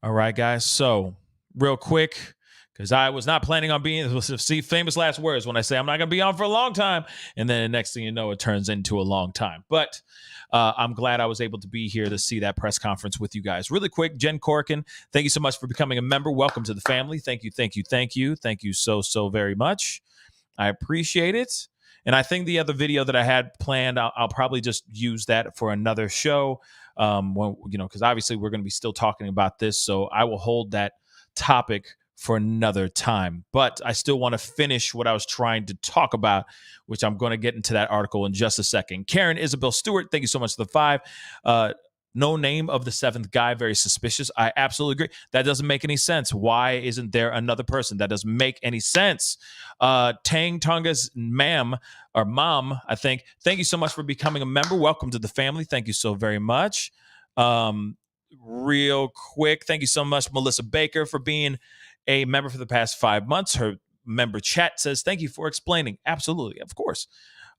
All right, guys. So real quick, because I was not planning on being, see, famous last words when I say I'm not going to be on for a long time. And then the next thing you know, it turns into a long time. But I'm glad I was able to be here to see that press conference with you guys. Really quick, Jen Corkin, thank you so much for becoming a member. Welcome to the family. Thank you, thank you, thank you. Thank you so, so very much. I appreciate it. And I think the other video that I had planned, I'll probably just use that for another show. Because obviously we're going to be still talking about this. So I will hold that topic for another time. But I still want to finish what I was trying to talk about, which I'm going to get into that article in just a second. Karen Isabel Stewart, thank you so much for the 5. No name of the 7th guy, very suspicious. I absolutely agree. That doesn't make any sense. Why isn't there another person? That doesn't make any sense. Tang Tonga's mom, I think. Thank you so much for becoming a member. Welcome to the family. Thank you so very much. Real quick, thank you so much, Melissa Baker, for being a member for the past 5 months. Her member chat says, thank you for explaining. Absolutely, of course.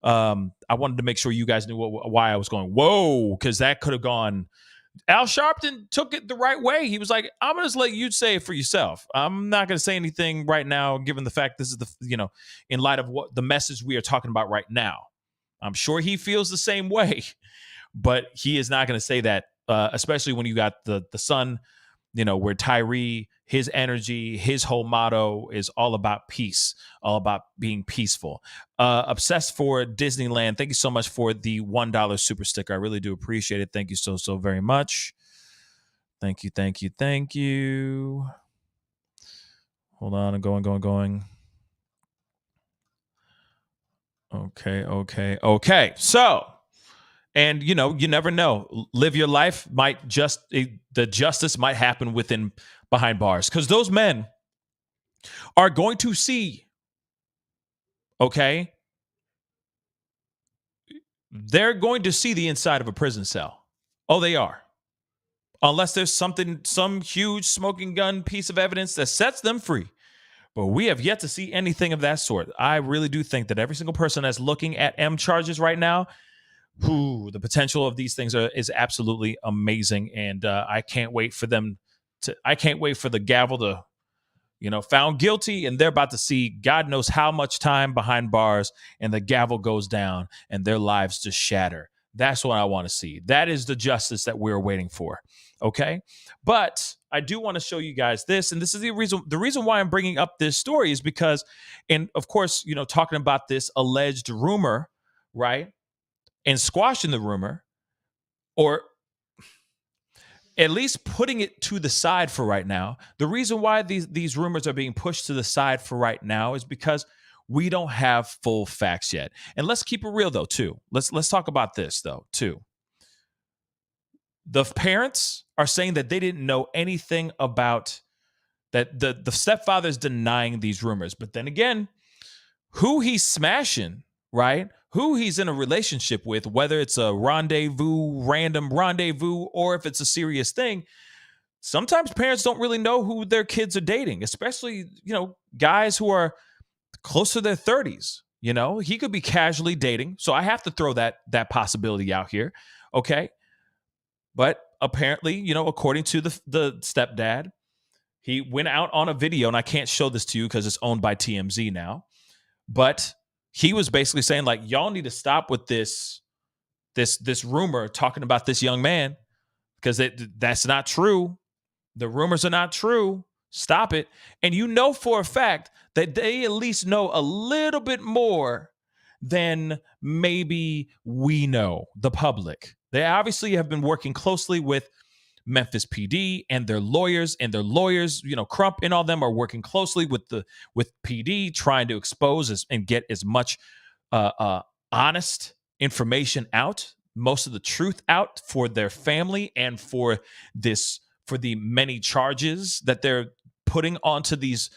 I wanted to make sure you guys knew why I was going, whoa, because that could have gone. Al Sharpton took it the right way. He was like, I'm going to just let you say it for yourself. I'm not going to say anything right now, given the fact this is in light of what the message we are talking about right now. I'm sure he feels the same way, but he is not going to say that, especially when you got the son, where Tyre, his energy, his whole motto is all about peace, all about being peaceful. Obsessed for Disneyland, thank you so much for the $1 super sticker. I really do appreciate it. Thank you so, so very much. Thank you, thank you, thank you. Hold on, I'm going. Okay. So, and you never know. Live your life, the justice might happen behind bars, because those men are going to see. Okay, they're going to see the inside of a prison cell. Oh, they are. Unless there's some huge smoking gun piece of evidence that sets them free. But we have yet to see anything of that sort. I really do think that every single person that's looking at M charges right now, the potential of these things is absolutely amazing. And I can't wait for the gavel to, found guilty, and they're about to see God knows how much time behind bars, and the gavel goes down and their lives just shatter. That's what I want to see. That is the justice that we're waiting for. Okay. But I do want to show you guys this. And this is the reason why I'm bringing up this story is because, and of course, talking about this alleged rumor, right? And squashing the rumor, or at least putting it to the side for right now. The reason why these rumors are being pushed to the side for right now is because we don't have full facts yet. And let's keep it real though, too. Let's talk about this though, too. The parents are saying that they didn't know anything about that. The stepfather's denying these rumors. But then again, who he's smashing, right? Who he's in a relationship with, whether it's a random rendezvous, or if it's a serious thing, sometimes parents don't really know who their kids are dating, especially, guys who are close to their 30s. He could be casually dating. So I have to throw that possibility out here. Okay. But apparently, according to the stepdad, he went out on a video, and I can't show this to you because it's owned by TMZ now, but he was basically saying, like, y'all need to stop with this rumor talking about this young man, because that's not true. The rumors are not true. Stop it. And you know for a fact that they at least know a little bit more than maybe we know, the public. They obviously have been working closely with Memphis PD and their lawyers, Crump and all them are working closely with PD, trying to expose and get as much honest information out, most of the truth out for their family and for the many charges that they're putting onto these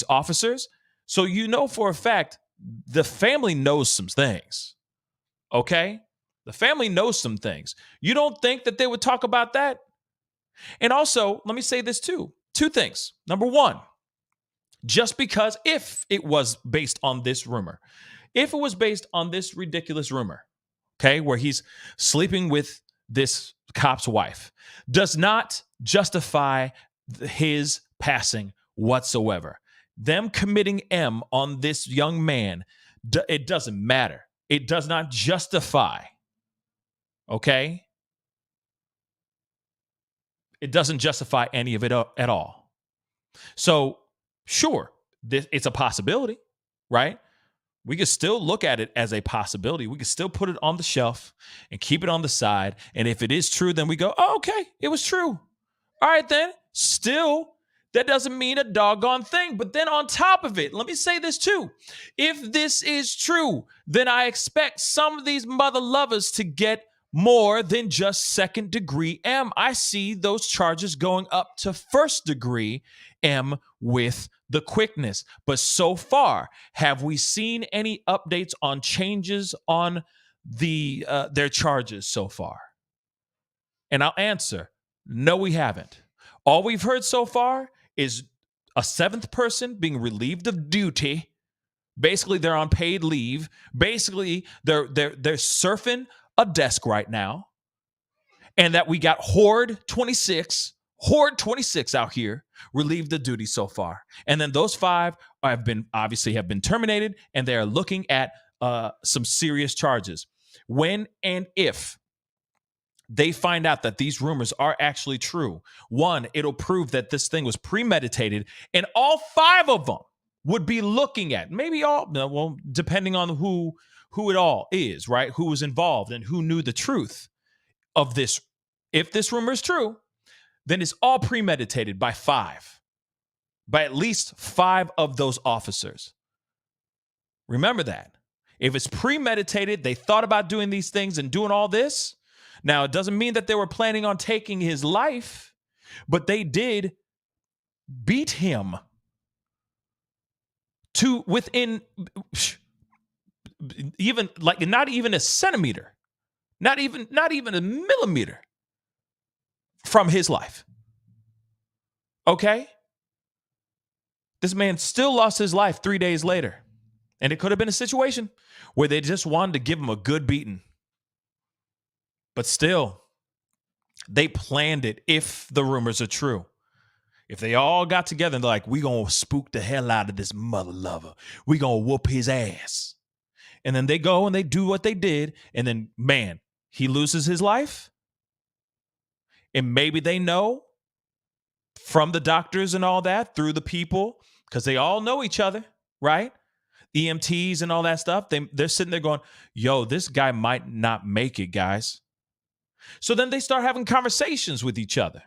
officers. So you know for a fact the family knows some things. Okay? The family knows some things. You don't think that they would talk about that? And also, let me say this too. Two things. Number one, just because if it was based on this rumor, if it was based on this ridiculous rumor, okay, where he's sleeping with this cop's wife, does not justify his passing whatsoever. Them committing M on this young man, it doesn't matter. It does not justify, okay? It doesn't justify any of it at all. So, sure, it's a possibility, right? We could still look at it as a possibility. We could still put it on the shelf and keep it on the side. And if it is true, then we go, oh, okay, it was true. All right, then. Still, that doesn't mean a doggone thing. But then on top of it, let me say this too. If this is true, then I expect some of these mother lovers to get more than just second degree M. I see those charges going up to first degree M with the quickness. But so far, have we seen any updates on changes on their charges so far? And I'll answer, no, we haven't. All we've heard so far is a seventh person being relieved of duty. Basically, they're on paid leave. Basically, they're surfing a desk right now, and that we got Horde 26 out here relieved of duty so far. And then those 5 have been terminated, and they are looking at some serious charges. When and if they find out that these rumors are actually true, one, it'll prove that this thing was premeditated, and all 5 of them would be looking at, maybe all, well, depending on who it all is, right? Who was involved and who knew the truth of this. If this rumor is true, then it's all premeditated by at least 5 of those officers. Remember that. If it's premeditated, they thought about doing these things and doing all this. Now, it doesn't mean that they were planning on taking his life, but they did beat him to within even like not even a centimeter, not even a millimeter from his life. Okay? This man still lost his life 3 days later. And it could have been a situation where they just wanted to give him a good beating. But still, they planned it if the rumors are true. If they all got together and they're like, we going to spook the hell out of this mother lover. We going to whoop his ass. And then they go and they do what they did. And then, man, he loses his life. And maybe they know from the doctors and all that, through the people, because they all know each other, right? EMTs and all that stuff. They're sitting there going, yo, this guy might not make it, guys. So then they start having conversations with each other.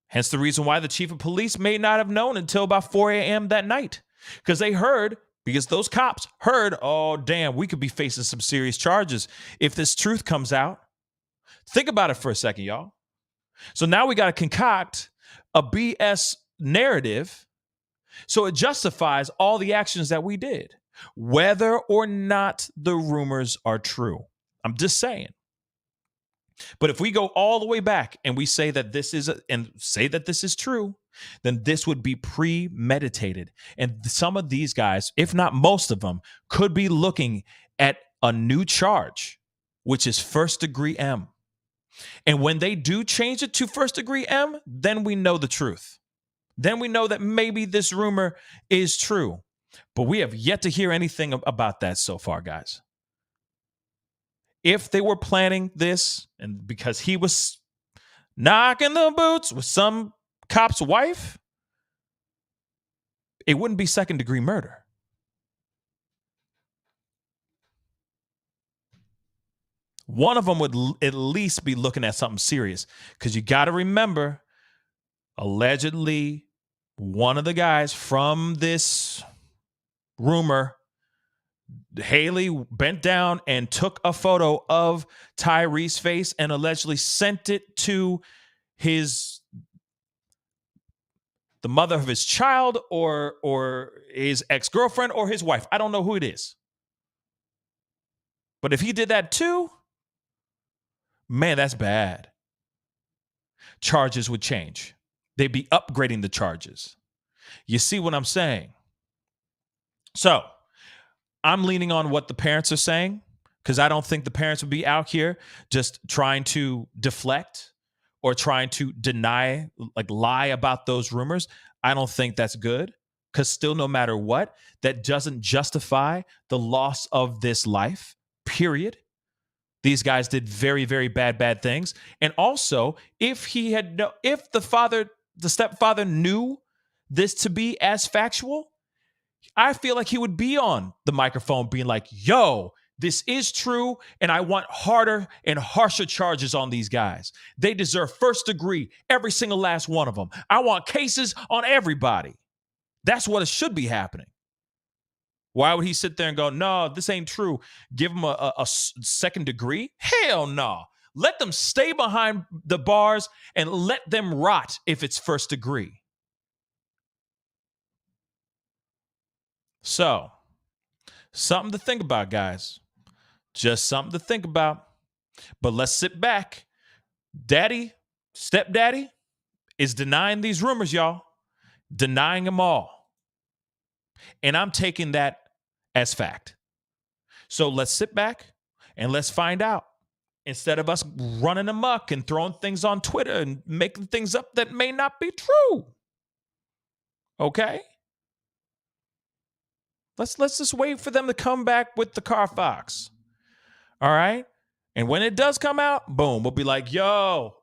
Hence the reason why the chief of police may not have known until about 4 a.m. that night. Because those cops heard, oh, damn, we could be facing some serious charges if this truth comes out. Think about it for a second, y'all. So now we got to concoct a BS narrative so it justifies all the actions that we did, whether or not the rumors are true. I'm just saying. But if we go all the way back and we say that this is true, then this would be premeditated. And some of these guys, if not most of them, could be looking at a new charge, which is first degree M. And when they do change it to first degree M, then we know the truth. Then we know that maybe this rumor is true. But we have yet to hear anything about that so far, guys. If they were planning this, and because he was knocking the boots with some cop's wife, it wouldn't be second-degree murder. One of them would at least be looking at something serious, because you got to remember, allegedly, one of the guys from this rumor, Haley, bent down and took a photo of Tyre's face and allegedly sent it to the mother of his child or his ex-girlfriend or his wife. I don't know who it is. But if he did that too, man, that's bad. Charges would change. They'd be upgrading the charges. You see what I'm saying? So I'm leaning on what the parents are saying, because I don't think the parents would be out here just trying to deflect or trying to deny, like lie about those rumors. I don't think that's good, because still, no matter what, that doesn't justify the loss of this life, period. These guys did very, very bad things. And also, if the stepfather knew this to be as factual, I feel like he would be on the microphone being like, yo, this is true, and I want harder and harsher charges on these guys. They deserve first degree, every single last one of them. I want cases on everybody. That's what should be happening. Why would he sit there and go, no, this ain't true? Give them a second degree? Hell no. Let them stay behind the bars and let them rot if it's first degree. So, something to think about, guys. Just something to think about. But let's sit back. Stepdaddy is denying these rumors, y'all. Denying them all. And I'm taking that as fact. So let's sit back and let's find out. Instead of us running amok and throwing things on Twitter and making things up that may not be true. Okay? Let's just wait for them to come back with the Carfax. All right? And when it does come out, boom, we'll be like, yo,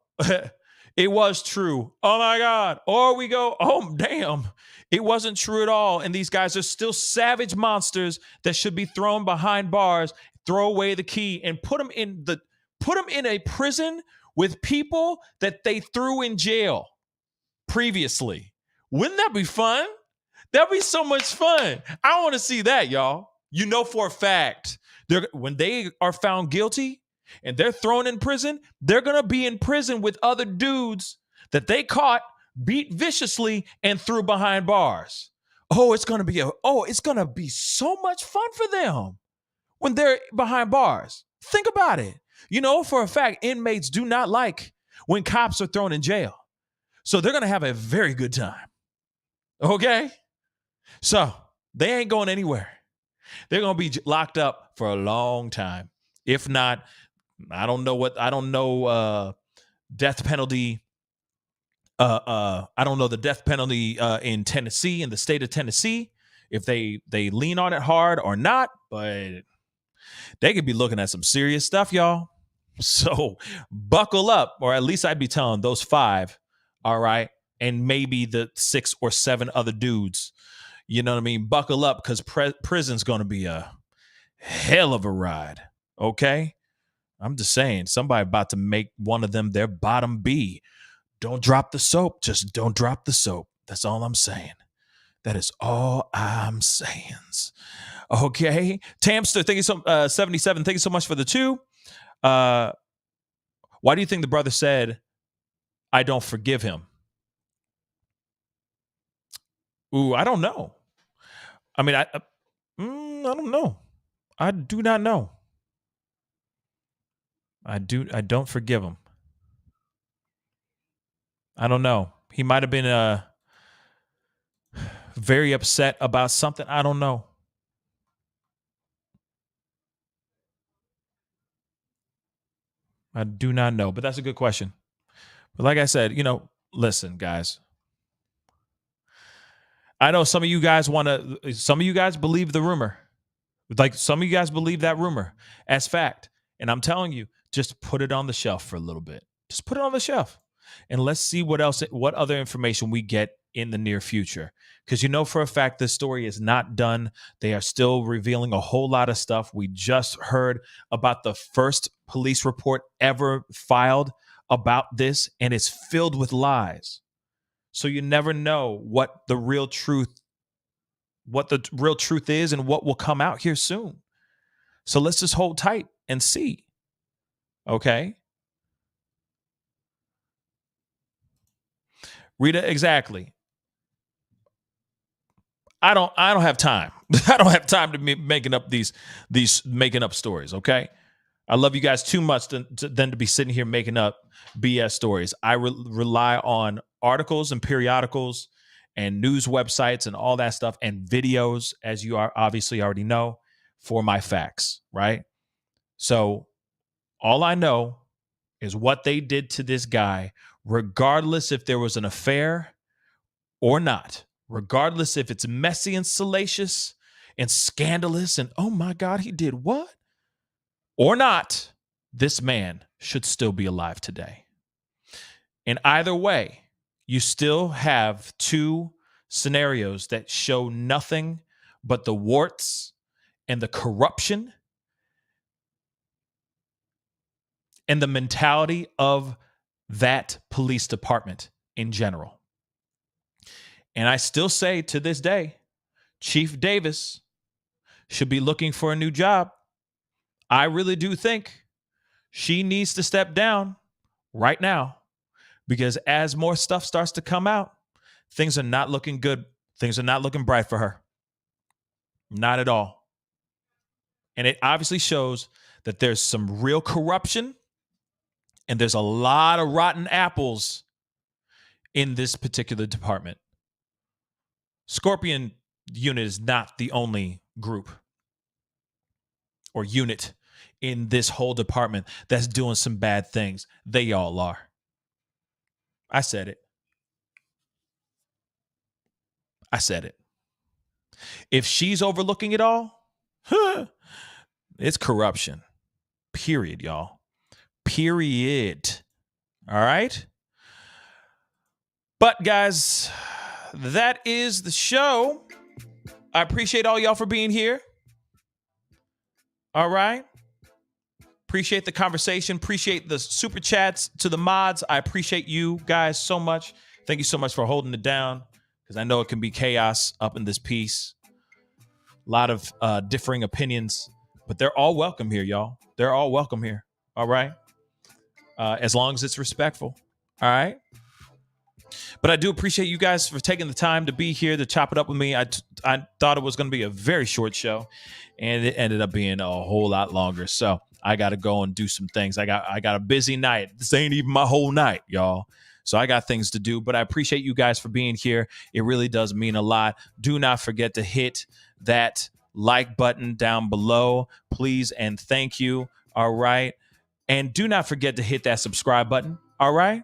it was true. Oh my God. Or we go, oh, damn, it wasn't true at all. And these guys are still savage monsters that should be thrown behind bars, throw away the key, and put them in a prison with people that they threw in jail previously. Wouldn't that be fun? That'd be so much fun. I want to see that, y'all. You know for a fact, when they are found guilty and they're thrown in prison, they're going to be in prison with other dudes that they caught, beat viciously, and threw behind bars. It's going to be so much fun for them when they're behind bars. Think about it. You know for a fact, inmates do not like when cops are thrown in jail. So they're going to have a very good time. Okay? So they ain't going anywhere. They're going to be locked up for a long time. If not, I don't know death penalty. I don't know the death penalty in Tennessee, in the state of Tennessee, if they lean on it hard or not, but they could be looking at some serious stuff, y'all. So buckle up, or at least I'd be telling those 5, all right, and maybe the 6 or 7 other dudes. You know what I mean? Buckle up, because prison's going to be a hell of a ride, okay? I'm just saying, somebody about to make one of them their bottom B. Don't drop the soap. Just don't drop the soap. That's all I'm saying. That is all I'm saying. Okay? Tamster, thank you so 77. Thank you so much for the 2. Why do you think the brother said, I don't forgive him? Ooh, I don't know. I mean, I don't know. I do not know. I don't forgive him. I don't know. He might have been very upset about something. I don't know. I do not know, but that's a good question. But like I said, listen, guys. I know some of you guys believe the rumor. Like some of you guys believe that rumor as fact. And I'm telling you, just put it on the shelf for a little bit. Just put it on the shelf. and let's see what other information we get in the near future. Because you know for a fact this story is not done. They are still revealing a whole lot of stuff. We just heard about the first police report ever filed about this, and it's filled with lies. So you never know what the real truth is and what will come out here soon. So let's just hold tight and see. Okay? Rita, exactly. I don't have time. I don't have time to be making up these making up stories, okay? I love you guys too much to be sitting here making up BS stories. I rely on articles and periodicals and news websites and all that stuff and videos, as you are obviously already know, for my facts, right? So all I know is what they did to this guy, regardless if there was an affair or not, regardless if it's messy and salacious and scandalous and, oh my God, he did what? Or not, this man should still be alive today. And either way, you still have two scenarios that show nothing but the warts and the corruption and the mentality of that police department in general. And I still say to this day, Chief Davis should be looking for a new job. I really do think she needs to step down right now, because as more stuff starts to come out, things are not looking good. Things are not looking bright for her. Not at all. And it obviously shows that there's some real corruption and there's a lot of rotten apples in this particular department. Scorpion unit is not the only group or unit in this whole department that's doing some bad things. They all are. I said it. I said it. If she's overlooking it all, it's corruption. Period, y'all. Period. All right? But guys, that is the show. I appreciate all y'all for being here. All right? Appreciate the conversation. Appreciate the super chats to the mods. I appreciate you guys so much. Thank you so much for holding it down, because I know it can be chaos up in this piece. A lot of differing opinions, but they're all welcome here, y'all. They're all welcome here. All right? As long as it's respectful. All right? But I do appreciate you guys for taking the time to be here to chop it up with me. I thought it was going to be a very short show, and it ended up being a whole lot longer. So I got to go and do some things. I got a busy night. This ain't even my whole night, y'all. So I got things to do, but I appreciate you guys for being here. It really does mean a lot. Do not forget to hit that like button down below, please, and thank you. All right. And do not forget to hit that subscribe button. All right.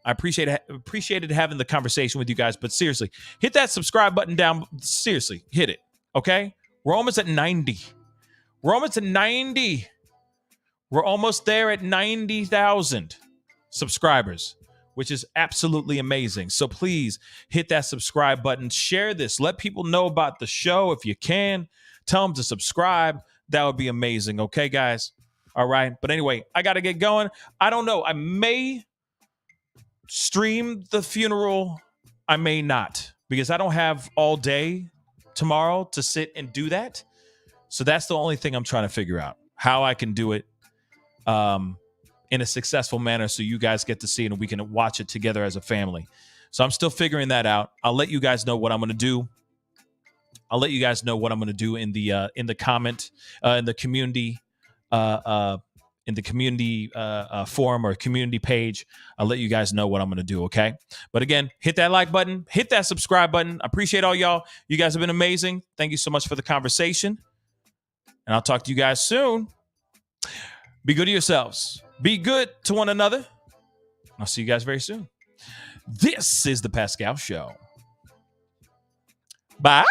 I appreciated having the conversation with you guys, but seriously, hit that subscribe button down. Seriously, hit it. Okay. We're almost at 90. We're almost at 90. We're almost there at 90,000 subscribers, which is absolutely amazing. So please hit that subscribe button. Share this. Let people know about the show if you can. Tell them to subscribe. That would be amazing. Okay, guys? All right. But anyway, I got to get going. I don't know. I may stream the funeral. I may not, because I don't have all day tomorrow to sit and do that. So that's the only thing I'm trying to figure out, how I can do it in a successful manner so you guys get to see it and we can watch it together as a family. So I'm still figuring that out. I'll let you guys know what I'm going to do. I'll let you guys know what I'm going to do in the comment, in the community, forum or community page. I'll let you guys know what I'm going to do. Okay. But again, hit that like button, hit that subscribe button. I appreciate all y'all. You guys have been amazing. Thank you so much for the conversation. And I'll talk to you guys soon. Be good to yourselves. Be good to one another. I'll see you guys very soon. This is the Pascal Show. Bye.